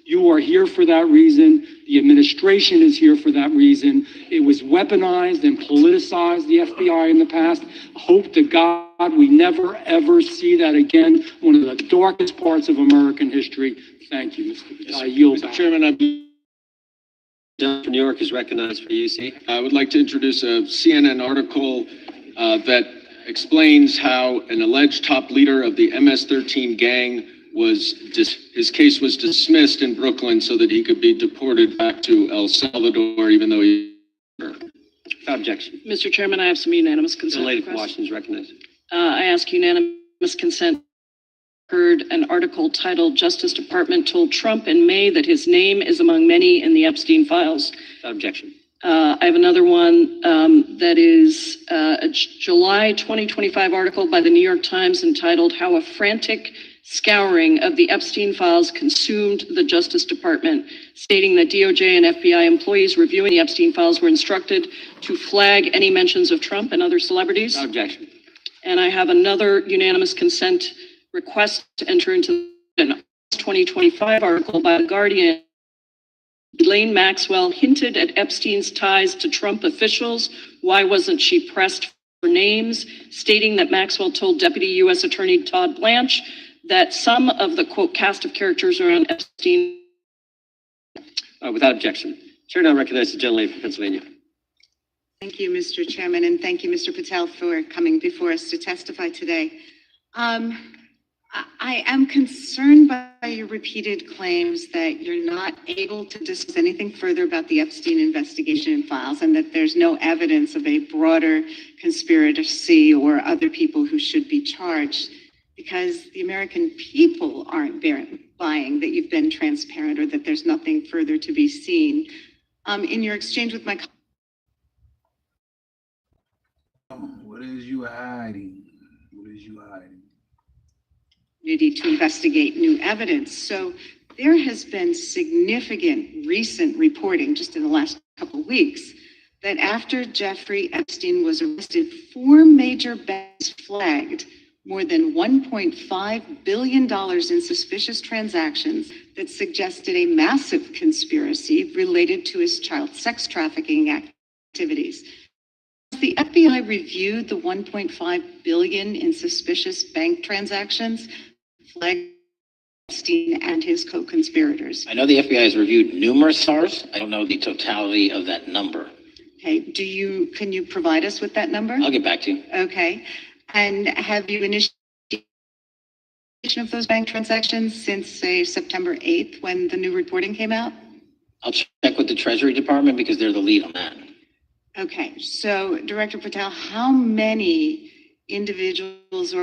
You are here for that reason. The administration is here for that reason. It was weaponized and politicized, the FBI, in the past. Hope to God we never, ever see that again. One of the darkest parts of American history. Thank you, Mr. I yield back. Mr. Chairman, John from New York is recognized for UC. I would like to introduce a CNN article that explains how an alleged top leader of the MS-13 gang his case was dismissed in Brooklyn so that he could be deported back to El Salvador, even though he. Without objection. Mr. Chairman, I have some unanimous consent. The lady from requests. Washington is recognized. I ask unanimous consent. Heard an article titled "Justice Department Told Trump in May that his name is among many in the Epstein files." Without objection. I have another one that is a July 2025 article by the New York Times entitled "How a Frantic Scouring of the Epstein Files Consumed the Justice Department," stating that DOJ and FBI employees reviewing the Epstein files were instructed to flag any mentions of Trump and other celebrities. Without objection. And I have another unanimous consent request to enter into an 2025 article by The Guardian. Elaine Maxwell hinted at Epstein's ties to Trump officials. Why wasn't she pressed for names? Stating that Maxwell told Deputy U.S. Attorney Todd Blanche that some of the, quote, cast of characters around Epstein. Without objection. Chair now recognizes the gentlelady from Pennsylvania. Thank you, Mr. Chairman, and thank you, Mr. Patel, for coming before us to testify today. I am concerned by your repeated claims that you're not able to discuss anything further about the Epstein investigation and files, and that there's no evidence of a broader conspiracy or other people who should be charged, because the American people aren't buying that you've been transparent or that there's nothing further to be seen. In your exchange with my What is you hiding? What is you hiding? community to investigate new evidence. So there has been significant recent reporting just in the last couple of weeks that after Jeffrey Epstein was arrested, 4 major banks flagged more than $1.5 billion in suspicious transactions that suggested a massive conspiracy related to his child sex trafficking activities. The FBI reviewed the $1.5 billion in suspicious bank transactions flagged Epstein and his co-conspirators. I know the FBI has reviewed numerous SARS. I don't know the totality of that number. Okay, can you provide us with that number? I'll get back to you. Okay, and have you initiated of those bank transactions since, say, September 8th, when the new reporting came out? I'll check with the Treasury Department because they're the lead on that. Okay, so Director Patel, how many individuals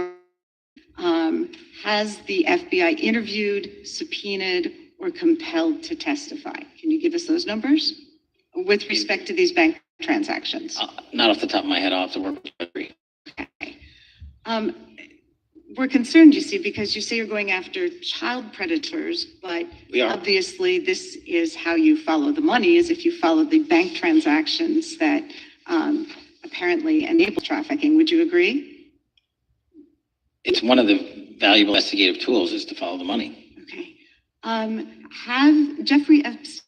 has the FBI interviewed, subpoenaed, or compelled to testify? Can you give us those numbers with respect to these bank transactions? Not off the top of my head. I'll have to work with Treasury. Okay. We're concerned, you see, because you say you're going after child predators, but obviously this is how you follow the money, is if you follow the bank transactions that apparently enable trafficking. Would you agree? It's one of the valuable investigative tools is to follow the money. Okay. Have Jeffrey asked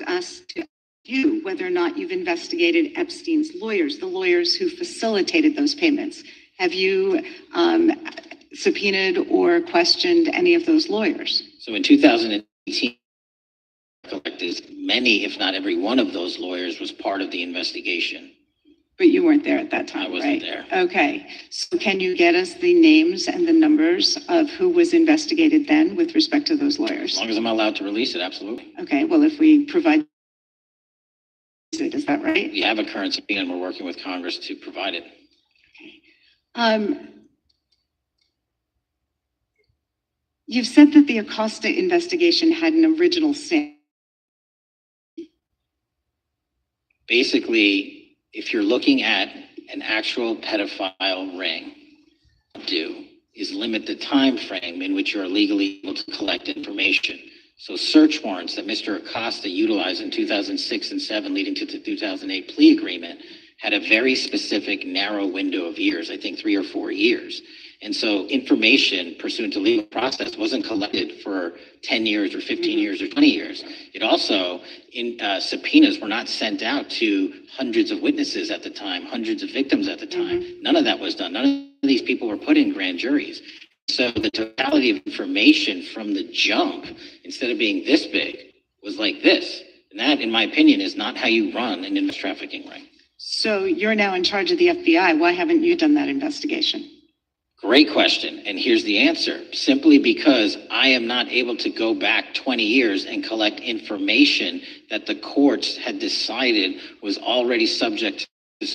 us to you whether or not you've investigated Epstein's lawyers, the lawyers who facilitated those payments? Have you subpoenaed or questioned any of those lawyers? So in 2010, collected many, if not every one of those lawyers was part of the investigation. But you weren't there at that time, I wasn't right? there. Okay, so can you get us the names and the numbers of who was investigated then with respect to those As lawyers? long as I'm allowed to release it, absolutely. Okay, well, if we provide it, is that right? We have a current subpoena and we're working with Congress to provide it. You've said that the Acosta investigation had an original sin. Basically, if you're looking at an actual pedophile ring, do is limit the time frame in which you're legally able to collect information. So search warrants that Mr. Acosta utilized in 2006 and 7 leading to the 2008 plea agreement had a very specific narrow window of years, I think 3 or 4 years. And so information pursuant to legal process wasn't collected for 10 years or 15 years or 20 years. It also, subpoenas were not sent out to hundreds of witnesses at the time, hundreds of victims at the time. None of that was done. None of these people were put in grand juries. So the totality of information from the jump, instead of being this big, was like this. And that, in my opinion, is not how you run an inverse trafficking ring. So you're now in charge of the FBI. Why haven't you done that investigation? Great question. And here's the answer. Simply because I am not able to go back 20 years and collect information that the courts had decided was already subject to.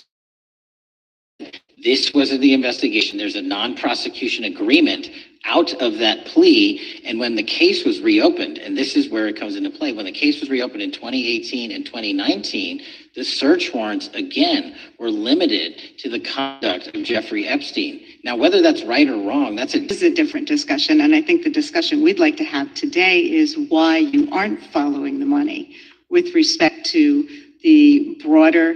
This wasn't the investigation. There's a non-prosecution agreement out of that plea. And when the case was reopened, and this is where it comes into play, when the case was reopened in 2018 and 2019, the search warrants, again, were limited to the conduct of Jeffrey Epstein. Now, whether that's right or wrong, this is a different discussion. And I think the discussion we'd like to have today is why you aren't following the money with respect to the broader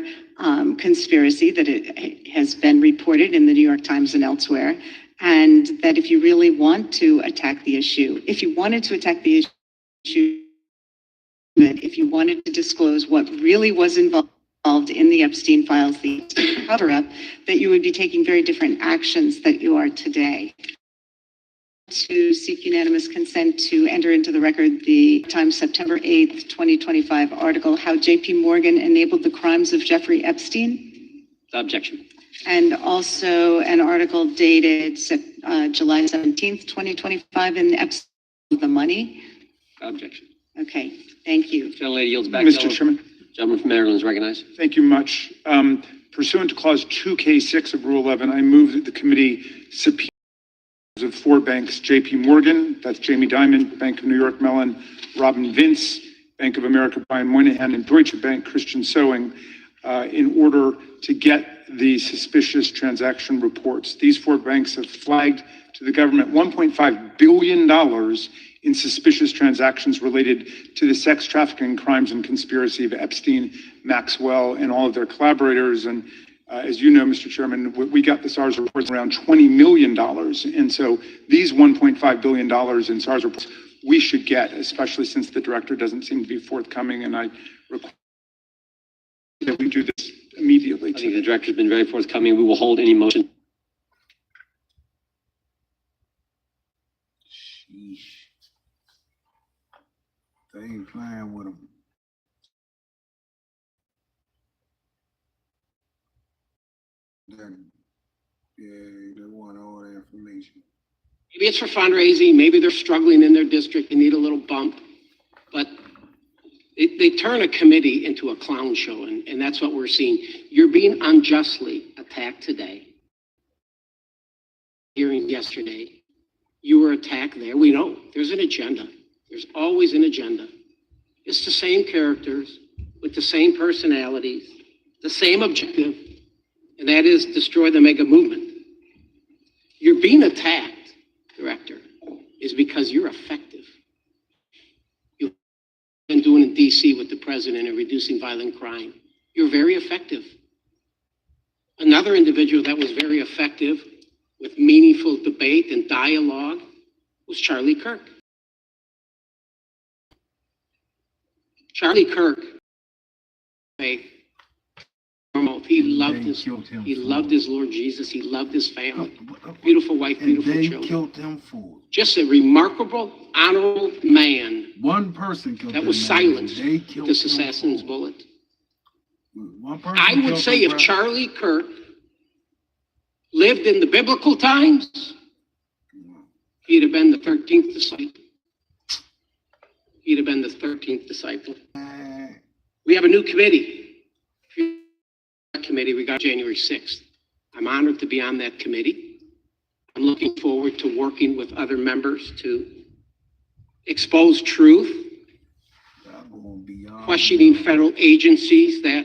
conspiracy that it has been reported in the New York Times and elsewhere. And that if you really want to attack the issue, if you wanted to attack the issue, if you wanted to disclose what really was involved in the Epstein files, the cover-up, that you would be taking very different actions that you are today. To seek unanimous consent to enter into the record the Times September 8th, 2025 article, How J.P. Morgan Enabled the Crimes of Jeffrey Epstein. Objection. And also an article dated July 17th, 2025 in Epstein, the money. Objection. Okay, thank you. Gentlelady yields back. Mr. Chairman. Gentleman from Maryland is recognized. Thank you much. Pursuant to Clause 2K6 of Rule 11, I move that the committee subpoena of 4 banks, J.P. Morgan, that's Jamie Dimon, Bank of New York Mellon, Robin Vince, Bank of America, Brian Moynihan, and Deutsche Bank, Christian Sewing, in order to get the suspicious transaction reports. These 4 banks have flagged to the government $1.5 billion in suspicious transactions related to the sex trafficking crimes and conspiracy of Epstein, Maxwell, and all of their collaborators. And as you know, Mr. Chairman, we got the SARS reports around $20 million. And so these $1.5 billion in SARS reports we should get, especially since the director doesn't seem to be forthcoming. And I request that we do this immediately. I think the director's been very forthcoming. We will hold any motion. Sheesh. They ain't playing with them. They want all the information. Maybe it's for fundraising, maybe they're struggling in their district, they need a little bump. But they turn a committee into a clown show, and that's what we're seeing. You're being unjustly attacked today. Hearing yesterday, you were attacked there. We know there's an agenda. There's always an agenda. It's the same characters with the same personalities, the same objective, and that is destroy the mega movement. You're being attacked, Director, is because you're effective. You've been doing in DC with the president and reducing violent crime. You're very effective. Another individual that was very effective with meaningful debate and dialogue was Charlie Kirk. Charlie Kirk, he loved his Lord Jesus. He loved his family. Beautiful wife, beautiful children. Killed them for Just a remarkable, honorable man One person killed that was man, silenced they with killed this him. assassin's bullet. One person I would killed say him, if bro. Charlie Kirk lived in the biblical times, he'd have been the 13th disciple. He'd have been the 13th disciple. We have a new committee. We got January 6th. I'm honored to be on that committee. I'm looking forward to working with other members to expose truth, questioning federal agencies that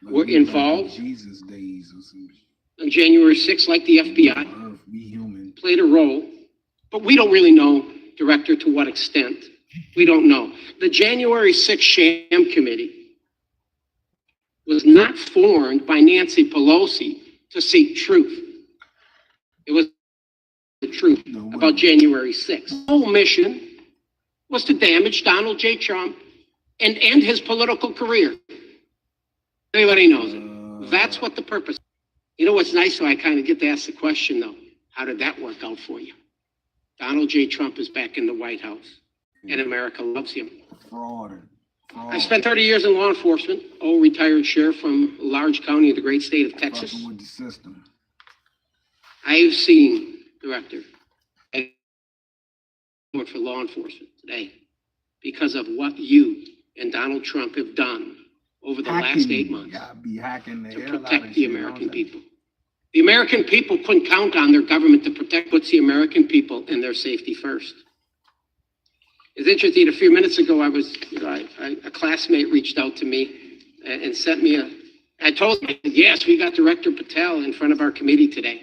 were involved Jesus days or some on January 6th, like the FBI, played a role, but we don't really know, Director, to what extent. We don't know. The January 6th sham committee was not formed by Nancy Pelosi to seek truth. It was the truth about January 6th. The whole mission was to damage Donald J. Trump and end his political career. Everybody knows it. That's what the purpose. You know what's nice? So I kind of get to ask the question, though. How did that work out for you? Donald J. Trump is back in the White House, and America loves him. fraud. I spent 30 years in law enforcement, retired sheriff from a large county in the great state of Texas. With the system. I've seen, Director, I work for law enforcement today because of what you and Donald Trump have done over the last 8 months Be hacking the to hell out protect of the shit, American don't they? people. The American people couldn't count on their government to protect, puts the American people and their safety first. It's interesting, a few minutes ago, a classmate reached out to me and sent me I told him, yes, we got Director Patel in front of our committee today.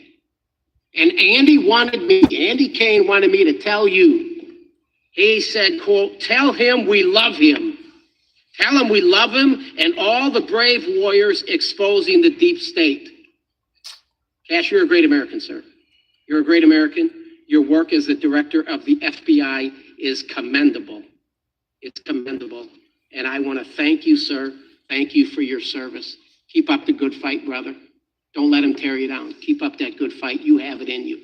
And Andy Kane wanted me to tell you, he said, quote, tell him we love him. Tell him we love him and all the brave warriors exposing the deep state. Cash, you're a great American, sir. You're a great American. Your work as the director of the FBI is commendable. It's commendable. And I want to thank you, sir. Thank you for your service. Keep up the good fight, brother. Don't let him tear you down. Keep up that good fight. You have it in you.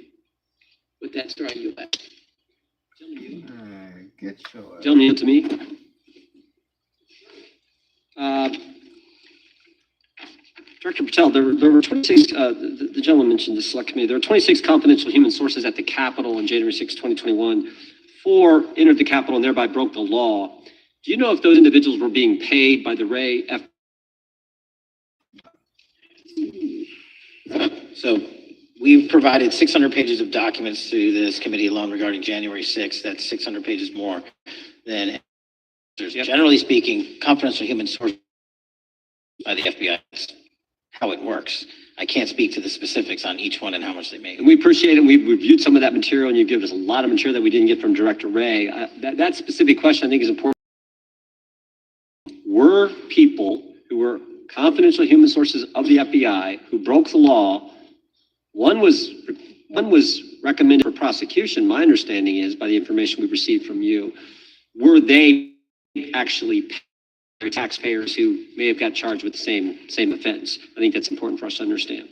With that, sir, I yield back. Get your Gentleman, to me. Director Patel, there were 26, the gentleman mentioned the select committee, there were 26 confidential human sources at the Capitol on January 6, 2021. 4 entered the Capitol and thereby broke the law. Do you know if those individuals were being paid by the Ray F? So we've provided 600 pages of documents to this committee alone regarding January 6th. That's 600 pages more than, generally speaking, confidential human sources by the FBI. That's how it works. I can't speak to the specifics on each one and how much they make. And we appreciate it. We've reviewed some of that material and you give us a lot of material that we didn't get from Director Ray. That specific question I think is important. Were people who were confidential human sources of the FBI who broke the law, one was recommended for prosecution, my understanding is, by the information we've received from you, were they actually taxpayers who may have got charged with the same offense? I think that's important for us to understand.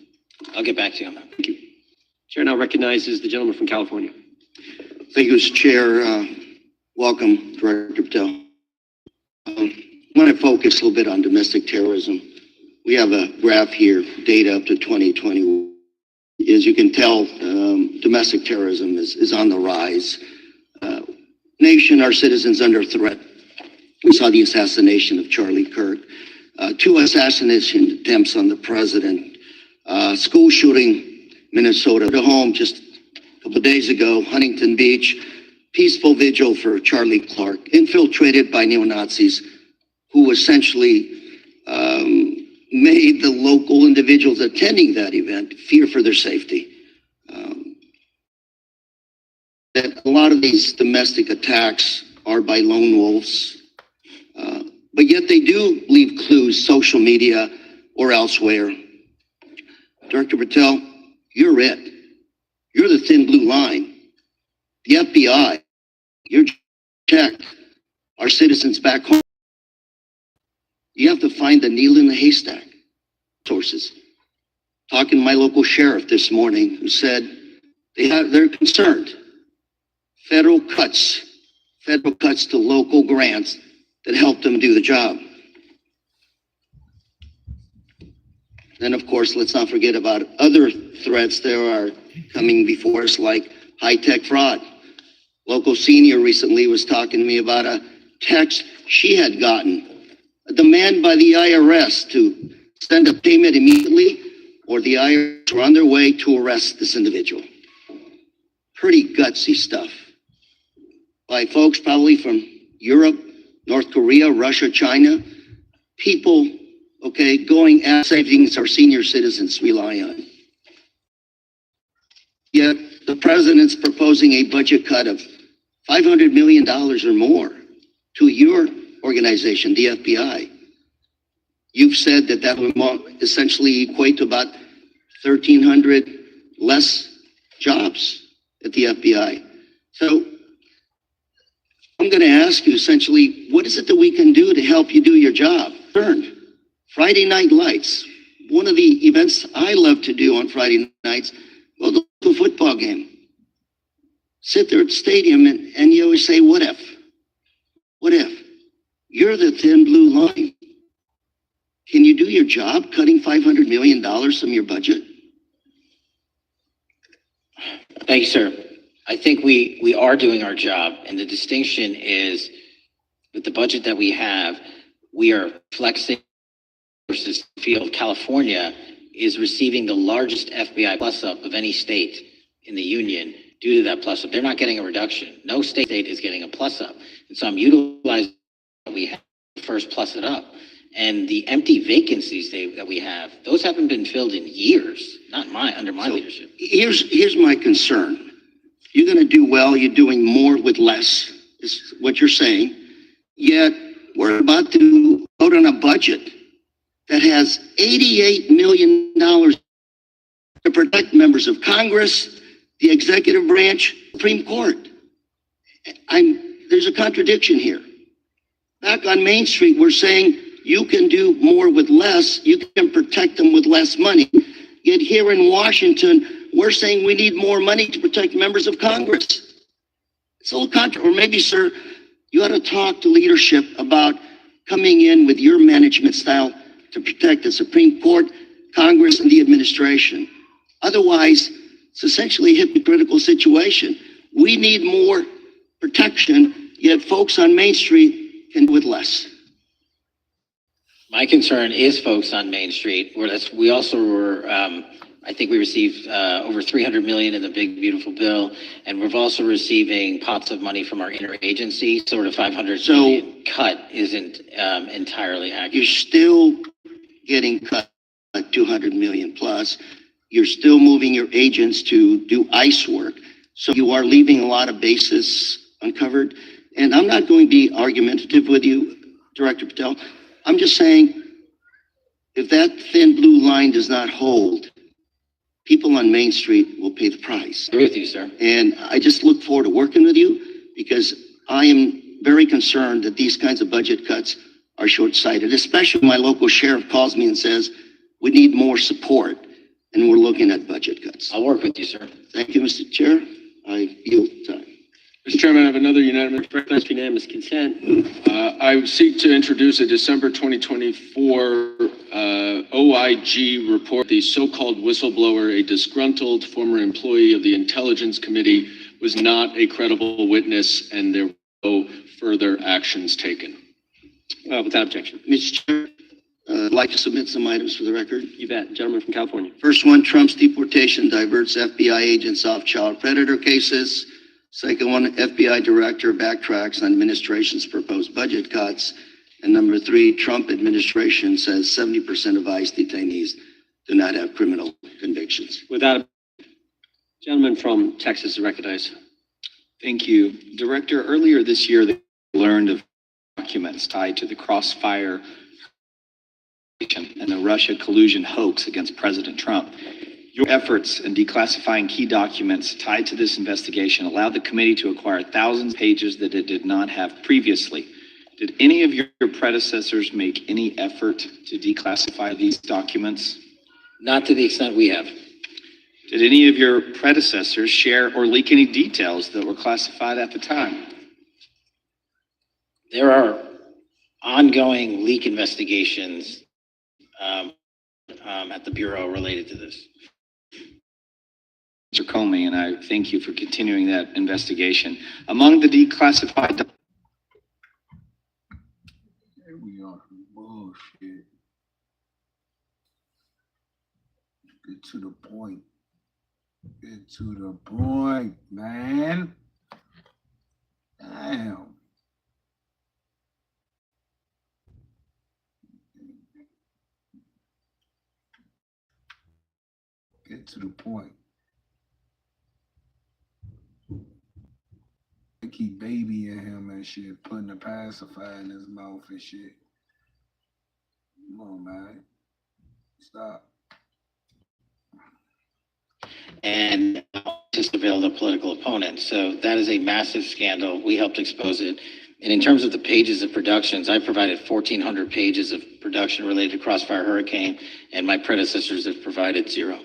I'll get back to you on that. Thank you. Chair now recognizes the gentleman from California. Thank you, Mr. Chair. Welcome, Director Patel. I want to focus a little bit on domestic terrorism. We have a graph here, data up to 2020. As you can tell, domestic terrorism is on the rise. Nation, our citizens under threat. We saw the assassination of Charlie Kirk. 2 assassination attempts on the president. School shooting, Minnesota. To home just a couple of days ago, Huntington Beach. Peaceful vigil for Charlie Clark. Infiltrated by neo-Nazis who essentially made the local individuals attending that event fear for their safety. That a lot of these domestic attacks are by lone wolves, but yet they do leave clues, social media or elsewhere. Director Patel, you're it. You're the thin blue line. The FBI, you're protect our citizens back home. You have to find the needle in the haystack. Sources. Talking to my local sheriff this morning who said they're concerned. Federal cuts federal cuts to local grants that help them do the job. Then, of course, let's not forget about other threats that are coming before us, like high-tech fraud. Local senior recently was talking to me about a text she had gotten, a demand by the IRS to send a payment immediately, or the IRS were on their way to arrest this individual. Pretty gutsy stuff. By folks probably from Europe, North Korea, Russia, China, people, okay, going at savings our senior citizens rely on. Yet the president's proposing a budget cut of $500 million or more to your organization, the FBI. You've said that that would essentially equate to about 1,300 less jobs at the FBI. So I'm going to ask you essentially, what is it that we can do to help you do your job? Friday night lights. One of the events I love to do on Friday nights, go to a football game. Sit there at the stadium and you always say, what if? What if? You're the thin blue line. Can you do your job cutting $500 million from your budget? Thank you, sir. I think we are doing our job, and the distinction is with the budget that we have, we are flexing versus the field of California is receiving the largest FBI plus up of any state in the union due to that plus up. They're not getting a reduction. No state is getting a plus up. And so I'm utilizing what we have to first plus it up. And the empty vacancies that we have, those haven't been filled in years, not under my leadership. Here's my concern. You're going to do well. You're doing more with less, is what you're saying. Yet we're about to vote on a budget that has $88 million to protect members of Congress, the executive branch, Supreme Court. There's a contradiction here. Back on Main Street, we're saying you can do more with less. You can protect them with less money. Yet here in Washington, we're saying we need more money to protect members of Congress. It's a little or maybe, sir, you ought to talk to leadership about coming in with your management style to protect the Supreme Court, Congress, and the administration. Otherwise, it's essentially a hypocritical situation. We need more protection, yet folks on Main Street can do with less. My concern is folks on Main Street. We also were, I think we received over 300 million in the big beautiful bill, and we're also receiving pots of money from our interagency. Sort of 500 million cut isn't entirely accurate. You're still getting cut at 200 million plus. You're still moving your agents to do ICE work. So you are leaving a lot of bases uncovered. And I'm not going to be argumentative with you, Director Patel. I'm just saying, if that thin blue line does not hold, people on Main Street will pay the price. I agree with you, sir. And I just look forward to working with you because I am very concerned that these kinds of budget cuts are short-sighted, especially when my local sheriff calls me and says, we need more support, and we're looking at budget cuts. I'll work with you, sir. Thank you, Mr. Chair. I yield time. Mr. Chairman, I have another Unanimous consent. I seek to introduce a December 2024 OIG report. The so-called whistleblower, a disgruntled former employee of the Intelligence Committee, was not a credible witness, and there were no further actions taken. Without objection. Mr. Chair, I'd like to submit some items for the record. You bet. Gentleman from California. First one, Trump's deportation diverts FBI agents off child predator cases. Second one, FBI director backtracks on administration's proposed budget cuts. And number three, Trump administration says 70% of ICE detainees do not have criminal convictions. Without gentleman from Texas is recognized. Thank you. Director, earlier this year, they learned of documents tied to the Crossfire and the Russia collusion hoax against President Trump. Your efforts in declassifying key documents tied to this investigation allowed the committee to acquire thousands of pages that it did not have previously. Did any of your predecessors make any effort to declassify these documents? Not to the extent we have. Did any of your predecessors share or leak any details that were classified at the time? There are ongoing leak investigations at the Bureau related to this. Mr. Comey, and I thank you for continuing that investigation. Among the declassified Here we are, some bullshit. Get to the point. Get to the point, man. Damn. Get to the point. They keep babying him and shit, putting a pacifier in his mouth and shit. Come on, man. Stop. And to surveil the political opponent. So that is a massive scandal. We helped expose it. And in terms of the pages of productions, I provided 1,400 pages of production related to Crossfire Hurricane, and my predecessors have provided 0.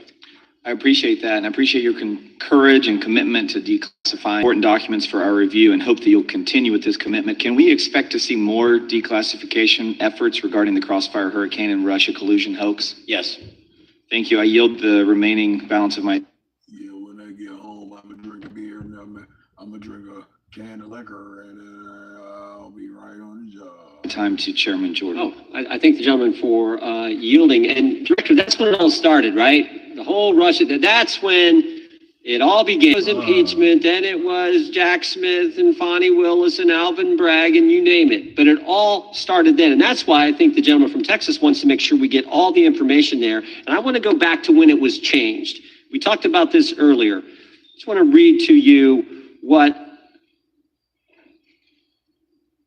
I appreciate that, and I appreciate your courage and commitment to declassify important documents for our review, and hope that you'll continue with this commitment. Can we expect to see more declassification efforts regarding the Crossfire Hurricane and Russia collusion hoax? Yes. Thank you. I yield the remaining balance of my. Yeah, when I get home, I'm gonna drink a beer and I'm gonna drink a can of liquor and I'll be right on the job. Time to Chairman Jordan. I thank the gentleman for yielding. And Director, that's when it all started, right? The whole Russia, that's when it all began. It was impeachment, then it was Jack Smith and Fonnie Willis and Alvin Bragg and you name it. But it all started then. And that's why I think the gentleman from Texas wants to make sure we get all the information there. And I want to go back to when it was changed. We talked about this earlier. I just want to read to you what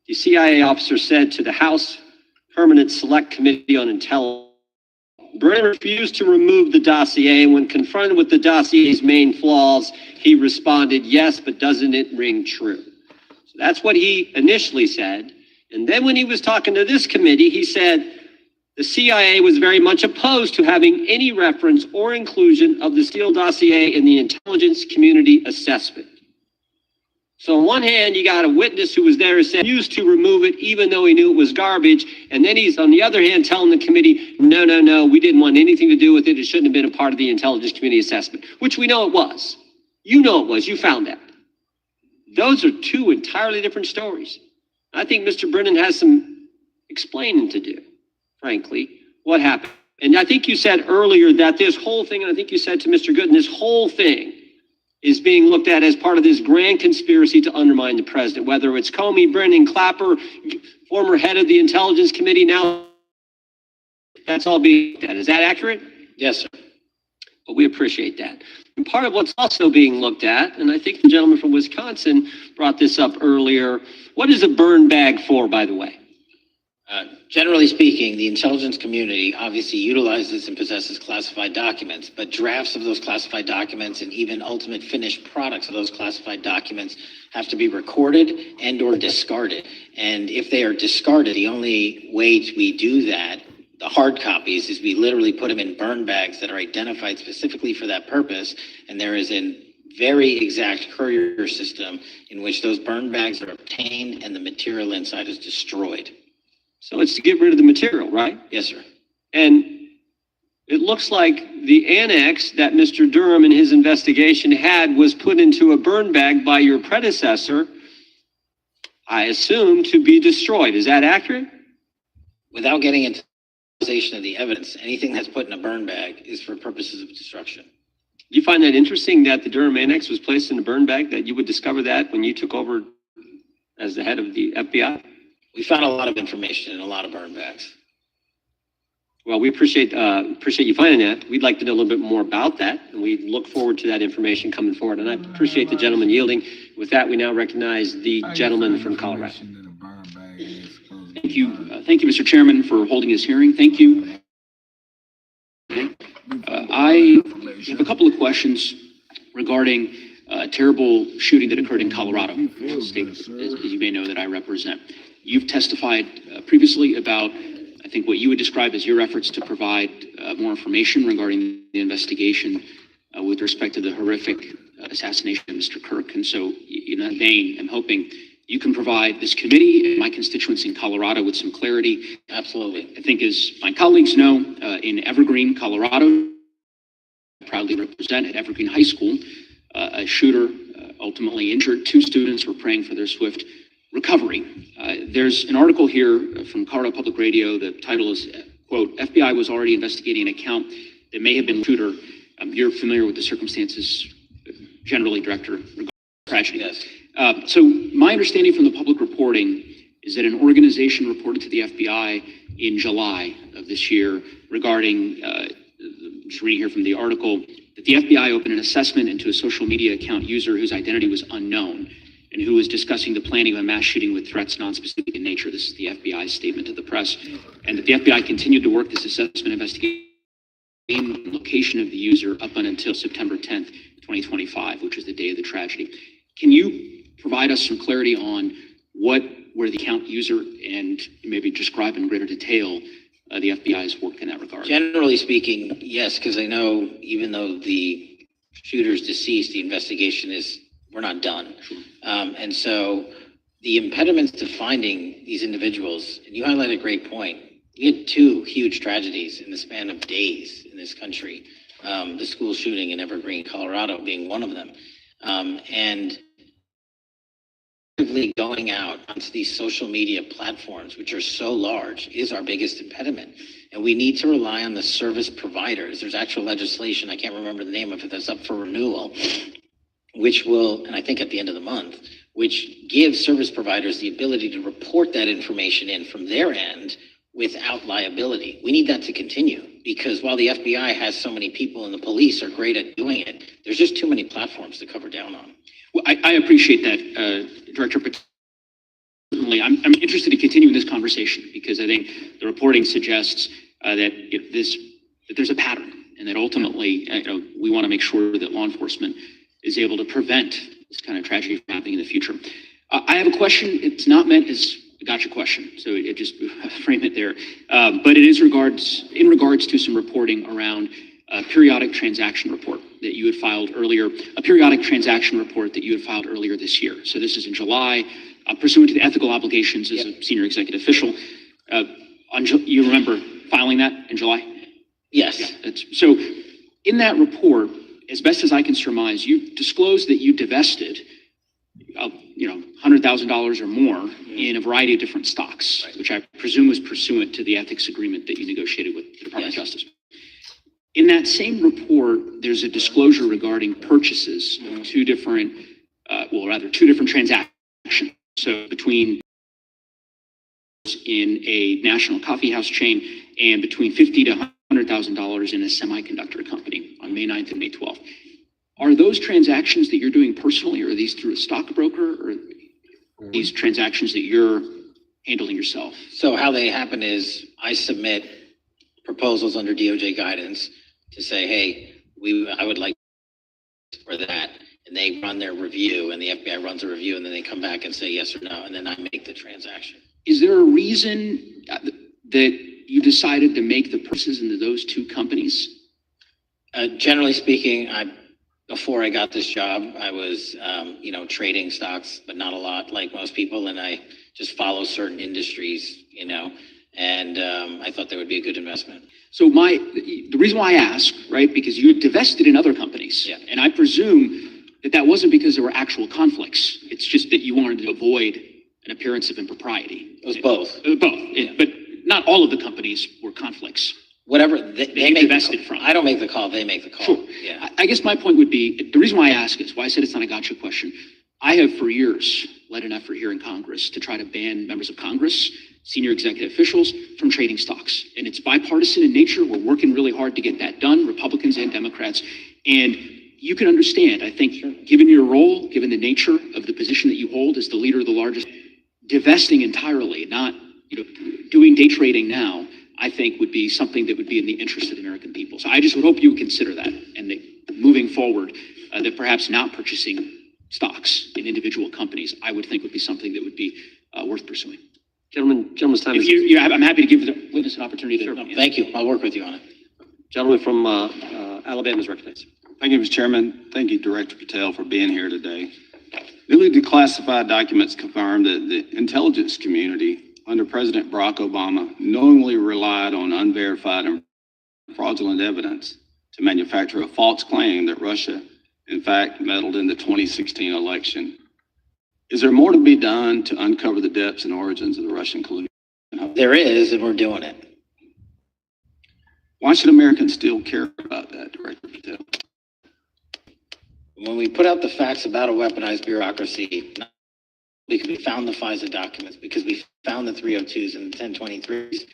the CIA officer said to the House Permanent Select Committee on Intelligence. Brennan refused to remove the dossier, and when confronted with the dossier's main flaws, he responded, yes, but doesn't it ring true? So that's what he initially said. And then when he was talking to this committee, he said the CIA was very much opposed to having any reference or inclusion of the Steele dossier in the intelligence community assessment. So on one hand, you got a witness who was there who said he used to remove it even though he knew it was garbage. And then he's on the other hand telling the committee, no, we didn't want anything to do with it. It shouldn't have been a part of the intelligence community assessment, which we know it was. You know it was. You found that. Those are two entirely different stories. I think Mr. Brennan has some explaining to do, frankly, what happened. And I think you said earlier that this whole thing, and I think you said to Mr. Gooden, this whole thing is being looked at as part of this grand conspiracy to undermine the president, whether it's Comey, Brennan, Clapper, former head of the Intelligence Committee, now that's all being looked at. Is that accurate? Yes, sir. Well, we appreciate that. And part of what's also being looked at, and I think the gentleman from Wisconsin brought this up earlier, what is a burn bag for, by the way? Generally speaking, the intelligence community obviously utilizes and possesses classified documents, but drafts of those classified documents and even ultimate finished products of those classified documents have to be recorded and or discarded. And if they are discarded, the only way we do that, the hard copies, is we literally put them in burn bags that are identified specifically for that purpose. And there is a very exact courier system in which those burn bags are obtained and the material inside is destroyed. So it's to get rid of the material, right? Yes, sir. And it looks like the annex that Mr. Durham in his investigation had was put into a burn bag by your predecessor, I assume, to be destroyed. Is that accurate? Without getting into the of the evidence, anything that's put in a burn bag is for purposes of destruction. Do you find that interesting that the Durham annex was placed in a burn bag, that you would discover that when you took over as the head of the FBI? We found a lot of information in a lot of burn bags. Well, we appreciate you finding that. We'd like to know a little bit more about that, and we look forward to that information coming forward. And I appreciate the gentleman yielding. With that, we now recognize the gentleman from Colorado. Thank you, Mr. Chairman, for holding this hearing. Thank you. I have a couple of questions regarding a terrible shooting that occurred in Colorado, a state, as you may know, that I represent. You've testified previously about, I think, what you would describe as your efforts to provide more information regarding the investigation with respect to the horrific assassination of Mr. Kirk. And so, in that vein, I'm hoping you can provide this committee and my constituents in Colorado with some clarity. Absolutely. I think, as my colleagues know, in Evergreen, Colorado, I proudly represent at Evergreen High School, a shooter ultimately injured. 2 students were praying for their swift recovery. There's an article here from Colorado Public Radio. The title is, quote, FBI was already investigating an account that may have been shooter. You're familiar with the circumstances generally, Director, regarding the tragedy. Yes. So my understanding from the public reporting is that an organization reported to the FBI in July of this year regarding, just reading here from the article, that the FBI opened an assessment into a social media account user whose identity was unknown and who was discussing the planning of a mass shooting with threats non-specific in nature. This is the FBI's statement to the press. And that the FBI continued to work this assessment investigation location of the user up until September 10th, 2025, which was the day of the tragedy. Can you provide us some clarity on where the account user and maybe describe in greater detail the FBI's work in that regard? Generally speaking, yes, because I know even though the shooter's deceased, the investigation we're not done. And so the impediments to finding these individuals, and you highlight a great point. We had 2 huge tragedies in the span of days in this country. The school shooting in Evergreen, Colorado being one of them. And going out onto these social media platforms, which are so large, is our biggest impediment. And we need to rely on the service providers. There's actual legislation, I can't remember the name of it, that's up for renewal, which will, and I think at the end of the month, which gives service providers the ability to report that information in from their end without liability. We need that to continue, because while the FBI has so many people and the police are great at doing it, there's just too many platforms to cover down on. Well, I appreciate that, Director Patel. Certainly, I'm interested in continuing this conversation because I think the reporting suggests that there's a pattern, and that ultimately we want to make sure that law enforcement is able to prevent this kind of tragedy from happening in the future. I have a question. It's not meant as a gotcha question, so it just frame it there. But it is in regards to some reporting around a periodic transaction report that you had filed earlier, this year. So this is in July, pursuant to the ethical obligations as a senior executive official. You remember filing that in July? Yes. Yeah, so in that report, as best as I can surmise, you disclosed that you divested $100,000 or more in a variety of different stocks, which I presume was pursuant to the ethics agreement that you negotiated with the Department of Justice. In that same report, there's a disclosure regarding purchases of two different transactions. So between in a national coffee house chain and between $50,000 to $100,000 in a semiconductor company on May 9th and May 12th. Are those transactions that you're doing personally, or are these through a stockbroker, or are these transactions that you're handling yourself? So how they happen is I submit proposals under DOJ guidance to say, hey, I would like for that. And they run their review, and the FBI runs a review, and then they come back and say yes or no, and then I make the transaction. Is there a reason that you decided to make the purchases into those two companies? Generally speaking, before I got this job, I was, trading stocks, but not a lot like most people. And I just follow certain industries, and I thought they would be a good investment. So the reason why I ask, right, because you had divested in other companies. Yeah. And I presume that wasn't because there were actual conflicts. It's just that you wanted to avoid an appearance of impropriety. It was both. Both. Yeah. But not all of the companies were conflicts. Whatever they make divested from. I don't make the call, they make the call. Sure. Yeah. I guess my point would be, the reason why I ask is, why I said it's not a gotcha question. I have for years led an effort here in Congress to try to ban members of Congress, senior executive officials, from trading stocks. And it's bipartisan in nature. We're working really hard to get that done, Republicans and Democrats. And you can understand, I think, given your role, given the nature of the position that you hold as the leader of the largest, divesting entirely, not doing day trading now, I think would be something that would be in the interest of the American people. So I just would hope you would consider that, and that moving forward, that perhaps not purchasing stocks in individual companies, I would think would be something that would be worth pursuing. Gentleman's time is... I'm happy to give the witness an opportunity to... Sure. Thank you. I'll work with you on it. Gentleman from Alabama is recognized. Thank you, Mr. Chairman. Thank you, Director Patel, for being here today. Newly declassified documents confirm that the intelligence community under President Barack Obama knowingly relied on unverified and fraudulent evidence to manufacture a false claim that Russia, in fact, meddled in the 2016 election. Is there more to be done to uncover the depths and origins of the Russian collusion? There is, and we're doing it. Why should Americans still care about that, Director Patel? When we put out the facts about a weaponized bureaucracy, because we found the FISA documents, because we found the 302s and the 1023s,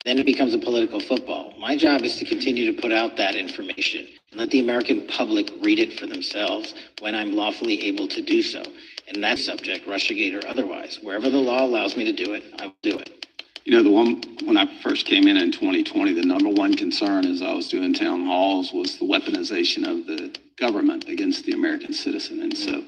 then it becomes a political football. My job is to continue to put out that information and let the American public read it for themselves when I'm lawfully able to do so. And that subject, Russiagate or otherwise, wherever the law allows me to do it, I will do it. You know, when I first came in 2020, the number one concern as I was doing town halls was the weaponization of the government against the American citizen. And so,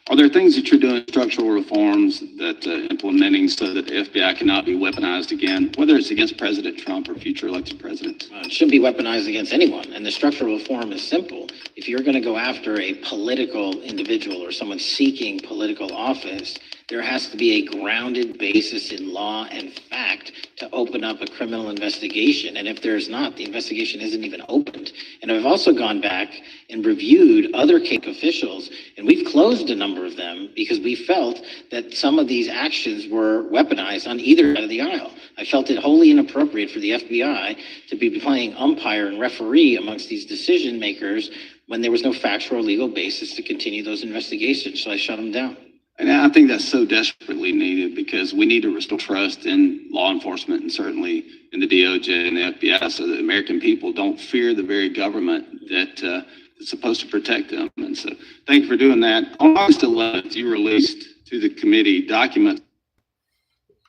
are there things that you're doing, structural reforms that implementing so that the FBI cannot be weaponized again, whether it's against President Trump or future elected presidents? It shouldn't be weaponized against anyone. And the structural reform is simple. If you're going to go after a political individual or someone seeking political office, there has to be a grounded basis in law and fact to open up a criminal investigation. And if there's not, the investigation isn't even opened. And I've also gone back and reviewed other CAPE officials, and we've closed a number of them because we felt that some of these actions were weaponized on either side of the aisle. I felt it wholly inappropriate for the FBI to be playing umpire and referee amongst these decision makers when there was no factual or legal basis to continue those investigations. So I shut them down. And I think that's so desperately needed because we need to restore trust in law enforcement and certainly in the DOJ and the FBI so that the American people don't fear the very government that is supposed to protect them. And so thank you for doing that. On August 11th, you released to the committee documents.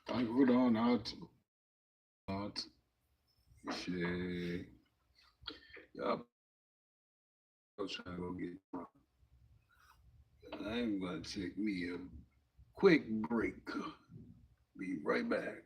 Hold on, out. Shit. Y'all trying to go get drunk. I'm gonna take me a quick break. Be right back.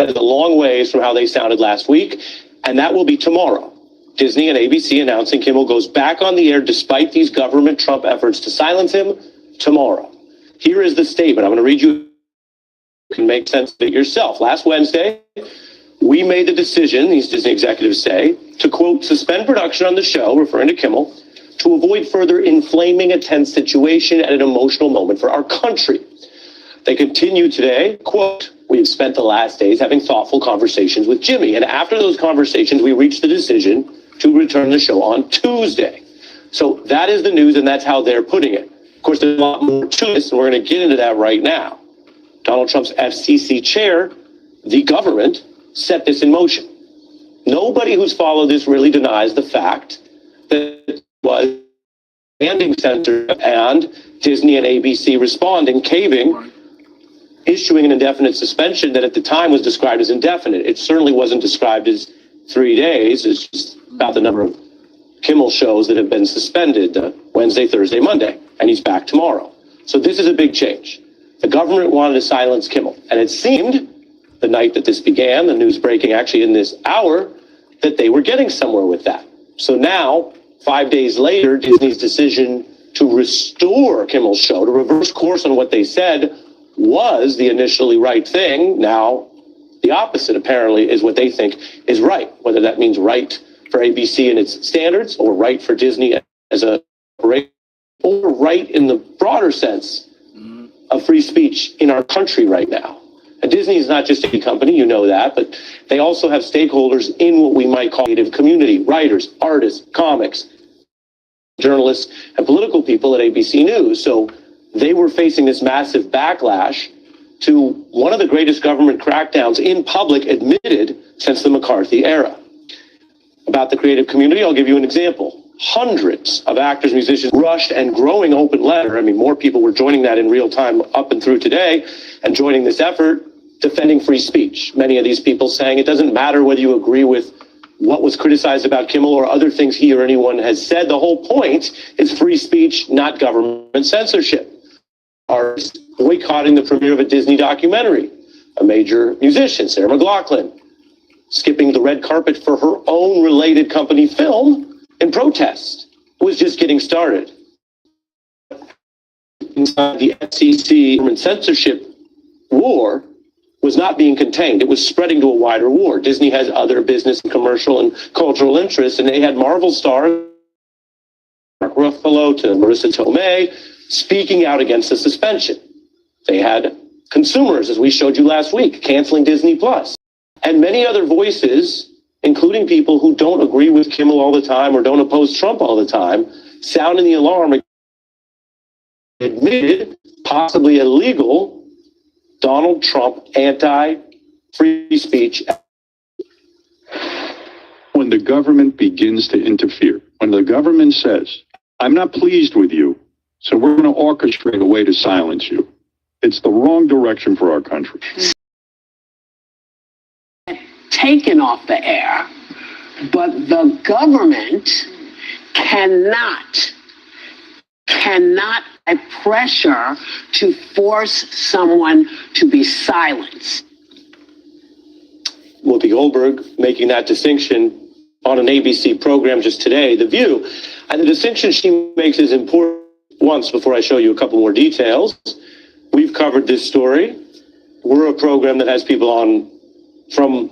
That is a long ways from how they sounded last week, and that will be tomorrow. Disney and ABC announcing Kimmel goes back on the air despite these government Trump efforts to silence him tomorrow. Here is the statement. I'm going to read you. You can make sense of it yourself. Last Wednesday, we made the decision, these Disney executives say, to, quote, suspend production on the show, referring to Kimmel, to avoid further inflaming a tense situation at an emotional moment for our country. They continue today, quote, we've spent the last days having thoughtful conversations with Jimmy, and after those conversations, we reached the decision to return the show on Tuesday. So that is the news, and that's how they're putting it. Of course, there's a lot more to this, and we're going to get into that right now. Donald Trump's FCC chair, the government, set this in motion. Nobody who's followed this really denies the fact that it was ending censorship and Disney and ABC responding, caving, issuing an indefinite suspension that at the time was described as indefinite. It certainly wasn't described as 3 days. It's just about the number of Kimmel shows that have been suspended Wednesday, Thursday, Monday, and he's back tomorrow. So this is a big change. The government wanted to silence Kimmel, and it seemed the night that this began, the news breaking actually in this hour, that they were getting somewhere with that. So now, 5 days later, Disney's decision to restore Kimmel's show, to reverse course on what they said was the initially right thing. Now, the opposite apparently is what they think is right, whether that means right for ABC and its standards, or right for Disney as a corporation, or right in the broader sense of free speech in our country right now. And Disney is not just a company, you know that, but they also have stakeholders in what we might call the creative community, writers, artists, comics, journalists, and political people at ABC News. So they were facing this massive backlash to one of the greatest government crackdowns in public admitted since the McCarthy era. About the creative community, I'll give you an example. Hundreds of actors, musicians, rushed and growing open letter. I mean, more people were joining that in real time up and through today and joining this effort, defending free speech. Many of these people saying it doesn't matter whether you agree with what was criticized about Kimmel or other things he or anyone has said. The whole point is free speech, not government censorship. Artists boycotting the premiere of a Disney documentary. A major musician, Sarah McLachlan, skipping the red carpet for her own related company film in protest. It was just getting started. Inside the FCC government censorship war was not being contained. It was spreading to a wider war. Disney has other business and commercial and cultural interests, and they had Marvel stars, Mark Ruffalo to Marissa Tomei, speaking out against the suspension. They had consumers, as we showed you last week, canceling Disney Plus, and many other voices, including people who don't agree with Kimmel all the time or don't oppose Trump all the time, sounding the alarm, admitted, possibly illegal, Donald Trump anti-free speech. When the government begins to interfere, when the government says, I'm not pleased with you, so we're going to orchestrate a way to silence you, it's the wrong direction for our country. Taken off the air, but the government cannot apply pressure to force someone to be silenced. Whoopi Goldberg making that distinction on an ABC program just today, The View. And the distinction she makes is important. Once, before I show you a couple more details, we've covered this story. We're a program that has people on from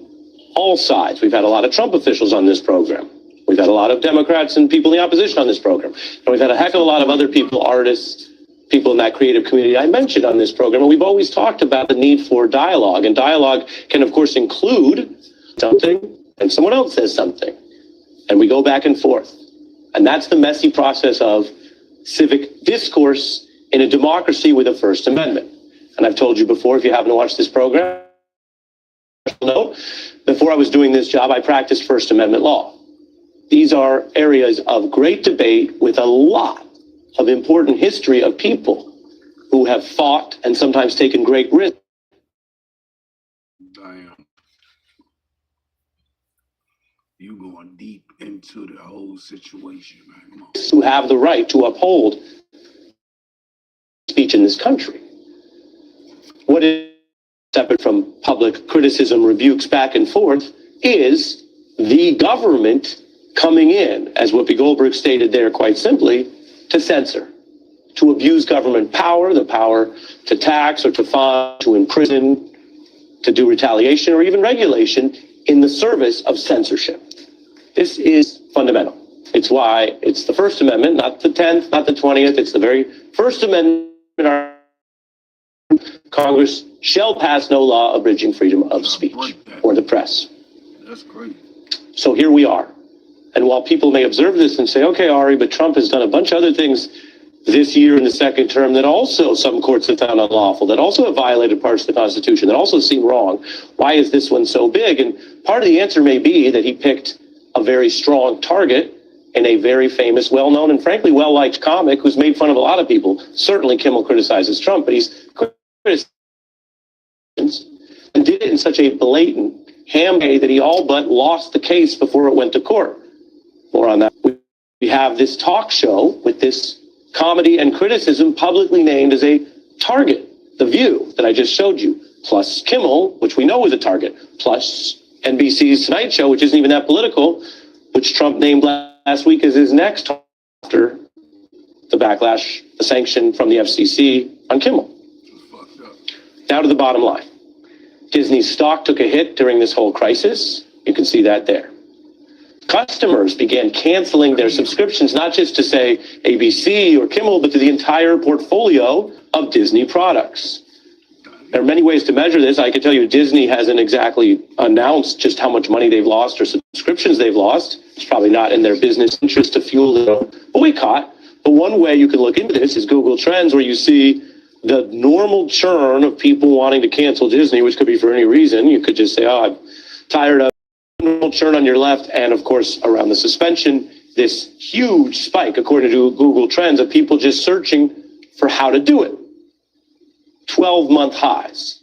all sides. We've had a lot of Trump officials on this program. We've had a lot of Democrats and people in the opposition on this program. And we've had a heck of a lot of other people, artists, people in that creative community I mentioned on this program. And we've always talked about the need for dialogue. And dialogue can, of course, include something and someone else says something. And we go back and forth. And that's the messy process of civic discourse in a democracy with a First Amendment. And I've told you before, if you haven't watched this program, know, before I was doing this job, I practiced First Amendment law. These are areas of great debate with a lot of important history of people who have fought and sometimes taken great risks. Damn. You going deep into the whole situation, man. Come on. Who have the right to uphold speech in this country. What is separate from public criticism, rebukes back and forth, is the government coming in, as Whoopi Goldberg stated there quite simply, to censor, to abuse government power, the power to tax or to fine, to imprison, to do retaliation or even regulation in the service of censorship. This is fundamental. It's why it's the First Amendment, not the 10th, not the 20th. It's the very First Amendment. Congress shall pass no law abridging freedom of speech or the press. That's great. So here we are. And while people may observe this and say, okay, Ari, but Trump has done a bunch of other things this year in the second term that also some courts have found unlawful, that also have violated parts of the Constitution, that also seem wrong. Why is this one so big? And part of the answer may be that he picked a very strong target in a very famous, well-known, and frankly well-liked comic who's made fun of a lot of people. Certainly Kimmel criticizes Trump, but he's criticized and did it in such a blatant ham way that he all but lost the case before it went to court. More on that. We have this talk show with this comedy and criticism publicly named as a target. The View that I just showed you, plus Kimmel, which we know is a target, plus NBC's Tonight Show, which isn't even that political, which Trump named last week as his next after the backlash, the sanction from the FCC on Kimmel. Now to the bottom line. Disney's stock took a hit during this whole crisis. You can see that there. Customers began canceling their subscriptions, not just to say ABC or Kimmel, but to the entire portfolio of Disney products. There are many ways to measure this. I can tell you Disney hasn't exactly announced just how much money they've lost or subscriptions they've lost. It's probably not in their business interest to fuel their boycott. But one way you can look into this is Google Trends, where you see the normal churn of people wanting to cancel Disney, which could be for any reason. You could just say, oh, I'm tired of normal churn on your left. And of course, around the suspension, this huge spike, according to Google Trends, of people just searching for how to do it. 12-month highs.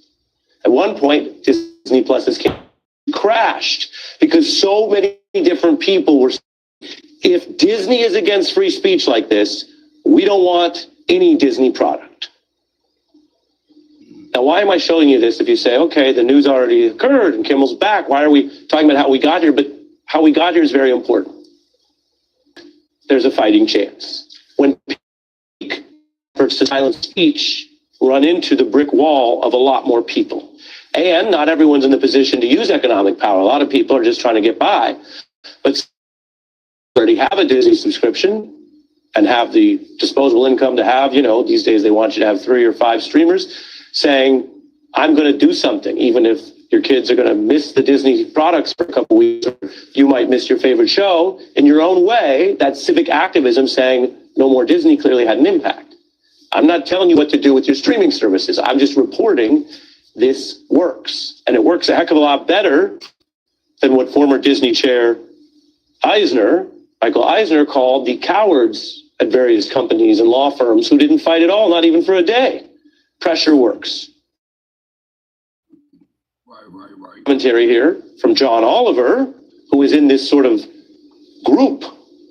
At one point, Disney Plus's crashed because so many different people were saying, if Disney is against free speech like this, we don't want any Disney product. Now, why am I showing you this? If you say, okay, the news already occurred and Kimmel's back, why are we talking about how we got here? But how we got here is very important. There's a fighting chance. When efforts to silence speech run into the brick wall of a lot more people. And not everyone's in the position to use economic power. A lot of people are just trying to get by. But already have a Disney subscription and have the disposable income to have, these days they want you to have 3 or 5 streamers, saying, I'm going to do something, even if your kids are going to miss the Disney products for a couple weeks, or you might miss your favorite show. In your own way, that civic activism saying no more Disney clearly had an impact. I'm not telling you what to do with your streaming services. I'm just reporting this works. And it works a heck of a lot better than what former Disney chair Michael Eisner, called the cowards at various companies and law firms who didn't fight at all, not even for a day. Pressure works. Right. Commentary here from John Oliver, who is in this sort of group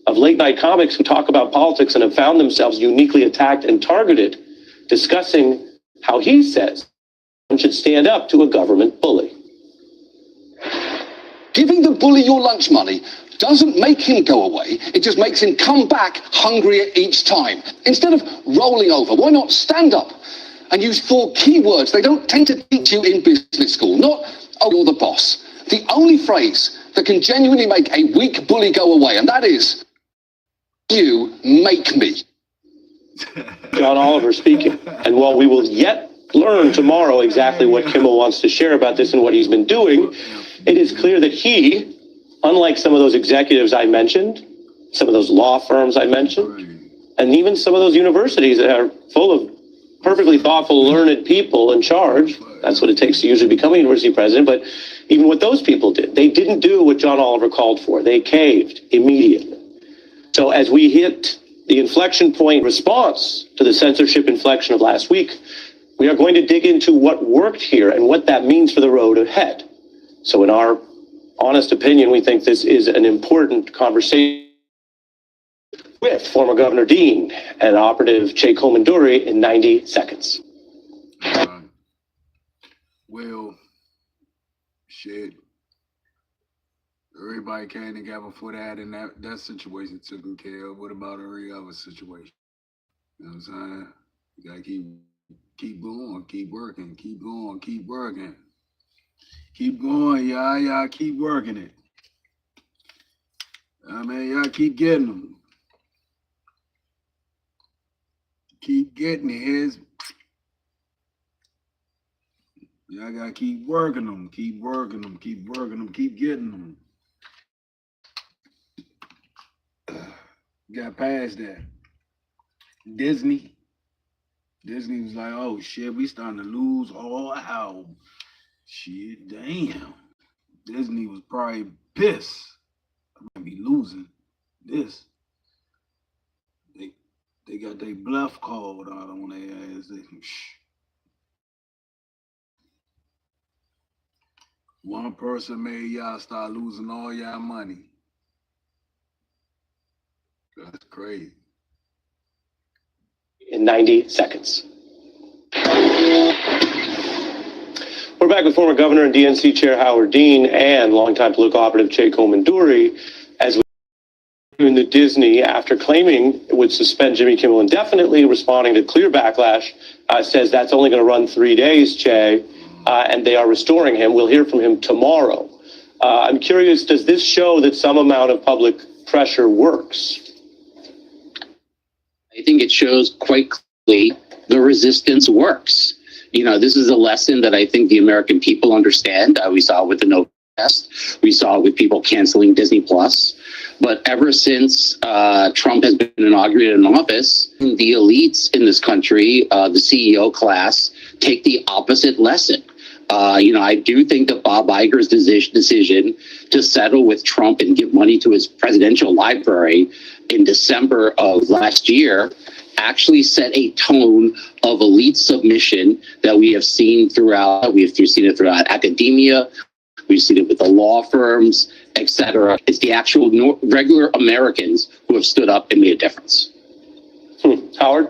of late night comics who talk about politics and have found themselves uniquely attacked and targeted, discussing how he says one should stand up to a government bully. Giving the bully your lunch money doesn't make him go away. It just makes him come back hungrier each time. Instead of rolling over, why not stand up and use 4 keywords they don't tend to teach you in business school? Not, oh, you're the boss. The only phrase that can genuinely make a weak bully go away, and that is, you make me. John Oliver speaking. And while we will yet learn tomorrow exactly what Kimmel wants to share about this and what he's been doing, it is clear that he, unlike some of those executives I mentioned, some of those law firms I mentioned, and even some of those universities that are full of perfectly thoughtful, learned people in charge, that's what it takes to usually become a university president, but even what those people did, they didn't do what John Oliver called for. They caved immediately. So as we hit the inflection point response to the censorship inflection of last week, we are going to dig into what worked here and what that means for the road ahead. So in our honest opinion, we think this is an important conversation with former Governor Dean and Operative Che Komanduri in 90 seconds. Well, shit. Everybody came together for that, and that situation taken care of. What about every other situation? You know what I'm saying? You gotta keep going, keep working, keep going, keep working. Keep going, y'all keep working it. I mean, y'all keep getting them. Keep getting it. Y'all gotta keep working them, keep working them, keep working them, keep getting them. Got past that. Disney was like, oh shit, we starting to lose all our shit. Damn. Disney was probably pissed. I might be losing this. They got their bluff called out on their ass. One person made y'all start losing all y'all money. That's crazy. In 90 seconds. We're back with former Governor and DNC Chair Howard Dean and longtime political operative Che Comanduri as we in the Disney, after claiming it would suspend Jimmy Kimmel indefinitely, responding to clear backlash, says that's only going to run 3 days, Che, and they are restoring him. We'll hear from him tomorrow. I'm curious, does this show that some amount of public pressure works? I think it shows quite clearly the resistance works. You know, this is a lesson that I think the American people understand. We saw it with the no test. We saw it with people canceling Disney Plus. But ever since Trump has been inaugurated in office, the elites in this country, the CEO class, take the opposite lesson. I do think that Bob Iger's decision to settle with Trump and give money to his presidential library in December of last year actually set a tone of elite submission that we have seen throughout. We've seen it throughout academia. We've seen it with the law firms, etc. It's the actual regular Americans who have stood up and made a difference. Howard?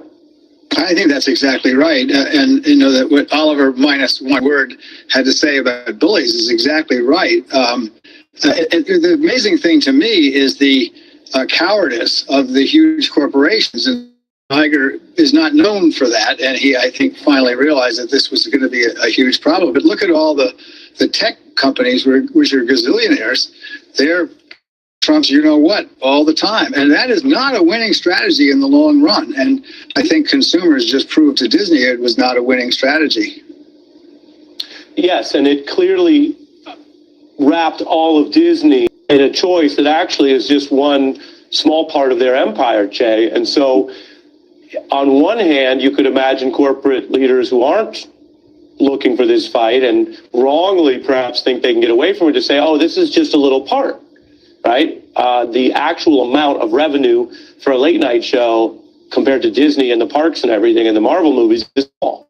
I think that's exactly right. And you know that what Oliver minus one word had to say about bullies is exactly right. The amazing thing to me is the cowardice of the huge corporations. And Iger is not known for that. And he, I think, finally realized that this was going to be a huge problem. But look at all the tech companies, which are gazillionaires. They're Trump's you-know-what all the time. And that is not a winning strategy in the long run. And I think consumers just proved to Disney it was not a winning strategy. Yes, and it clearly wrapped all of Disney in a choice that actually is just one small part of their empire, Che. And so on one hand, you could imagine corporate leaders who aren't looking for this fight and wrongly perhaps think they can get away from it to say, oh, this is just a little part, right? The actual amount of revenue for a late night show compared to Disney and the parks and everything and the Marvel movies is small.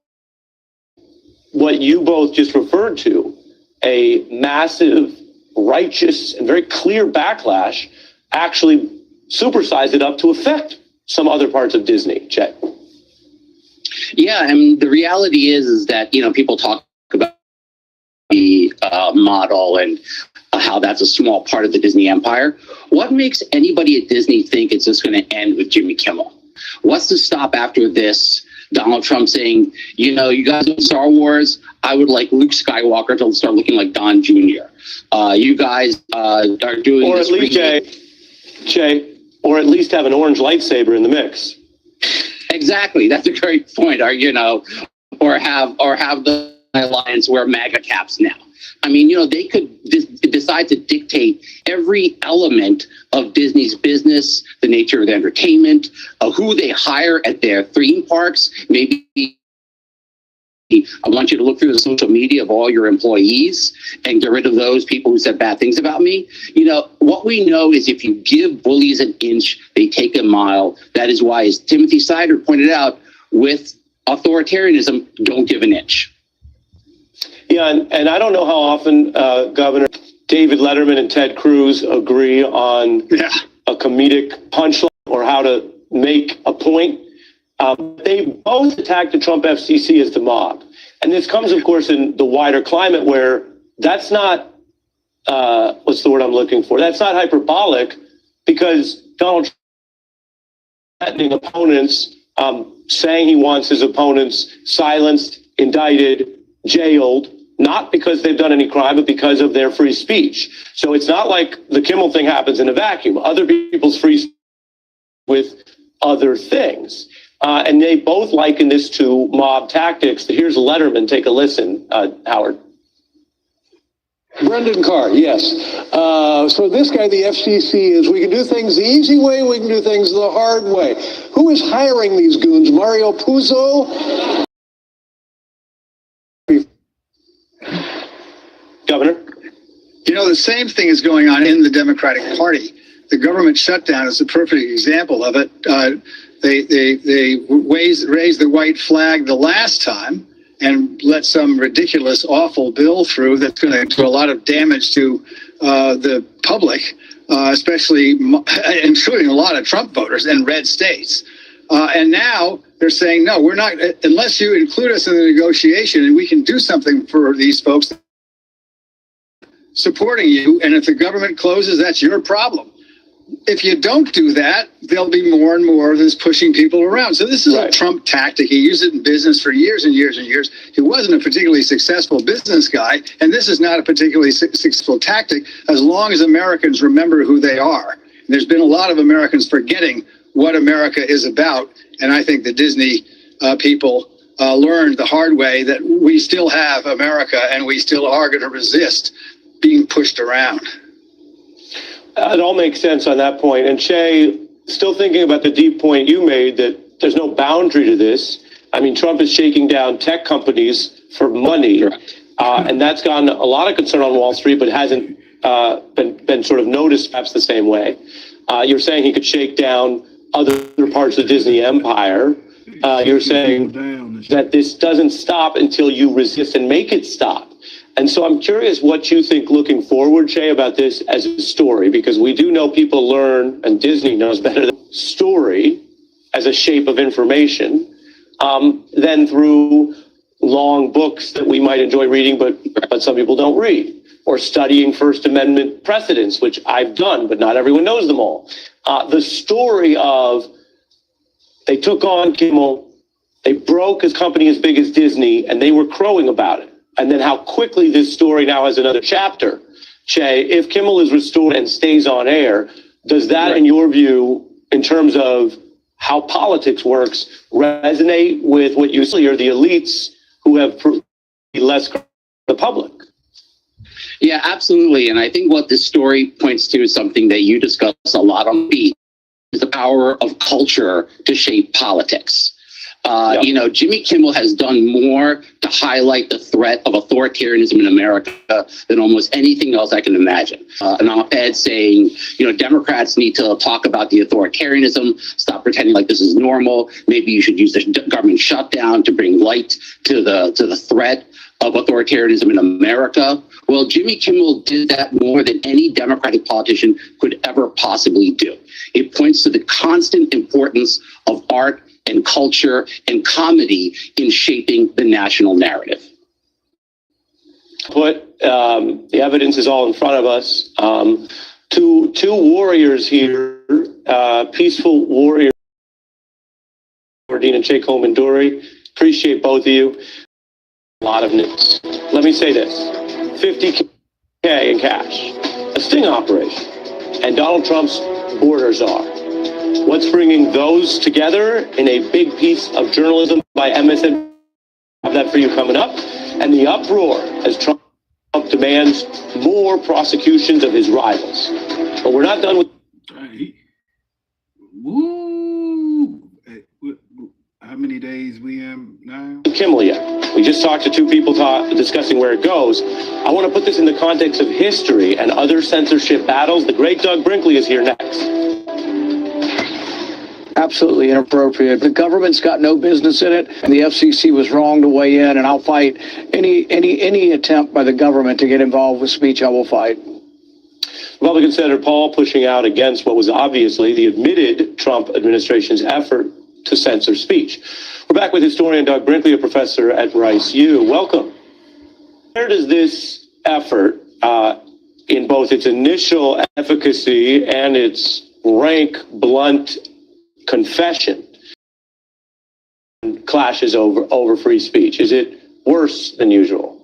What you both just referred to, a massive, righteous, and very clear backlash, actually supersized it up to affect some other parts of Disney, Chet. Yeah, and the reality is that, people talk about the model and how that's a small part of the Disney empire. What makes anybody at Disney think it's just going to end with Jimmy Kimmel? What's to stop after this? Donald Trump saying, you guys in Star Wars, I would like Luke Skywalker to start looking like Don Jr. You guys are doing or this. Or at least, Jay, or at least have an orange lightsaber in the mix. Exactly. That's a great point. Or have the alliance wear MAGA caps now. I mean, they could decide to dictate every element of Disney's business, the nature of the entertainment, who they hire at their theme parks. Maybe I want you to look through the social media of all your employees and get rid of those people who said bad things about me. What we know is if you give bullies an inch, they take a mile. That is why, as Timothy Snyder pointed out, with authoritarianism, don't give an inch. Yeah, and I don't know how often Governor David Letterman and Ted Cruz agree on a comedic punchline or how to make a point. They both attacked the Trump FCC as the mob. And this comes, of course, in the wider climate where that's not, what's the word I'm looking for? That's not hyperbolic, because Donald Trump threatening opponents, saying he wants his opponents silenced, indicted, jailed, not because they've done any crime, but because of their free speech. So it's not like the Kimmel thing happens in a vacuum. Other people's free speech with other things. And they both liken this to mob tactics. Here's Letterman. Take a listen, Howard. Brendan Carr, yes. So this guy, the FCC, is we can do things the easy way, we can do things the hard way. Who is hiring these goons? Mario Puzo? Governor? You know, the same thing is going on in the Democratic Party. The government shutdown is a perfect example of it. They raised the white flag the last time and let some ridiculous, awful bill through that's going to do a lot of damage to the public, especially including a lot of Trump voters in red states. And now they're saying, no, we're not, unless you include us in the negotiation and we can do something for these folks supporting you. And if the government closes, that's your problem. If you don't do that, there'll be more and more of this pushing people around. So this is a Trump tactic. He used it in business for years and years and years. He wasn't a particularly successful business guy, and this is not a particularly successful tactic as long as Americans remember who they are. And there's been a lot of Americans forgetting what America is about, and I think the Disney people learned the hard way that we still have America and we still are going to resist being pushed around. It all makes sense on that point. And Shay, still thinking about the deep point you made that there's no boundary to this. I mean, Trump is shaking down tech companies for money, and that's gotten a lot of concern on Wall Street, but hasn't been sort of noticed perhaps the same way. You're saying he could shake down other parts of the Disney empire. You're saying that this doesn't stop until you resist and make it stop. And so I'm curious what you think looking forward, Shay, about this as a story, because we do know people learn, and Disney knows better than story as a shape of information than through long books that we might enjoy reading, but some people don't read, or studying First Amendment precedents, which I've done, but not everyone knows them all. The story of they took on Kimmel, they broke his company as big as Disney, and they were crowing about it. And then how quickly this story now has another chapter. Shay, if Kimmel is restored and stays on air, does that, in your view, in terms of how politics works, resonate with what you see are the elites who have less the public? Yeah, absolutely. And I think what this story points to is something that you discuss a lot on beat, is the power of culture to shape politics. You know, Jimmy Kimmel has done more to highlight the threat of authoritarianism in America than almost anything else I can imagine. An op-ed saying, you know, Democrats need to talk about the authoritarianism, stop pretending like this is normal. Maybe you should use the government shutdown to bring light to the threat of authoritarianism in America. Well, Jimmy Kimmel did that more than any Democratic politician could ever possibly do. It points to the constant importance of art and culture and comedy in shaping the national narrative. The evidence is all in front of us. Two warriors here, peaceful warriors, Dean and Jake Holman-Dury. Appreciate both of you. A lot of news. Let me say this, $50K in cash, a sting operation, and Donald Trump's border czar. What's bringing those together in a big piece of journalism by MSNBC? Have that for you coming up. And the uproar as Trump demands more prosecutions of his rivals. But we're not done with... Woo! How many days we in now? Kimmel yet. We just talked to two people discussing where it goes. I want to put this in the context of history and other censorship battles. The great Doug Brinkley is here next. Absolutely inappropriate. The government's got no business in it, and the FCC was wrong to weigh in, and I'll fight any attempt by the government to get involved with speech. I will fight. Republican Senator Paul pushing out against what was obviously the admitted Trump administration's effort to censor speech. We're back with historian Doug Brinkley, a professor at Rice U. Welcome. Where does this effort, in both its initial efficacy and its rank, blunt confession, clashes over free speech? Is it worse than usual?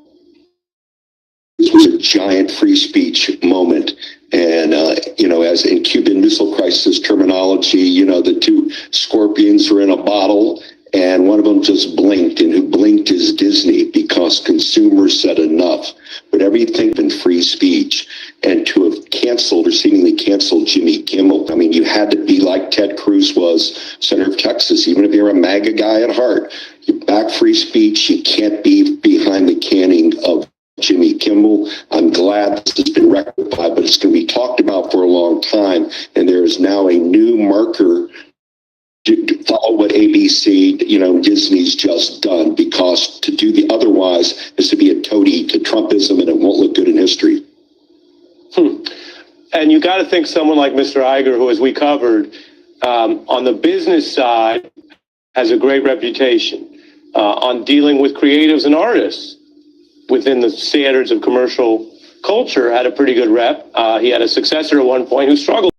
This was a giant free speech moment. And, as in Cuban Missile Crisis terminology, the two scorpions were in a bottle and one of them just blinked, and who blinked is Disney, because consumers said enough. But everything in free speech, and to have canceled or seemingly canceled Jimmy Kimmel, I mean, you had to be like Ted Cruz was, Senator of Texas, even if you're a MAGA guy at heart. You back free speech, you can't be behind the canning of Jimmy Kimmel. I'm glad this has been rectified, but it's going to be talked about for a long time. And there is now a new marker to follow what ABC, Disney's just done, because to do the otherwise is to be a toady to Trumpism, and it won't look good in history. And you got to think someone like Mr. Iger, who, as we covered, on the business side, has a great reputation on dealing with creatives and artists within the standards of commercial culture, had a pretty good rep. He had a successor at one point who struggled.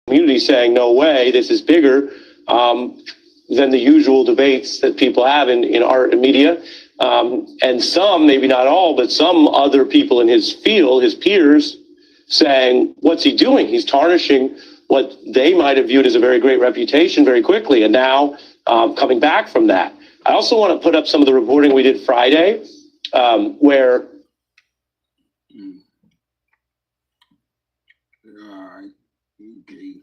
Community saying, no way, this is bigger than the usual debates that people have in art and media. And some, maybe not all, but some other people in his field, his peers, saying, what's he doing? He's tarnishing what they might have viewed as a very great reputation very quickly, and now coming back from that. I also want to put up some of the reporting we did Friday, where Okay.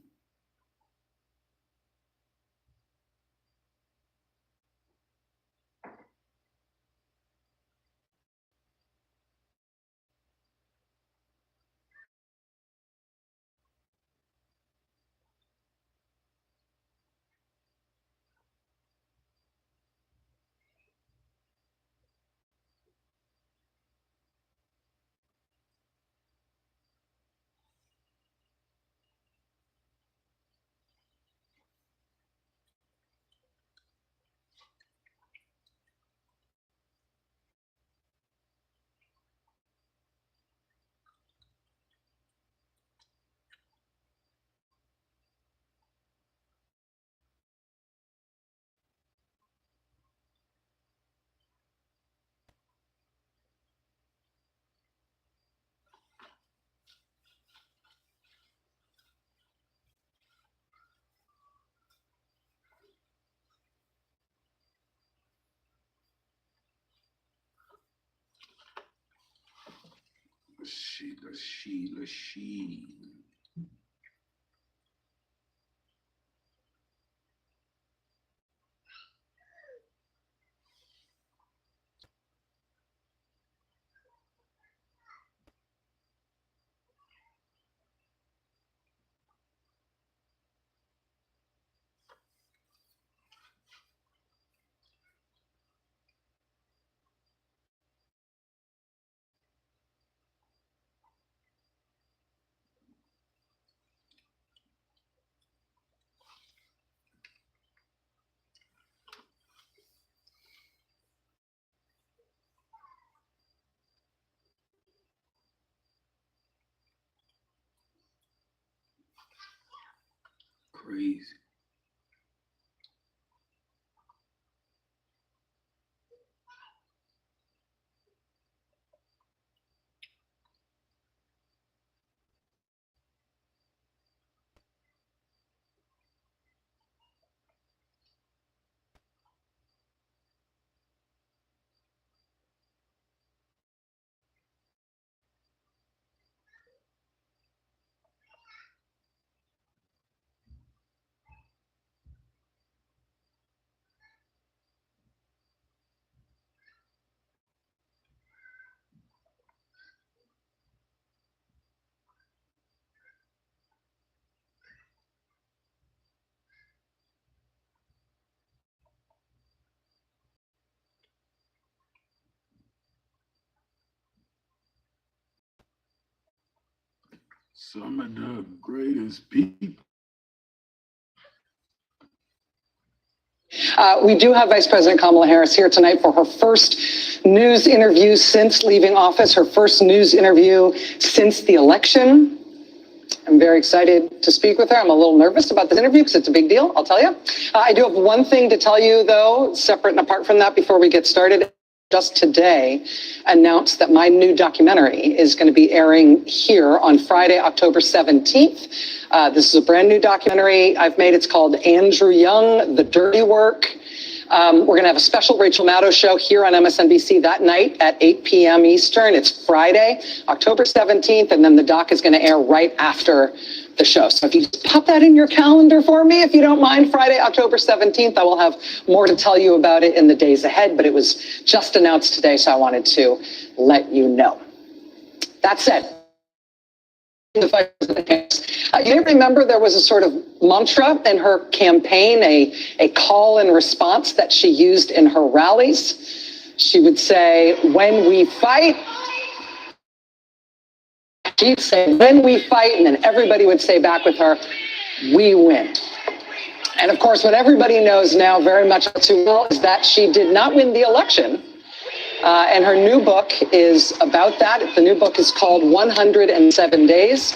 Let's see. Crazy. Some of the greatest people We do have Vice President Kamala Harris here tonight for her first news interview since leaving office, her first news interview since the election. I'm very excited to speak with her. I'm a little nervous about this interview because it's a big deal, I'll tell you. I do have one thing to tell you, though, separate and apart from that, before we get started. Just today announced that my new documentary is going to be airing here on Friday, October 17th. This is a brand new documentary I've made. It's called Andrew Young, The Dirty Work. We're going to have a special Rachel Maddow show here on MSNBC that night at 8 p.m. Eastern. It's Friday, October 17th, and then the doc is going to air right after the show. So if you just pop that in your calendar for me, if you don't mind, Friday, October 17th, I will have more to tell you about it in the days ahead, but it was just announced today, so I wanted to let you know. That said, you may remember there was a sort of mantra in her campaign, a call and response that she used in her rallies. She would say, when we fight, she'd say, when we fight, and then everybody would say back with her, we win. And of course, what everybody knows now very much too well is that she did not win the election. And her new book is about that. The new book is called 107 Days.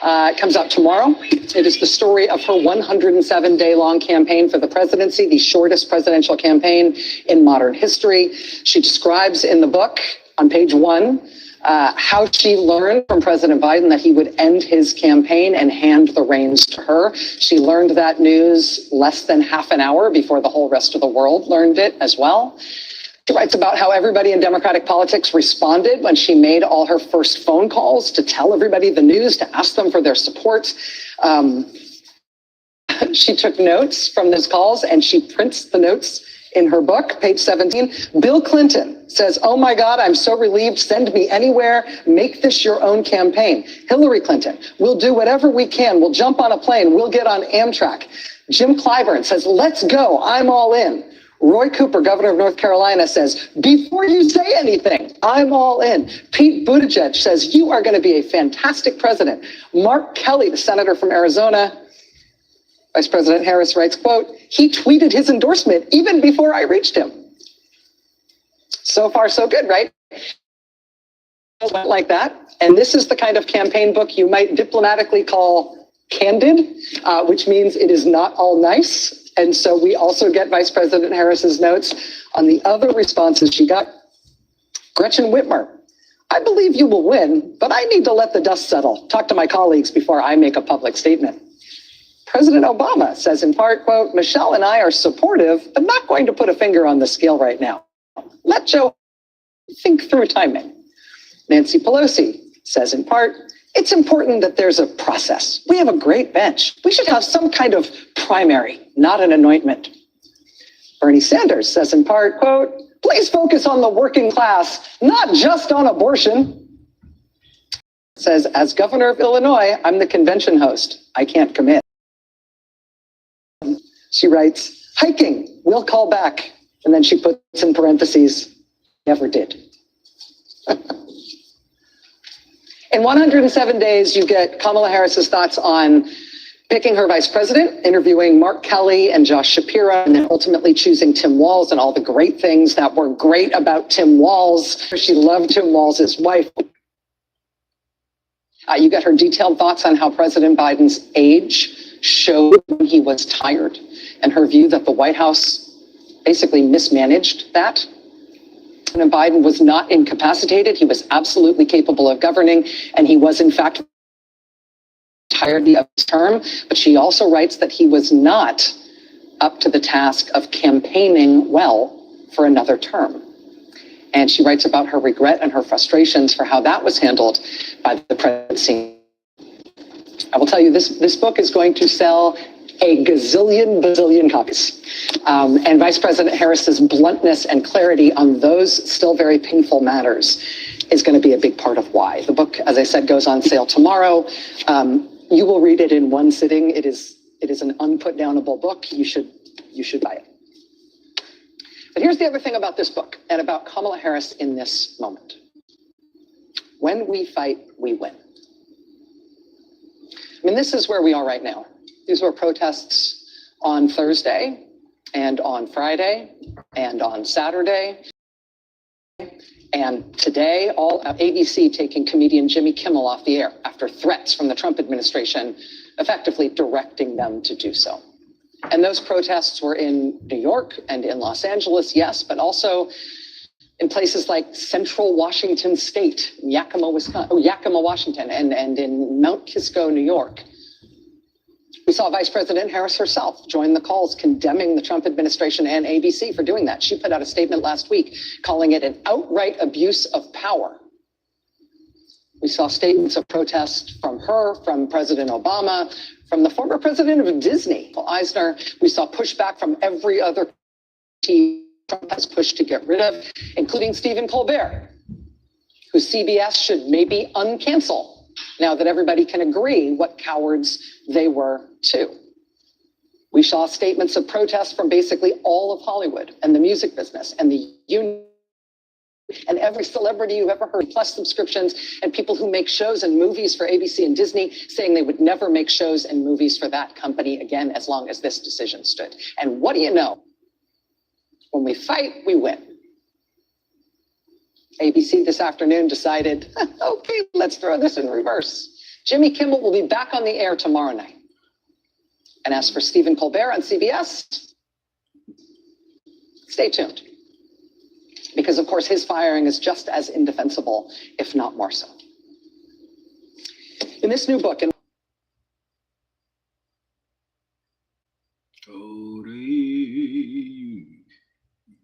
It comes out tomorrow. It is the story of her 107-day-long campaign for the presidency, the shortest presidential campaign in modern history. She describes in the book, on page 1, how she learned from President Biden that he would end his campaign and hand the reins to her. She learned that news less than half an hour before the whole rest of the world learned it as well. She writes about how everybody in Democratic politics responded when she made all her first phone calls to tell everybody the news, to ask them for their support. She took notes from those calls and she prints the notes in her book, page 17. Bill Clinton says, oh my God, I'm so relieved. Send me anywhere. Make this your own campaign. Hillary Clinton, we'll do whatever we can. We'll jump on a plane. We'll get on Amtrak. Jim Clyburn says, let's go. I'm all in. Roy Cooper, governor of North Carolina, says, before you say anything, I'm all in. Pete Buttigieg says, you are going to be a fantastic president. Mark Kelly, the senator from Arizona, Vice President Harris writes, quote, he tweeted his endorsement even before I reached him. So far, so good, right? Like that. And this is the kind of campaign book you might diplomatically call candid, which means it is not all nice. And so we also get Vice President Harris's notes on the other responses she got. Gretchen Whitmer, I believe you will win, but I need to let the dust settle. Talk to my colleagues before I make a public statement. President Obama says in part, quote, Michelle and I are supportive, but not going to put a finger on the scale right now. Let Joe think through timing. Nancy Pelosi says in part, it's important that there's a process. We have a great bench. We should have some kind of primary, not an anointment. Bernie Sanders says in part, quote, please focus on the working class, not just on abortion. Says, as governor of Illinois, I'm the convention host. I can't commit. She writes, hiking, we'll call back. And then she puts in parentheses, never did. In 107 days, you get Kamala Harris's thoughts on picking her vice president, interviewing Mark Kelly and Josh Shapiro, and then ultimately choosing Tim Walz and all the great things that were great about Tim Walz. She loved Tim Walz's wife. You get her detailed thoughts on how President Biden's age showed when he was tired, and her view that the White House basically mismanaged that. President Biden was not incapacitated. He was absolutely capable of governing, and he was, in fact, tired of his term. But she also writes that he was not up to the task of campaigning well for another term. And she writes about her regret and her frustrations for how that was handled by the presidency. I will tell you, this book is going to sell a bazillion copies. And Vice President Harris's bluntness and clarity on those still very painful matters is going to be a big part of why. The book, as I said, goes on sale tomorrow. You will read it in one sitting. It is an unputdownable book. You should buy it. But here's the other thing about this book and about Kamala Harris in this moment. When we fight, we win. I mean, this is where we are right now. These were protests on Thursday and on Friday, and on Saturday, and today, all ABC taking comedian Jimmy Kimmel off the air after threats from the Trump administration, effectively directing them to do so. And those protests were in New York and in Los Angeles, yes, but also in places like Central Washington State, Yakima, Washington, and in Mount Kisco, New York. We saw Vice President Harris herself join the calls condemning the Trump administration and ABC for doing that. She put out a statement last week calling it an outright abuse of power. We saw statements of protest from her, from President Obama, from the former president of Disney, Eisner. We saw pushback from every other team Trump has pushed to get rid of, including Stephen Colbert, who CBS should maybe uncancel now that everybody can agree what cowards they were too. We saw statements of protest from basically all of Hollywood and the music business and the union and every celebrity you've ever heard, plus subscriptions and people who make shows and movies for ABC and Disney saying they would never make shows and movies for that company again as long as this decision stood. And what do you know? When we fight, we win. ABC this afternoon decided, okay, let's throw this in reverse. Jimmy Kimmel will be back on the air tomorrow night. And as for Stephen Colbert on CBS, stay tuned. Because, of course, his firing is just as indefensible, if not more so. In this new book,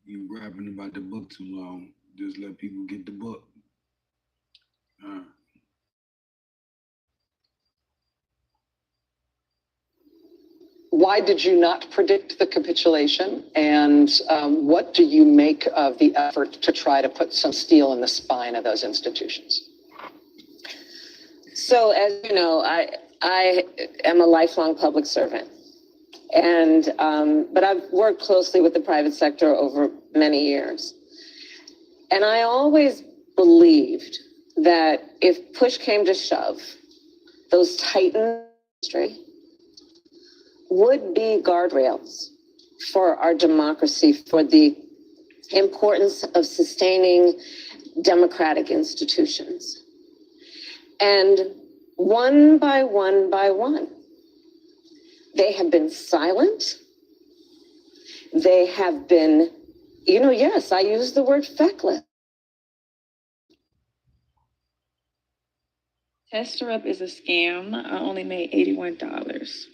You rapping about the book too long. Just let people get the book. why did you not predict the capitulation? And what do you make of the effort to try to put some steel in the spine of those institutions? So, as you know, I am a lifelong public servant. And, but I've worked closely with the private sector over many years. And I always believed that if push came to shove, those titans would be guardrails for our democracy, for the importance of sustaining democratic institutions. And one by one by one, they have been silent. They have been, yes, I use the word feckless. Tester Up is a scam. I only made $81.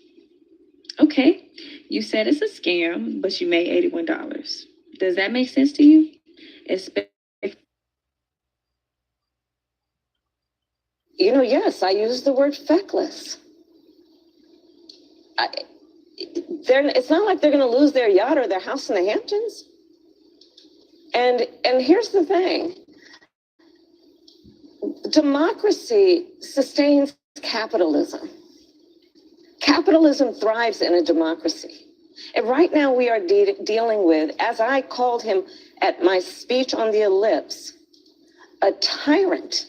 Okay, you said it's a scam, but you made $81. Does that make sense to you? Yes, I use the word feckless. It's not like they're going to lose their yacht or their house in the Hamptons. And here's the thing. Democracy sustains capitalism. Capitalism thrives in a democracy. And right now we are dealing with, as I called him at my speech on the ellipse, a tyrant.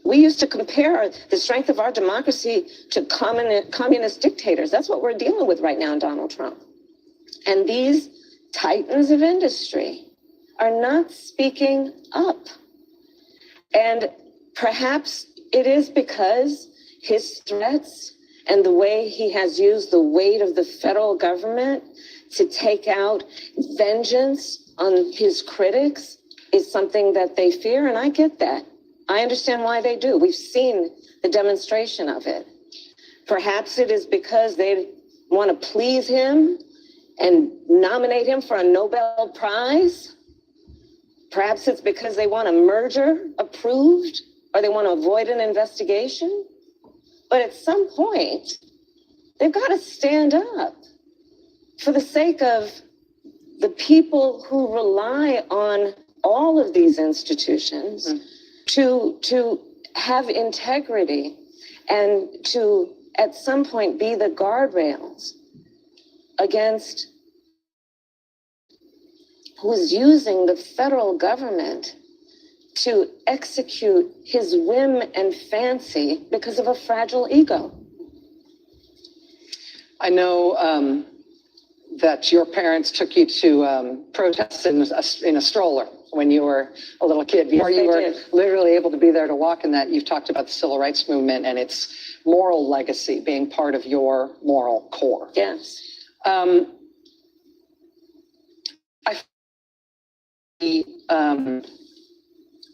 We used to compare the strength of our democracy to communist dictators. That's what we're dealing with right now in Donald Trump. And these titans of industry are not speaking up. And perhaps it is because his threats and the way he has used the weight of the federal government to take out vengeance on his critics is something that they fear, and I get that. I understand why they do. We've seen the demonstration of it. Perhaps it is because they want to please him and nominate him for a Nobel Prize. Perhaps it's because they want a merger approved or they want to avoid an investigation. But at some point, they've got to stand up for the sake of the people who rely on all of these institutions to have integrity and to, at some point, be the guardrails against who's using the federal government to execute his whim and fancy because of a fragile ego. I know that your parents took you to protests in a stroller when you were a little kid, before Yes, you they were did. literally able to be there to walk in that. You've talked about the civil rights movement and its moral legacy being part of your moral core. Yes. The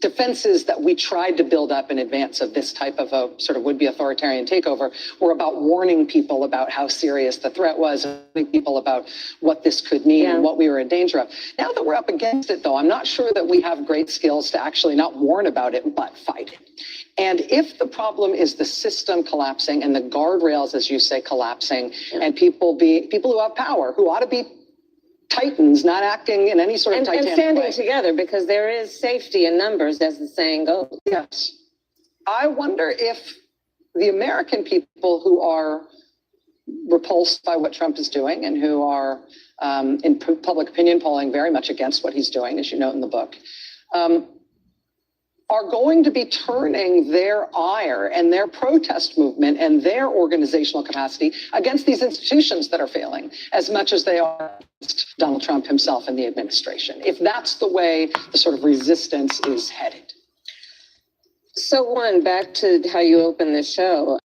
defenses that we tried to build up in advance of this type of a sort of would-be authoritarian takeover were about warning people about how serious the threat was, and warning people about what this could mean and what we were in danger of. Now that we're up against it, though, I'm not sure that we have great skills to actually not warn about it, but fight it. And if the problem is the system collapsing and the guardrails, as you say, collapsing, and people who have power, who ought to be titans, not acting in any sort of And Titanic standing way. together, because there is safety in numbers, as the saying goes. Yes. I wonder if the American people who are repulsed by what Trump is doing and who are in public opinion polling very much against what he's doing, as you note in the book, are going to be turning their ire and their protest movement and their organizational capacity against these institutions that are failing as much as they are against Donald Trump himself and the administration, if that's the way the sort of resistance is headed. So, one, back to how you opened the show.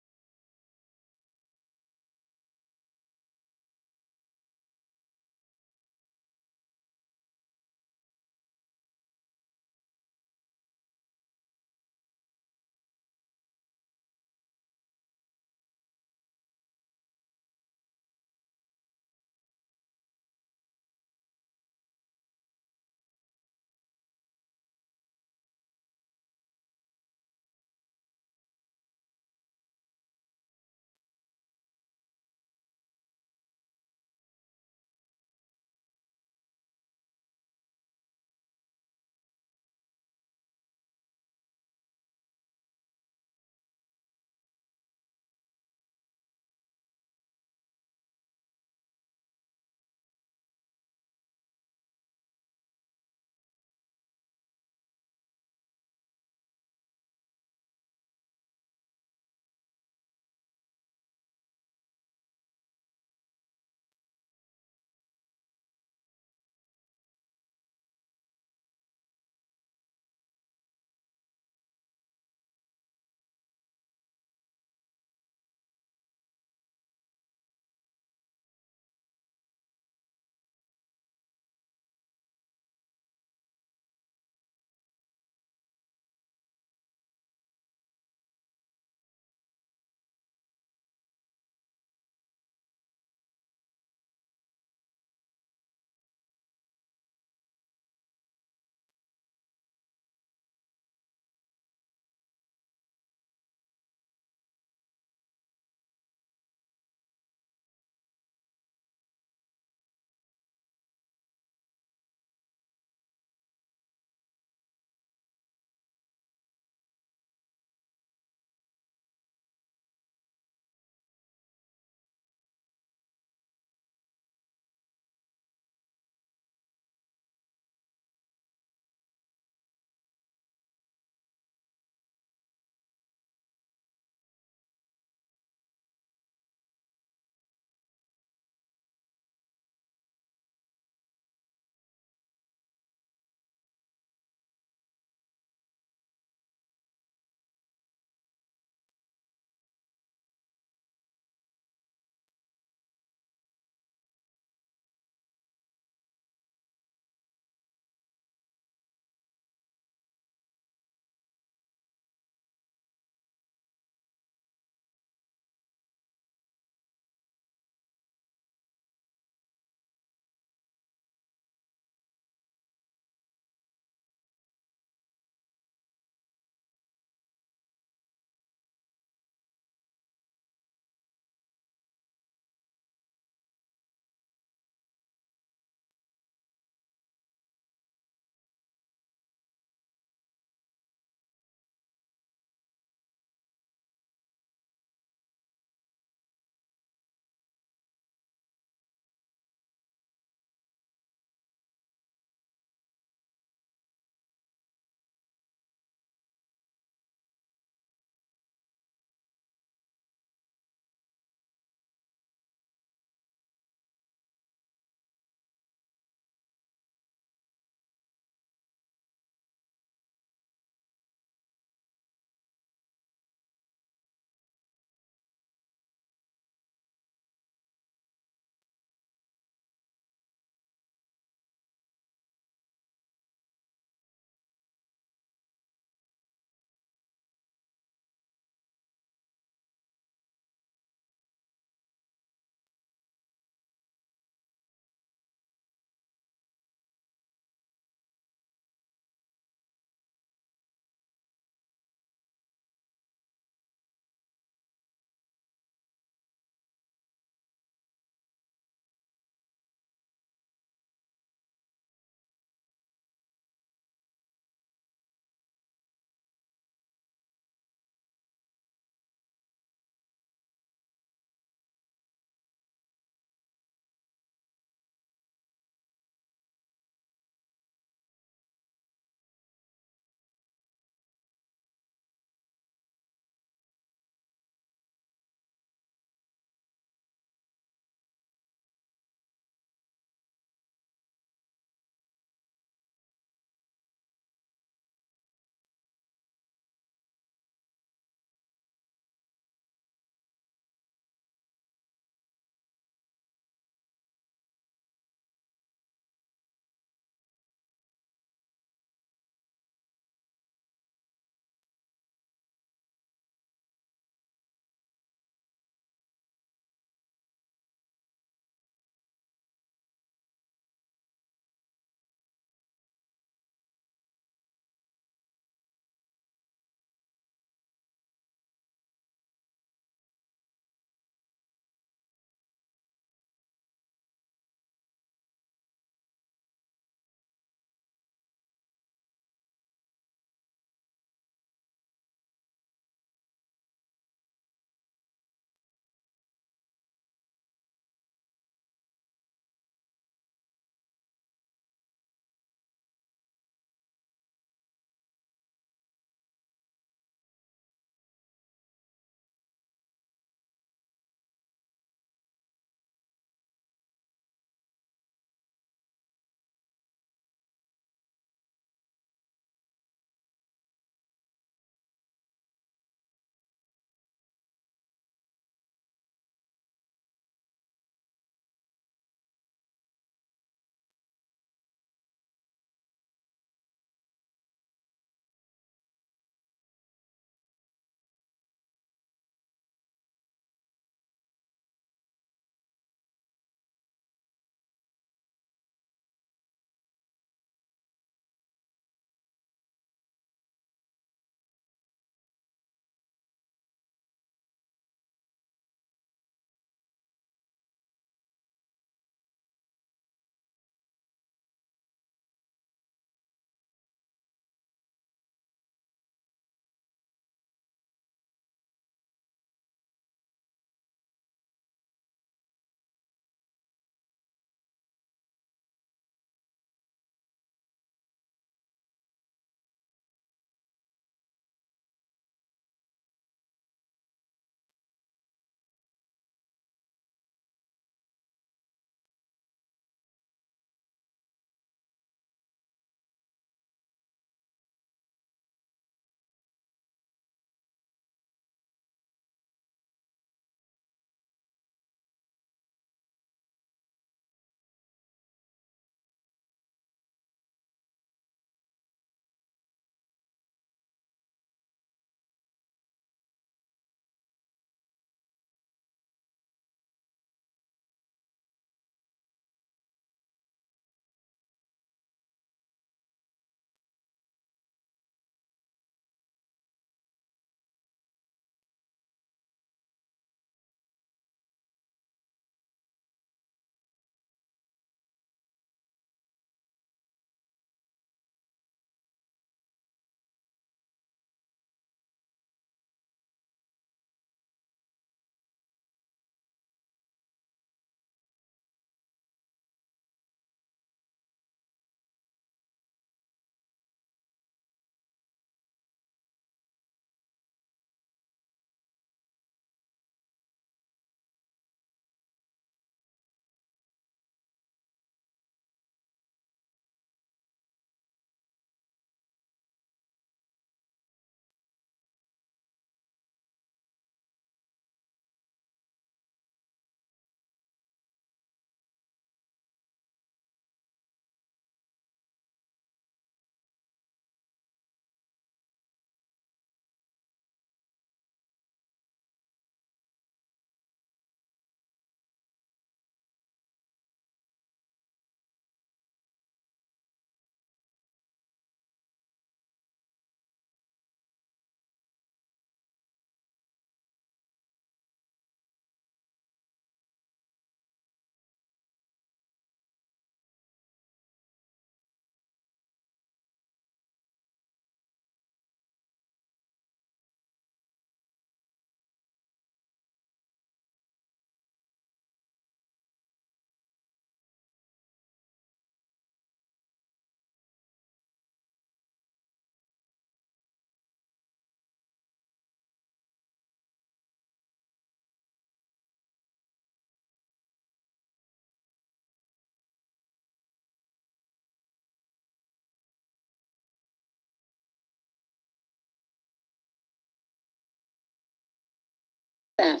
that.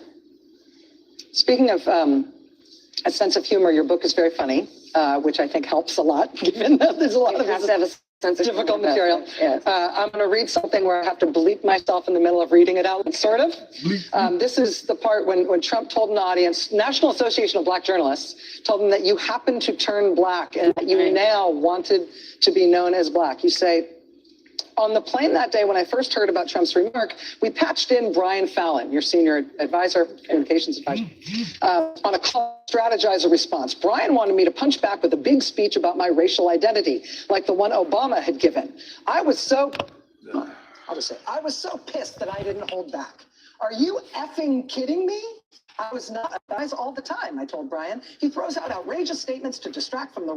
Speaking of a sense of humor, your book is very funny, which I think helps a lot, given that there's a lot of have to have a sense of difficult humor. material. Yes. I'm going to read something where I have to bleep myself in the middle of reading it out, sort of. This is the part when Trump told an audience, National Association of Black Journalists told them that you happen to turn black and that you now wanted to be known as black. You say, on the plane that day, when I first heard about Trump's remark, we patched in Brian Fallon, your senior advisor, communications advisor, on a call to strategize a response. Brian wanted me to punch back with a big speech about my racial identity, like the one Obama had given. I was so pissed that I didn't hold back. Are you effing kidding me? I was not, guys, all the time, I told Brian. He throws out outrageous statements to distract from the